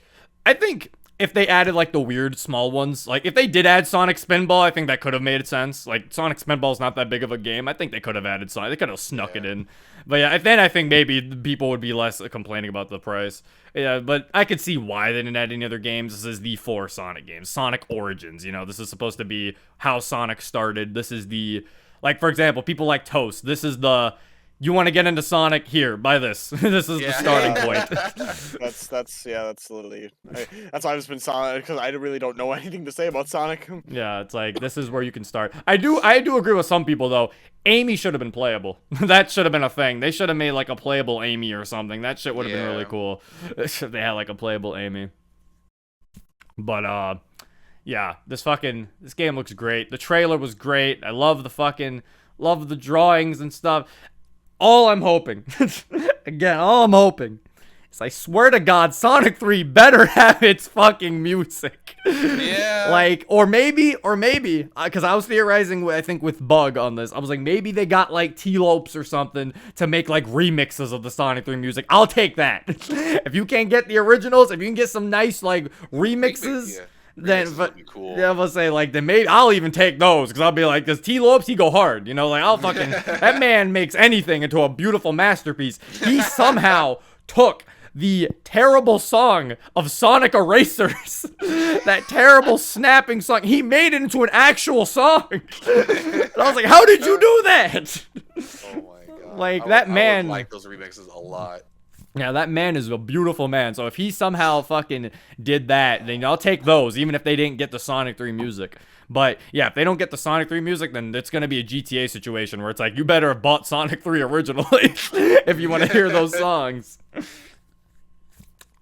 Speaker 1: I think if they added like the weird small ones, like if they did add Sonic Spinball, I think that could have made sense. Like Sonic Spinball's not that big of a game. I think they could have added Sonic. They could have snuck it in. But yeah, then I think maybe people would be less complaining about the price. Yeah, but I could see why they didn't add any other games. This is the 4 Sonic games. Sonic Origins, this is supposed to be how Sonic started. This is the, like, for example, people like Toast. This is the, you want to get into Sonic? Here, buy this. This is the starting point.
Speaker 2: That's literally. That's why I've just been Sonic, because I really don't know anything to say about Sonic.
Speaker 1: Yeah, it's like, this is where you can start. I do agree with some people, though. Amy should have been playable. That should have been a thing. They should have made, like, a playable Amy or something. That shit would have been really cool if they had, like, a playable Amy. But, yeah, this game looks great. The trailer was great. I love the drawings and stuff. All I'm hoping, is I swear to God, Sonic 3 better have its fucking music.
Speaker 4: Yeah.
Speaker 1: Like, or maybe, because I was theorizing, I think, with Bug on this. I was like, maybe they got, like, T-Lopes or something to make, like, remixes of the Sonic 3 music. I'll take that. If you can't get the originals, if you can get some nice, like, remixes... Then, but
Speaker 4: cool.
Speaker 1: Yeah, I'm gonna say, like, then maybe I'll even take those, because I'll be like, because T-Lopes, he go hard, like, I'll fucking, that man makes anything into a beautiful masterpiece. He somehow took the terrible song of Sonic Erasers, that terrible snapping song, he made it into an actual song. And I was like, how did you do that?
Speaker 4: Oh my God.
Speaker 1: Like, that man.
Speaker 4: I would like those remixes a lot.
Speaker 1: Yeah, that man is a beautiful man. So if he somehow fucking did that, then I'll take those, even if they didn't get the Sonic 3 music. But yeah, if they don't get the Sonic 3 music, then it's going to be a GTA situation where it's like, you better have bought Sonic 3 originally if you want to hear those songs.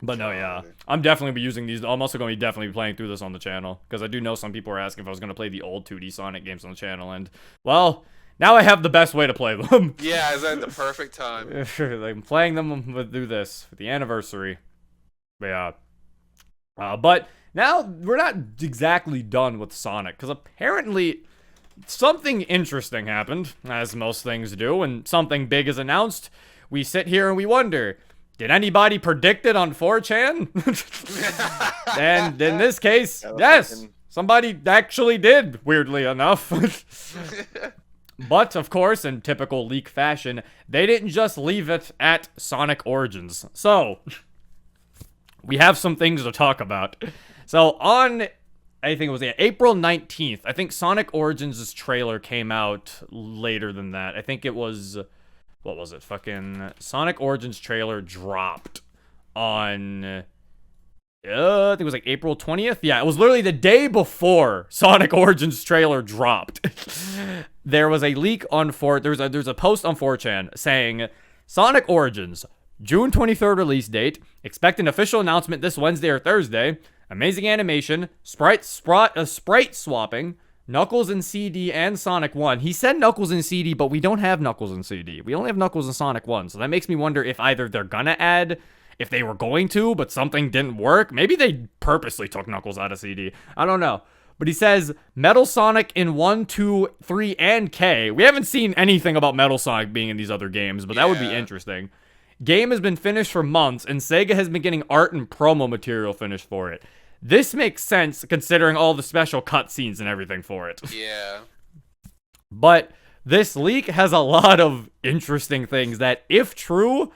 Speaker 1: But no, yeah, I'm definitely be using these. I'm also going to definitely be playing through this on the channel, because I do know some people are asking if I was going to play the old 2D Sonic games on the channel, and, well... Now I have the best way to play them.
Speaker 4: Yeah, is that the perfect time?
Speaker 1: I'm playing them through this for the anniversary. But yeah. But now we're not exactly done with Sonic, because apparently something interesting happened, as most things do, and something big is announced. We sit here and we wonder, did anybody predict it on 4chan? And in this case, yes, somebody actually did, weirdly enough. But, of course, in typical leak fashion, they didn't just leave it at Sonic Origins. So, we have some things to talk about. So, on, I think it was April 19th, I think Sonic Origins' trailer came out later than that. I think it was, what was it? Fucking Sonic Origins trailer dropped on... I think it was like April 20th. Yeah, it was literally the day before Sonic Origins trailer dropped. There was a leak on there's a post on 4chan saying Sonic Origins June 23rd release date. Expect an official announcement this Wednesday or Thursday. Amazing animation, sprite swapping, Knuckles in CD and Sonic 1. He said Knuckles in CD, but we don't have Knuckles in CD. We only have Knuckles in Sonic 1. So that makes me wonder if either they're gonna add, if they were going to, but something didn't work. Maybe they purposely took Knuckles out of CD. I don't know. But he says, Metal Sonic in 1, 2, 3, and K. We haven't seen anything about Metal Sonic being in these other games, but that would be interesting. Game has been finished for months, and Sega has been getting art and promo material finished for it. This makes sense, considering all the special cutscenes and everything for it.
Speaker 4: Yeah.
Speaker 1: But this leak has a lot of interesting things that, if true,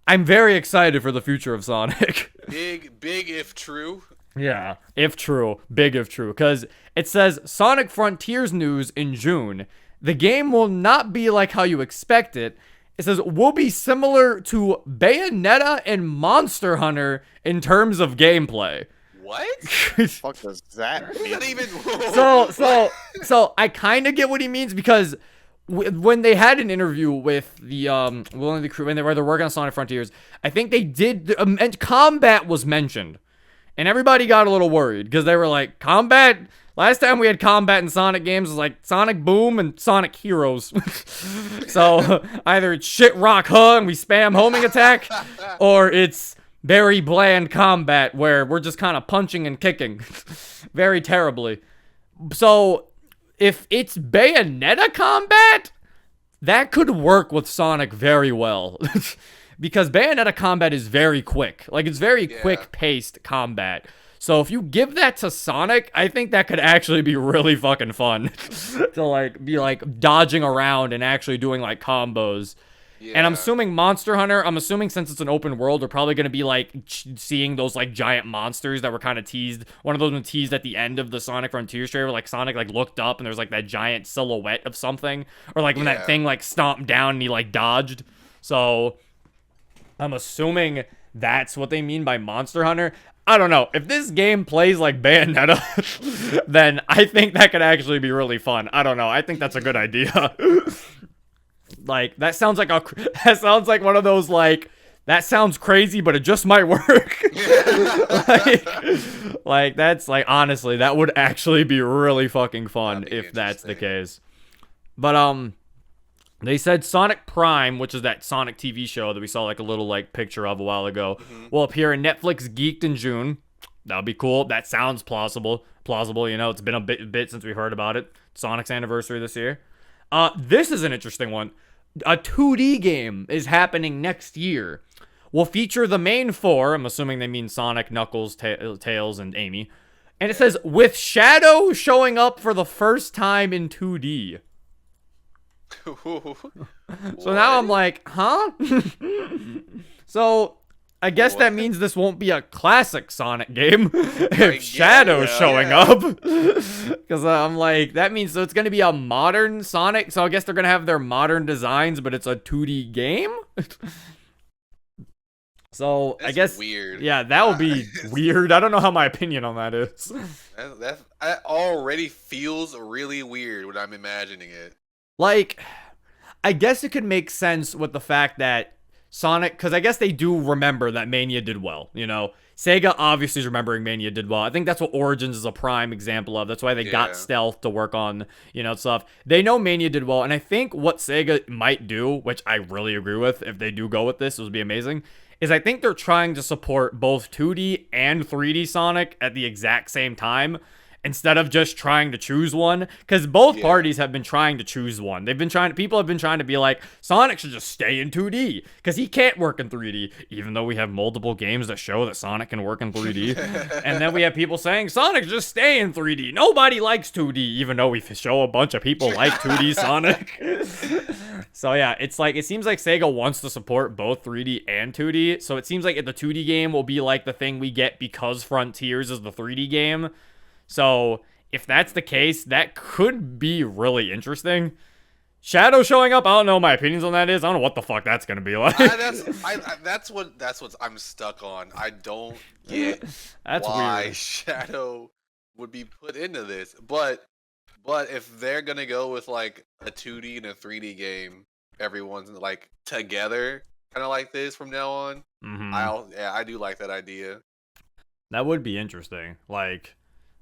Speaker 1: I'm very excited for the future of Sonic.
Speaker 4: Big if true.
Speaker 1: Yeah, if true. Big if true. Because it says, Sonic Frontiers news in June. The game will not be like how you expect it. It says, will be similar to Bayonetta and Monster Hunter in terms of gameplay.
Speaker 4: What?
Speaker 2: Fuck does that mean?
Speaker 4: Not even...
Speaker 1: So I kind of get what he means, because when they had an interview with the the crew, when they're working on Sonic Frontiers, I think they did, combat was mentioned. And everybody got a little worried because they were like, combat. Last time we had combat in Sonic games was like Sonic Boom and Sonic Heroes. So either it's shit rock huh and we spam homing attack, or it's very bland combat where we're just kind of punching and kicking very terribly. So if it's Bayonetta combat, that could work with Sonic very well. Because Bayonetta combat is very quick. Like, it's very quick-paced combat. So if you give that to Sonic, I think that could actually be really fucking fun. To, like, be, like, dodging around and actually doing, like, combos. Yeah. And I'm assuming Monster Hunter, since it's an open world, we're probably going to be, like, seeing those, like, giant monsters that were kind of teased. One of those was teased at the end of the Sonic Frontiers trailer, like, Sonic, like, looked up and there's, like, that giant silhouette of something. Or, like, when that thing, like, stomped down and he, like, dodged. So I'm assuming that's what they mean by Monster Hunter. I don't know. If this game plays like Bayonetta, then I think that could actually be really fun. I don't know. I think that's a good idea. Like, that sounds like one of those, like, that sounds crazy, but it just might work. like, that's, like, honestly, that would actually be really fucking fun if that's the case. But, they said Sonic Prime, which is that Sonic TV show that we saw, like, a little, like, picture of a while ago, will appear in Netflix Geeked in June. That would be cool. That sounds plausible. You know, it's been a bit since we've heard about it. Sonic's anniversary this year. This is an interesting one. A 2D game is happening next year. Will feature the main four. I'm assuming they mean Sonic, Knuckles, Tails, and Amy. And it says, with Shadow showing up for the first time in 2D. So now I'm like, huh? So I guess that means this won't be a classic Sonic game if Shadow's showing up. Because I'm like, that means so it's going to be a modern Sonic. So I guess they're going to have their modern designs, but it's a 2D game. So
Speaker 4: that's
Speaker 1: I guess
Speaker 4: weird.
Speaker 1: Yeah, that would be weird. I don't know how my opinion on that is.
Speaker 4: That already feels really weird when I'm imagining it.
Speaker 1: Like, I guess it could make sense with the fact that Sonic, because I guess they do remember that Mania did well, you know? Sega obviously is remembering Mania did well. I think that's what Origins is a prime example of. That's why they got Stealth to work on, you know, stuff. They know Mania did well, and I think what Sega might do, which I really agree with, if they do go with this, it would be amazing, is I think they're trying to support both 2D and 3D Sonic at the exact same time, instead of just trying to choose one, because both parties have been trying to choose one. People have been trying to be like, Sonic should just stay in 2D, because he can't work in 3D, even though we have multiple games that show that Sonic can work in 3D. And then we have people saying, Sonic, just stay in 3D. Nobody likes 2D, even though we show a bunch of people like 2D Sonic. So yeah, it's like, it seems like Sega wants to support both 3D and 2D, so it seems like the 2D game will be like the thing we get because Frontiers is the 3D game. So, if that's the case, that could be really interesting. Shadow showing up, I don't know what my opinions on that is. I don't know what the fuck that's gonna be like.
Speaker 4: That's what I'm stuck on. I don't get
Speaker 1: that's
Speaker 4: why
Speaker 1: weird.
Speaker 4: Shadow would be put into this. But if they're gonna go with like a 2D and a 3D game, everyone's like together, kind of like this from now on. I do like that idea.
Speaker 1: That would be interesting. Like,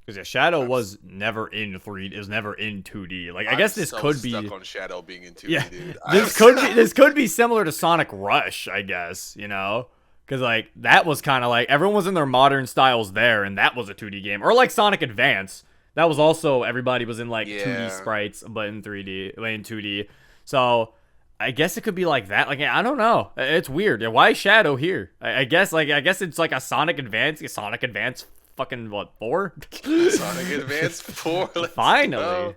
Speaker 1: because Shadow was never in 3D. It was never in 2D. Like, I guess this could be
Speaker 4: stuck on Shadow being in 2D, dude.
Speaker 1: This could be similar to Sonic Rush, I guess. You know, because like that was kind of like everyone was in their modern styles there, and that was a 2D game. Or like Sonic Advance, that was also everybody was in like 2D sprites, but in 3D, in 2D. So I guess it could be like that. Like, I don't know. It's weird. Why is Shadow here? I guess it's like a Sonic Advance fucking what, 4?
Speaker 4: Sonic Advance 4.
Speaker 1: Finally.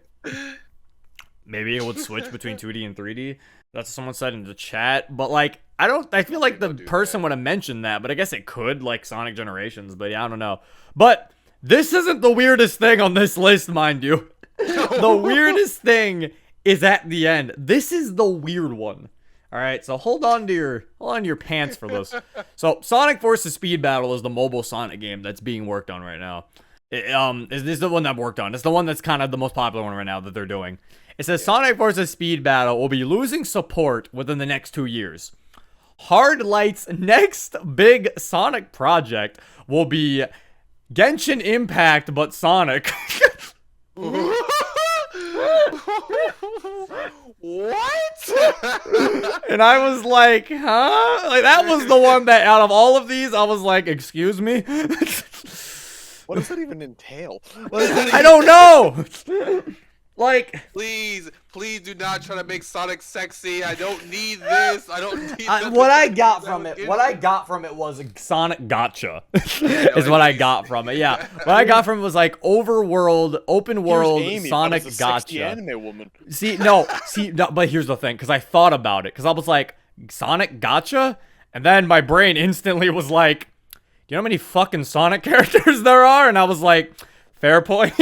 Speaker 1: Maybe it would switch between 2D and 3D. That's what someone said in the chat. But like, I feel like the person would have mentioned that, but I guess it could, like Sonic Generations, but yeah, I don't know. But this isn't the weirdest thing on this list, mind you. The weirdest thing is at the end. This is the weird one. All right, so hold on to your pants for this. So, Sonic Forces Speed Battle is the mobile Sonic game that's being worked on right now. This is the one that I've worked on. It's the one that's kind of the most popular one right now that they're doing. It says Sonic Forces Speed Battle will be losing support within the next 2 years. Hard Light's next big Sonic project will be Genshin Impact, but Sonic.
Speaker 4: What?
Speaker 1: And I was like, huh? Like, that was the one that out of all of these, I was like, excuse me?
Speaker 2: What does that even entail?
Speaker 1: I don't know. Like,
Speaker 4: Please do not try to make Sonic sexy. I don't need this. I don't need
Speaker 1: what I got from it was a Sonic gotcha. Is what I got from it. Yeah, what I got from it was like open world
Speaker 2: Amy,
Speaker 1: Sonic
Speaker 2: that was a sexy
Speaker 1: gotcha.
Speaker 2: anime woman.
Speaker 1: See, no, but here's the thing, because I thought about it, because I was like, Sonic gotcha, and then my brain instantly was like, you know how many fucking Sonic characters there are? And I was like, fair point.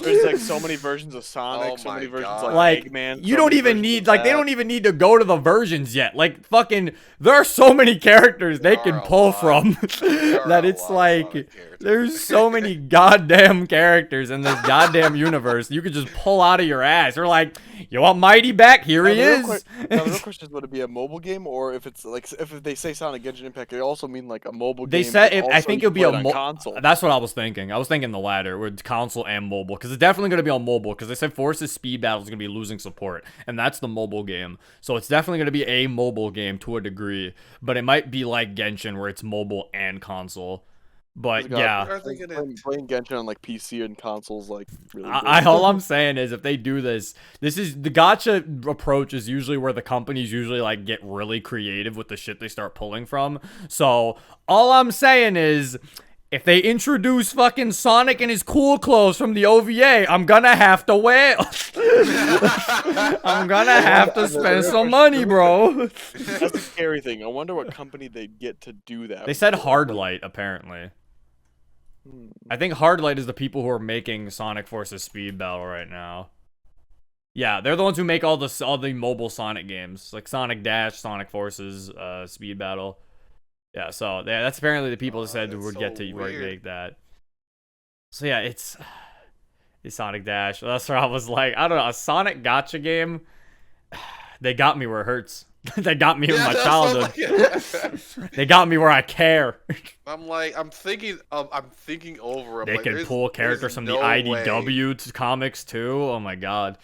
Speaker 2: There's like so many versions of Sonic,
Speaker 4: Oh
Speaker 2: so many
Speaker 4: my
Speaker 2: versions
Speaker 4: God.
Speaker 2: of
Speaker 1: Like,
Speaker 2: Eggman.
Speaker 1: you
Speaker 2: so
Speaker 1: don't
Speaker 2: many
Speaker 1: even
Speaker 2: versions
Speaker 1: need,
Speaker 2: of
Speaker 1: like, they
Speaker 2: that.
Speaker 1: don't even need to go to the versions yet. Like, fucking, there are so many characters they
Speaker 4: There
Speaker 1: can
Speaker 4: are a
Speaker 1: pull
Speaker 4: lot.
Speaker 1: from
Speaker 4: There are
Speaker 1: that
Speaker 4: a
Speaker 1: it's
Speaker 4: lot of
Speaker 1: like,
Speaker 4: Sonic characters.
Speaker 1: there's so many goddamn characters in this goddamn universe you could just pull out of your ass. You're like, you want Mighty back? Here he is.
Speaker 2: Now, the real question is, would it be a mobile game, or if it's like, if they say Sonic Genshin Impact, they also mean like a mobile
Speaker 1: They
Speaker 2: game?
Speaker 1: said
Speaker 2: but
Speaker 1: I
Speaker 2: also
Speaker 1: think
Speaker 2: you
Speaker 1: it'll be
Speaker 2: play
Speaker 1: a
Speaker 2: it on console.
Speaker 1: That's what I was thinking. I was thinking the latter, with console and mobile, because it's definitely going to be on mobile. Because they said Force's Speed Battle is going to be losing support, and that's the mobile game. So it's definitely going to be a mobile game to a degree, but it might be like Genshin, where it's mobile and console. But
Speaker 2: God,
Speaker 1: yeah,
Speaker 4: They're thinking it-
Speaker 2: playing Genshin on like PC and consoles, like really.
Speaker 1: all I'm saying is, if they do this is the gotcha approach is usually where the companies usually like get really creative with the shit they start pulling from. So all I'm saying is, if they introduce fucking Sonic in his cool clothes from the OVA, I'm gonna have to wear. I'm gonna have to spend some money, bro.
Speaker 2: That's the scary thing. I wonder what company they'd get to do that.
Speaker 1: They said
Speaker 2: for.
Speaker 1: Hardlight, apparently. I think Hardlight is the people who are making Sonic Forces Speed Battle right now. Yeah, they're the ones who make all the mobile Sonic games, like Sonic Dash, Sonic Forces, Speed Battle. Yeah, so yeah, that's apparently the people that said
Speaker 4: that's
Speaker 1: would
Speaker 4: so
Speaker 1: get to
Speaker 4: weird.
Speaker 1: make that. So yeah, it's Sonic Dash. That's where I was like, I don't know, a Sonic gotcha game. They got me where it hurts. They got me in my
Speaker 4: that's
Speaker 1: childhood. They got me where I care.
Speaker 4: I'm thinking over. I'm
Speaker 1: They
Speaker 4: like,
Speaker 1: can
Speaker 4: there's-
Speaker 1: pull
Speaker 4: there's
Speaker 1: characters from the
Speaker 4: no way.
Speaker 1: IDW comics too. Oh my god.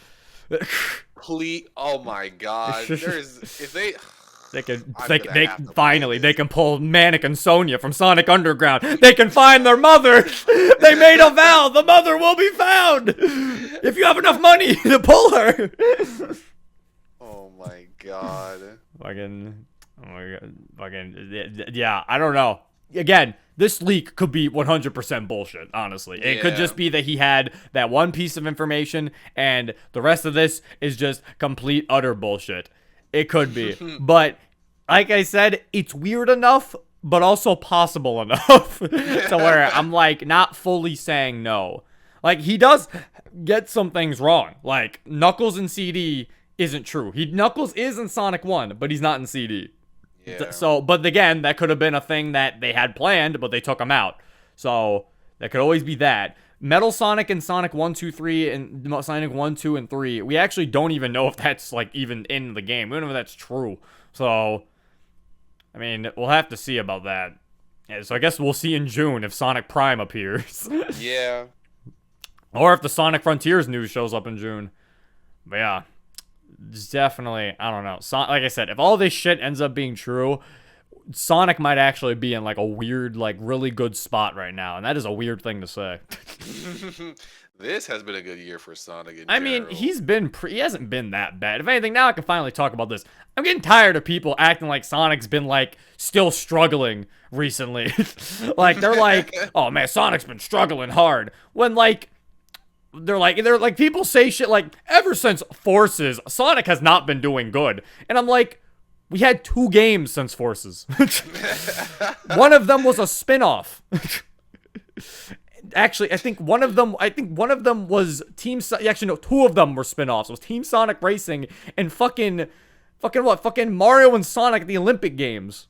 Speaker 4: Please, oh my god. There's if they.
Speaker 1: They can,
Speaker 4: I'm
Speaker 1: they,
Speaker 4: gonna
Speaker 1: they
Speaker 4: have to play
Speaker 1: finally,
Speaker 4: this.
Speaker 1: they can pull Manic and Sonya from Sonic Underground. They can find their mother. They made a vow. The mother will be found. If you have enough money to pull her.
Speaker 4: Oh my god.
Speaker 1: Fucking, oh my god. Fucking, yeah, I don't know. Again, this leak could be 100% bullshit, honestly. It could
Speaker 4: Yeah.
Speaker 1: just be that he had that one piece of information and the rest of this is just complete, utter bullshit. It could be. But, like I said, it's weird enough, but also possible enough to where I'm, like, not fully saying no. Like, he does get some things wrong. Like, Knuckles in CD isn't true. Knuckles is in Sonic 1, but he's not in CD.
Speaker 4: Yeah.
Speaker 1: So, but again, that could have been a thing that they had planned, but they took him out. So, that could always be that. Metal Sonic and Sonic 1, 2, 3, and Sonic 1, 2, and 3, we actually don't even know if that's, like, even in the game. We don't know if that's true. So, I mean, we'll have to see about that. Yeah, so I guess we'll see in June if Sonic Prime appears.
Speaker 4: Yeah.
Speaker 1: Or if the Sonic Frontiers news shows up in June. But yeah, it's definitely, I don't know. Like I said, if all this shit ends up being true, Sonic might actually be in like a weird, like really good spot right now. And that is a weird thing to say.
Speaker 4: This has been a good year for Sonic.
Speaker 1: I mean, he hasn't been that bad. If anything, now I can finally talk about this. I'm getting tired of people acting like Sonic's been like still struggling recently. Like they're like, oh man, Sonic's been struggling hard. When like they're like people say shit like ever since Forces, Sonic has not been doing good. And I'm like, we had 2 games since Forces. One of them was a spin-off. Actually, I think one of them was actually no, 2 of them were spin-offs. It was Team Sonic Racing and fucking what? Fucking Mario and Sonic at the Olympic Games.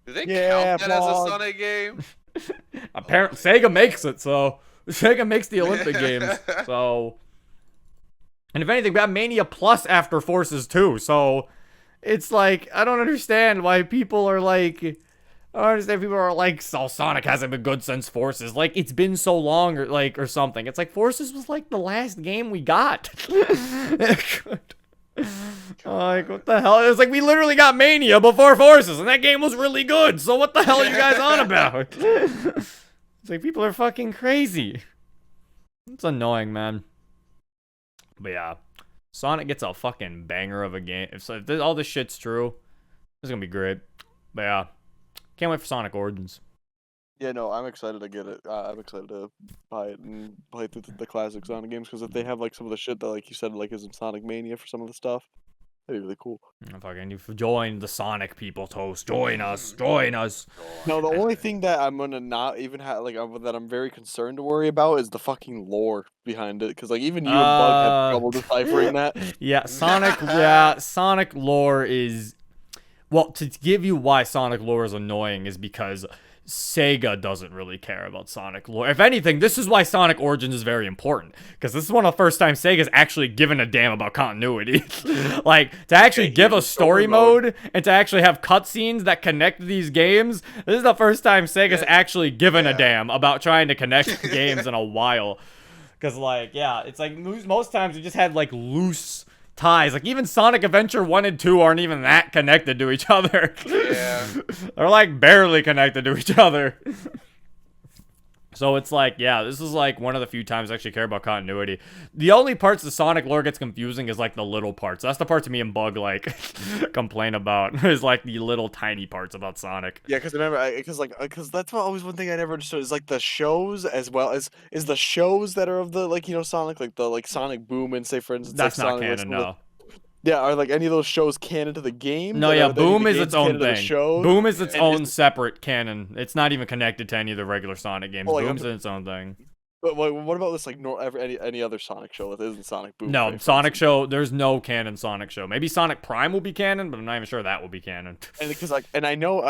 Speaker 4: Do they
Speaker 2: Yeah,
Speaker 4: count that as a
Speaker 2: Blog.
Speaker 4: Sonic game?
Speaker 1: Apparently, Sega makes it, so Sega makes the Olympic Games. So, and if anything, we have Mania Plus after Forces 2. So, it's like I don't understand why people are like I don't understand. People are like, "Oh, Sonic hasn't been good since Forces." Like, it's been so long, or something. It's like Forces was like the last game we got. Like, what the hell? It was like we literally got Mania before Forces, and that game was really good. So what the hell are you guys on about? It's like people are fucking crazy. It's annoying, man. But yeah, Sonic gets a fucking banger of a game. If all this shit's true, it's gonna be great. But yeah, can't wait for Sonic Origins.
Speaker 2: Yeah, no, I'm excited to get it. I'm excited to buy it and play through the classic Sonic games because if they have like some of the shit that, like you said, like is in Sonic Mania for some of the stuff, that'd be really cool.
Speaker 1: Fucking, you join the Sonic people, Toast. Join us. Join us.
Speaker 2: No, the only thing that I'm gonna not even have that I'm very concerned to worry about is the fucking lore behind it because like even you and Bug have trouble deciphering that.
Speaker 1: Yeah, Sonic. Yeah, Sonic lore is. Well, to give you why Sonic lore is annoying is because Sega doesn't really care about Sonic lore. If anything, this is why Sonic Origins is very important. Because this is one of the first times Sega's actually given a damn about continuity. Like, to actually give a story mode and to actually have cutscenes that connect these games. This is the first time Sega's actually given a damn about trying to connect games in a while. Because, like, yeah, it's like most times we just had, like, loose ties. Like, even Sonic Adventure 1 and 2 aren't even that connected to each other.
Speaker 4: Yeah.
Speaker 1: They're, like, barely connected to each other. So it's like, yeah, this is, like, one of the few times I actually care about continuity. The only parts the Sonic lore gets confusing is, like, the little parts. That's the parts me and Bug, like, complain about. Is, like, the little tiny parts about Sonic.
Speaker 2: Yeah, because remember, because that's always one thing I never understood is like the shows as well as is the shows that are of the like Sonic, like the Sonic Boom and say for instance
Speaker 1: That's
Speaker 2: like
Speaker 1: not
Speaker 2: Sonic,
Speaker 1: canon, no.
Speaker 2: Yeah, are like any of those shows canon to the game?
Speaker 1: No, yeah, Boom is its own thing.
Speaker 2: Shows?
Speaker 1: Boom is its own separate canon. It's not even connected to any of the regular Sonic games.
Speaker 2: Well, like,
Speaker 1: Boom's its own thing.
Speaker 2: But what about this like any other Sonic show that isn't Sonic Boom?
Speaker 1: No, Sonic show. There's no canon Sonic show. Maybe Sonic Prime will be canon, but I'm not even sure that will be canon.
Speaker 2: And because I know,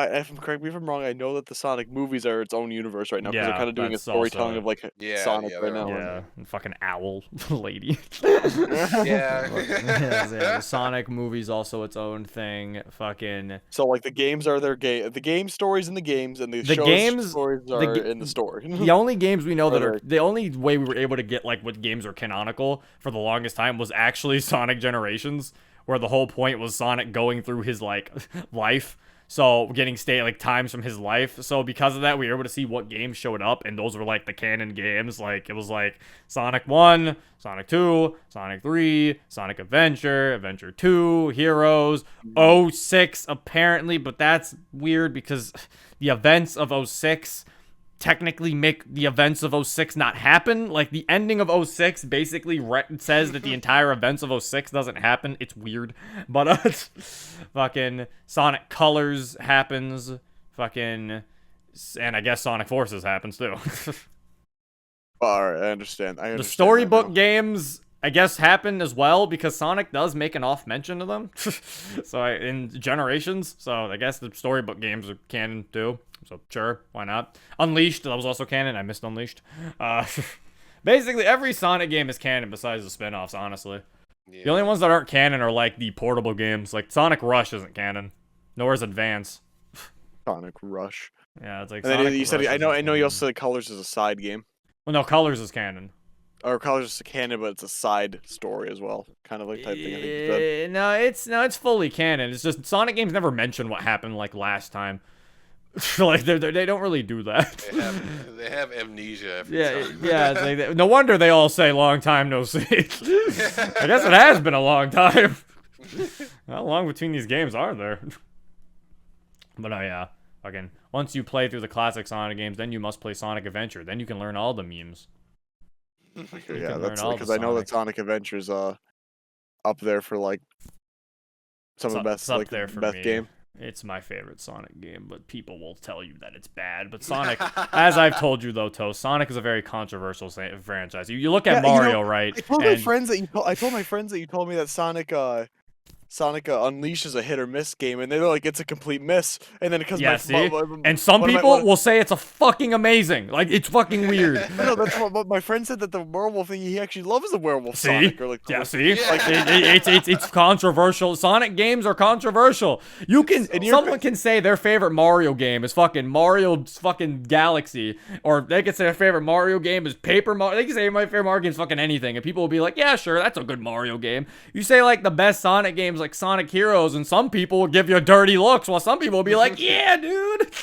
Speaker 2: correct me if I'm wrong, I know that the Sonic movies are its own universe right now because they're kind of doing a storytelling of like Sonic right now.
Speaker 1: Yeah, and fucking owl lady.
Speaker 4: Yeah.
Speaker 1: The Sonic movie's also its own thing. Fucking.
Speaker 2: So like the games are their game, the game stories in the games, and the show's
Speaker 1: games
Speaker 2: stories are in the story.
Speaker 1: The only games we know that are the only way we were able to get like what games are canonical for the longest time was actually Sonic Generations, where the whole point was Sonic going through his like life. So getting like times from his life. So because of that, we were able to see what games showed up, and those were like the canon games. Like it was like Sonic 1, Sonic 2, Sonic 3, Sonic Adventure, Adventure 2, Heroes, 06 apparently, but that's weird because the events of 06 technically make the events of 06 not happen. Like the ending of 06 basically says that the entire events of 06 doesn't happen. It's weird, but fucking Sonic Colors happens, fucking, and I guess Sonic Forces happens too.
Speaker 2: All right, I understand.
Speaker 1: The storybook games, I guess, happen as well because Sonic does make an off mention of them. So in Generations, so I guess the storybook games are canon too. So sure, why not? Unleashed, that was also canon. I missed Unleashed. Basically, every Sonic game is canon besides the spin-offs, honestly. Yeah. The only ones that aren't canon are like the portable games. Like Sonic Rush isn't canon. Nor is Advance.
Speaker 2: Sonic Rush.
Speaker 1: Yeah, it's like
Speaker 2: and
Speaker 1: Sonic
Speaker 2: then you said
Speaker 1: Rush
Speaker 2: I know you also said Colors is a side game.
Speaker 1: Well, no, Colors is canon.
Speaker 2: Or Colors is canon, but it's a side story as well, kind of like type thing. I think you said.
Speaker 1: No, it's fully canon. It's just Sonic games never mention what happened like last time. Like they don't really do that.
Speaker 4: They have amnesia.
Speaker 1: Yeah. It's like, no wonder they all say long time no see. I guess it has been a long time. How long between these games are there? But yeah, fucking once you play through the classic Sonic games, then you must play Sonic Adventure. Then you can learn all the memes.
Speaker 2: Yeah, that's because I know that Sonic Adventure's up there for like some of the best, like the best game.
Speaker 1: It's my favorite Sonic game, but people will tell you that it's bad. But Sonic, as I've told you though, Toast, Sonic is a very controversial franchise. You look at Mario, right?
Speaker 2: I told my friends that you told me that Sonic Sonic Unleashed is a hit or miss game, and they're like, it's a complete miss. And then it comes
Speaker 1: Yeah, see? And some people will say it's a fucking amazing. Like, it's fucking weird.
Speaker 2: No, that's what my friend said, that the werewolf thing, he actually loves the werewolf
Speaker 1: See?
Speaker 2: Sonic. Or like,
Speaker 1: Yeah, see? Like, it's controversial. Sonic games are controversial. Someone can say their favorite Mario game is fucking Mario's fucking Galaxy, or they could say their favorite Mario game is Paper Mario. They can say my favorite Mario game is fucking anything, and people will be like, yeah, sure, that's a good Mario game. You say like the best Sonic games like Sonic Heroes, and some people will give you dirty looks, while some people will be like, yeah, dude.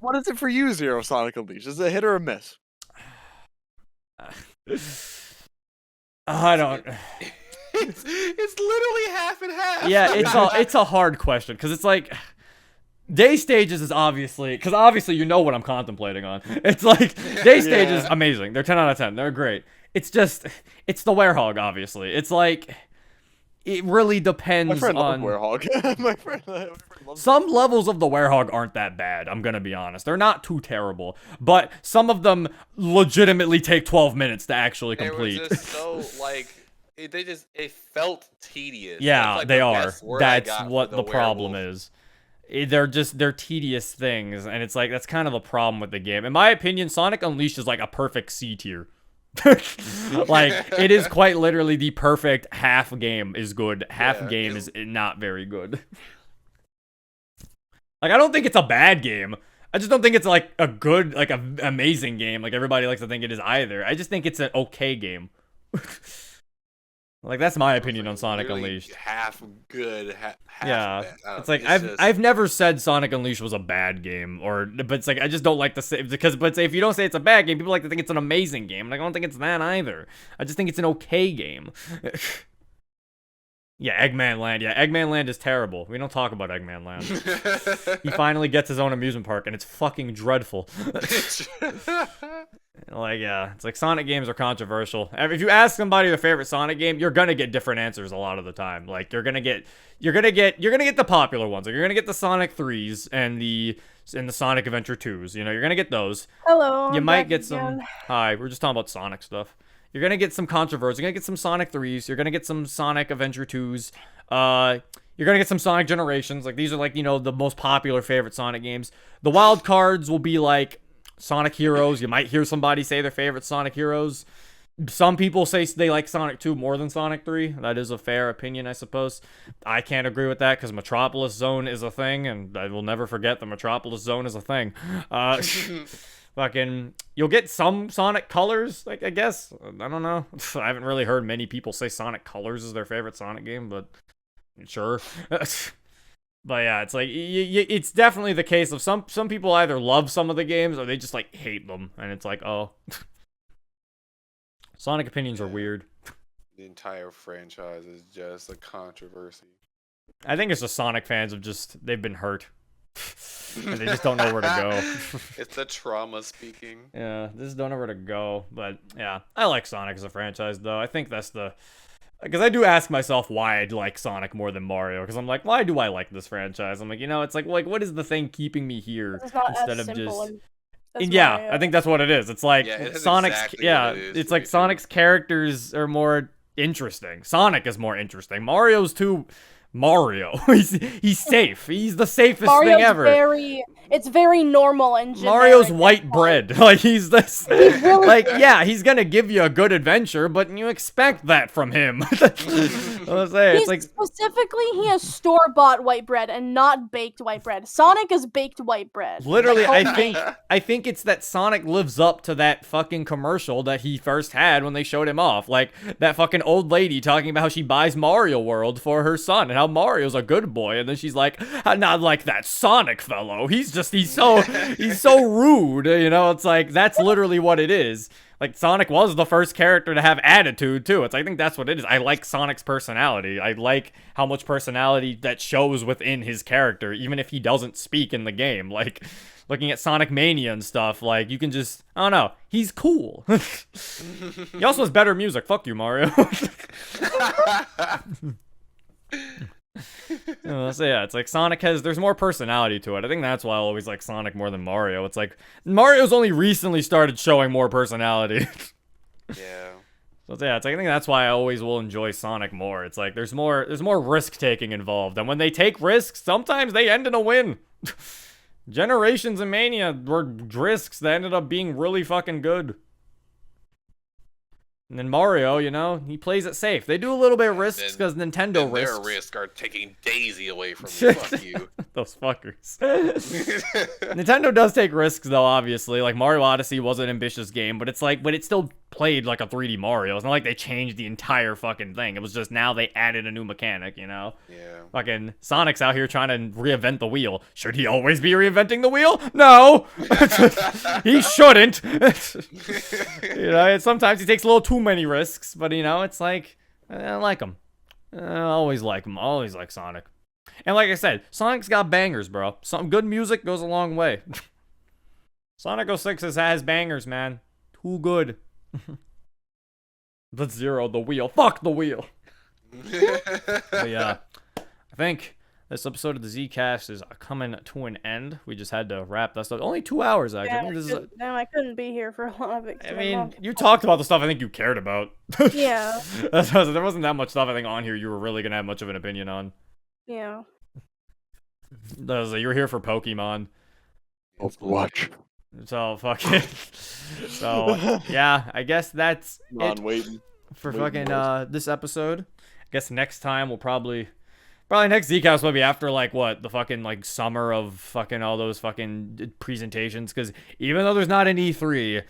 Speaker 2: What is it for you, Zero Sonic Unleashed? Is it a hit or a miss?
Speaker 1: I don't.
Speaker 4: It's literally half and half.
Speaker 1: Yeah, it's a hard question, because it's like, day stages is obviously, because obviously you know what I'm contemplating on. It's like, day stages, amazing. They're 10 out of 10. They're great. It's just, it's the werehog, obviously. It's like, it really depends
Speaker 2: My friend
Speaker 1: on
Speaker 2: loves werehog. my friend loves
Speaker 1: some levels of the werehog aren't that bad. I'm gonna be honest; they're not too terrible, but some of them legitimately take 12 minutes to actually complete.
Speaker 4: It was just so like it felt tedious.
Speaker 1: Yeah,
Speaker 4: That's, like,
Speaker 1: they
Speaker 4: the
Speaker 1: are.
Speaker 4: best word I
Speaker 1: That's
Speaker 4: got
Speaker 1: what
Speaker 4: for
Speaker 1: the problem
Speaker 4: werewolf.
Speaker 1: is. They're tedious things, and it's like that's kind of the problem with the game. In my opinion, Sonic Unleashed is like a perfect C tier. Like, it is quite literally the perfect half game is good, half game is not very good. Like, I don't think it's a bad game. I just don't think it's like a good, like an amazing game like everybody likes to think it is either. I just think it's an okay game. Like, that's my opinion on Sonic Unleashed.
Speaker 4: Half good, half
Speaker 1: Yeah,
Speaker 4: bad.
Speaker 1: it's like I've never said Sonic Unleashed was a bad game, but it's like I just don't like to say, because but if you don't say it's a bad game, people like to think it's an amazing game, and I don't think it's that either. I just think it's an okay game. Yeah, Eggman Land. Yeah, Eggman Land is terrible. We don't talk about Eggman Land. He finally gets his own amusement park, and it's fucking dreadful. Like, yeah, it's like Sonic games are controversial. If you ask somebody their favorite Sonic game, you're gonna get different answers a lot of the time. Like, you're gonna get the popular ones. Like, you're gonna get the Sonic 3s and the Sonic Adventure 2s. You know, you're gonna get those.
Speaker 3: Hello.
Speaker 1: You
Speaker 3: I'm
Speaker 1: might
Speaker 3: back
Speaker 1: get some.
Speaker 3: again.
Speaker 1: Hi, we're just talking about Sonic stuff. You're gonna get some controversy. You're gonna get some Sonic 3s. You're gonna get some Sonic Adventure 2s. You're gonna get some Sonic Generations. Like, these are like, you know, the most popular favorite Sonic games. The wild cards will be like Sonic Heroes. You might hear somebody say their favorite Sonic Heroes. Some people say they like Sonic 2 more than Sonic 3. That is a fair opinion, I suppose. I can't agree with that because Metropolis Zone is a thing, and I will never forget the Metropolis Zone is a thing. Fucking, you'll get some Sonic Colors, like, I guess. I don't know. I haven't really heard many people say Sonic Colors is their favorite Sonic game, but sure. But yeah, it's like, it's definitely the case of some people either love some of the games or they just, like, hate them. And it's like, oh. Sonic opinions are weird.
Speaker 4: The entire franchise is just a controversy.
Speaker 1: I think it's the Sonic fans they've been hurt. And they just don't know where to go.
Speaker 4: It's the trauma speaking.
Speaker 1: Yeah, they just don't know where to go. But yeah, I like Sonic as a franchise, though. I think that's because I do ask myself why I'd like Sonic more than Mario. Because I'm like, why do I like this franchise? I'm like, you know, it's like what is the thing keeping me here
Speaker 3: It's not
Speaker 1: instead
Speaker 3: as
Speaker 1: of
Speaker 3: simple
Speaker 1: just.
Speaker 3: as
Speaker 1: Yeah,
Speaker 3: Mario.
Speaker 1: I think that's what it is. It's like
Speaker 4: It is
Speaker 1: Sonic's.
Speaker 4: exactly
Speaker 1: Yeah,
Speaker 4: what it is
Speaker 1: it's
Speaker 4: for
Speaker 1: like
Speaker 4: me, too.
Speaker 1: Sonic's characters are more interesting. Sonic is more interesting. Mario's too Mario. he's safe. He's the safest
Speaker 3: Mario's
Speaker 1: thing ever.
Speaker 3: It's very normal and generic.
Speaker 1: Mario's white bread. Like, he's this.
Speaker 3: really
Speaker 1: Like, yeah, he's gonna give you a good adventure, but you expect that from him. I'll say, it's like.
Speaker 3: Specifically, he has store-bought white bread and not baked white bread. Sonic is baked white bread.
Speaker 1: Literally, I think it's that Sonic lives up to that fucking commercial that he first had when they showed him off. Like, that fucking old lady talking about how she buys Mario World for her son and how Mario's a good boy, and then she's like, not like that Sonic fellow. He's so rude, you know? It's like, that's literally what it is. Like, Sonic was the first character to have attitude, too. I think that's what it is. I like Sonic's personality. I like how much personality that shows within his character, even if he doesn't speak in the game. Like, looking at Sonic Mania and stuff, like, you can just, I don't know, he's cool. He also has better music. Fuck you, Mario. So yeah, it's like Sonic there's more personality to it. I think that's why I always like Sonic more than Mario. It's like Mario's only recently started showing more personality.
Speaker 4: Yeah.
Speaker 1: So yeah, it's like, I think that's why I always will enjoy Sonic more. It's like there's more risk taking involved, and when they take risks, sometimes they end in a win. Generations and Mania were risks that ended up being really fucking good. And then Mario, you know, he plays it safe. They do a little bit of risks because Nintendo risks.
Speaker 4: Their risks are taking Daisy away from you. Fuck you.
Speaker 1: Those fuckers. Nintendo does take risks though, obviously. Like Mario Odyssey was an ambitious game, but it's like, but it still played like a 3D Mario. It's not like they changed the entire fucking thing. It was just now they added a new mechanic, you know?
Speaker 4: Yeah. Fucking
Speaker 1: Sonic's out here trying to reinvent the wheel. Should he always be reinventing the wheel? No! He shouldn't. You know, sometimes he takes a little too many risks, but you know, it's like, I like him. I always like him. I always like Sonic. And like I said, Sonic's got bangers, bro. Some good music goes a long way. Sonic 06 has bangers, man. Too good. But Zero, the wheel. Fuck the wheel. But yeah, I think this episode of the Zcast is coming to an end. We just had to wrap that stuff. Only 2 hours, actually.
Speaker 3: I couldn't be here for a lot of it.
Speaker 1: I mean, you talked about the stuff I think you cared about.
Speaker 3: Yeah.
Speaker 1: There wasn't that much stuff I think on here you were really gonna have much of an opinion on.
Speaker 3: Yeah.
Speaker 1: You were here for Pokemon.
Speaker 2: Overwatch.
Speaker 1: So fucking. So yeah, I guess that's it
Speaker 2: Waiting.
Speaker 1: for fucking this episode. I guess next time we'll probably next Zcast will be after like what, the fucking like summer of fucking all those fucking presentations, because even though there's not an E3,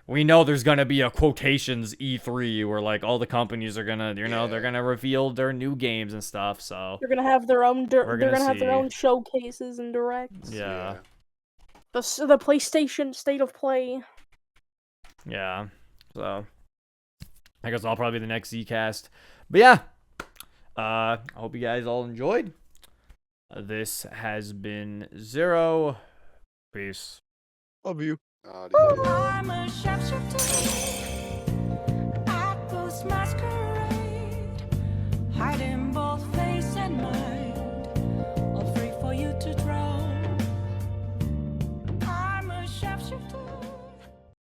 Speaker 1: we know there's gonna be a quotations E3 where like all the companies are gonna, you know, they're gonna reveal their new games and stuff. So
Speaker 3: they're gonna have their own.
Speaker 1: We're
Speaker 3: They're
Speaker 1: gonna
Speaker 3: gonna have their
Speaker 1: see.
Speaker 3: own showcases and directs.
Speaker 1: yeah.
Speaker 3: The PlayStation State of Play.
Speaker 1: Yeah. So I guess I'll probably be the next Zcast. But yeah. I hope you guys all enjoyed. This has been Zero. Peace.
Speaker 2: Love you.
Speaker 5: I'm a sharpshooter. I post my screen.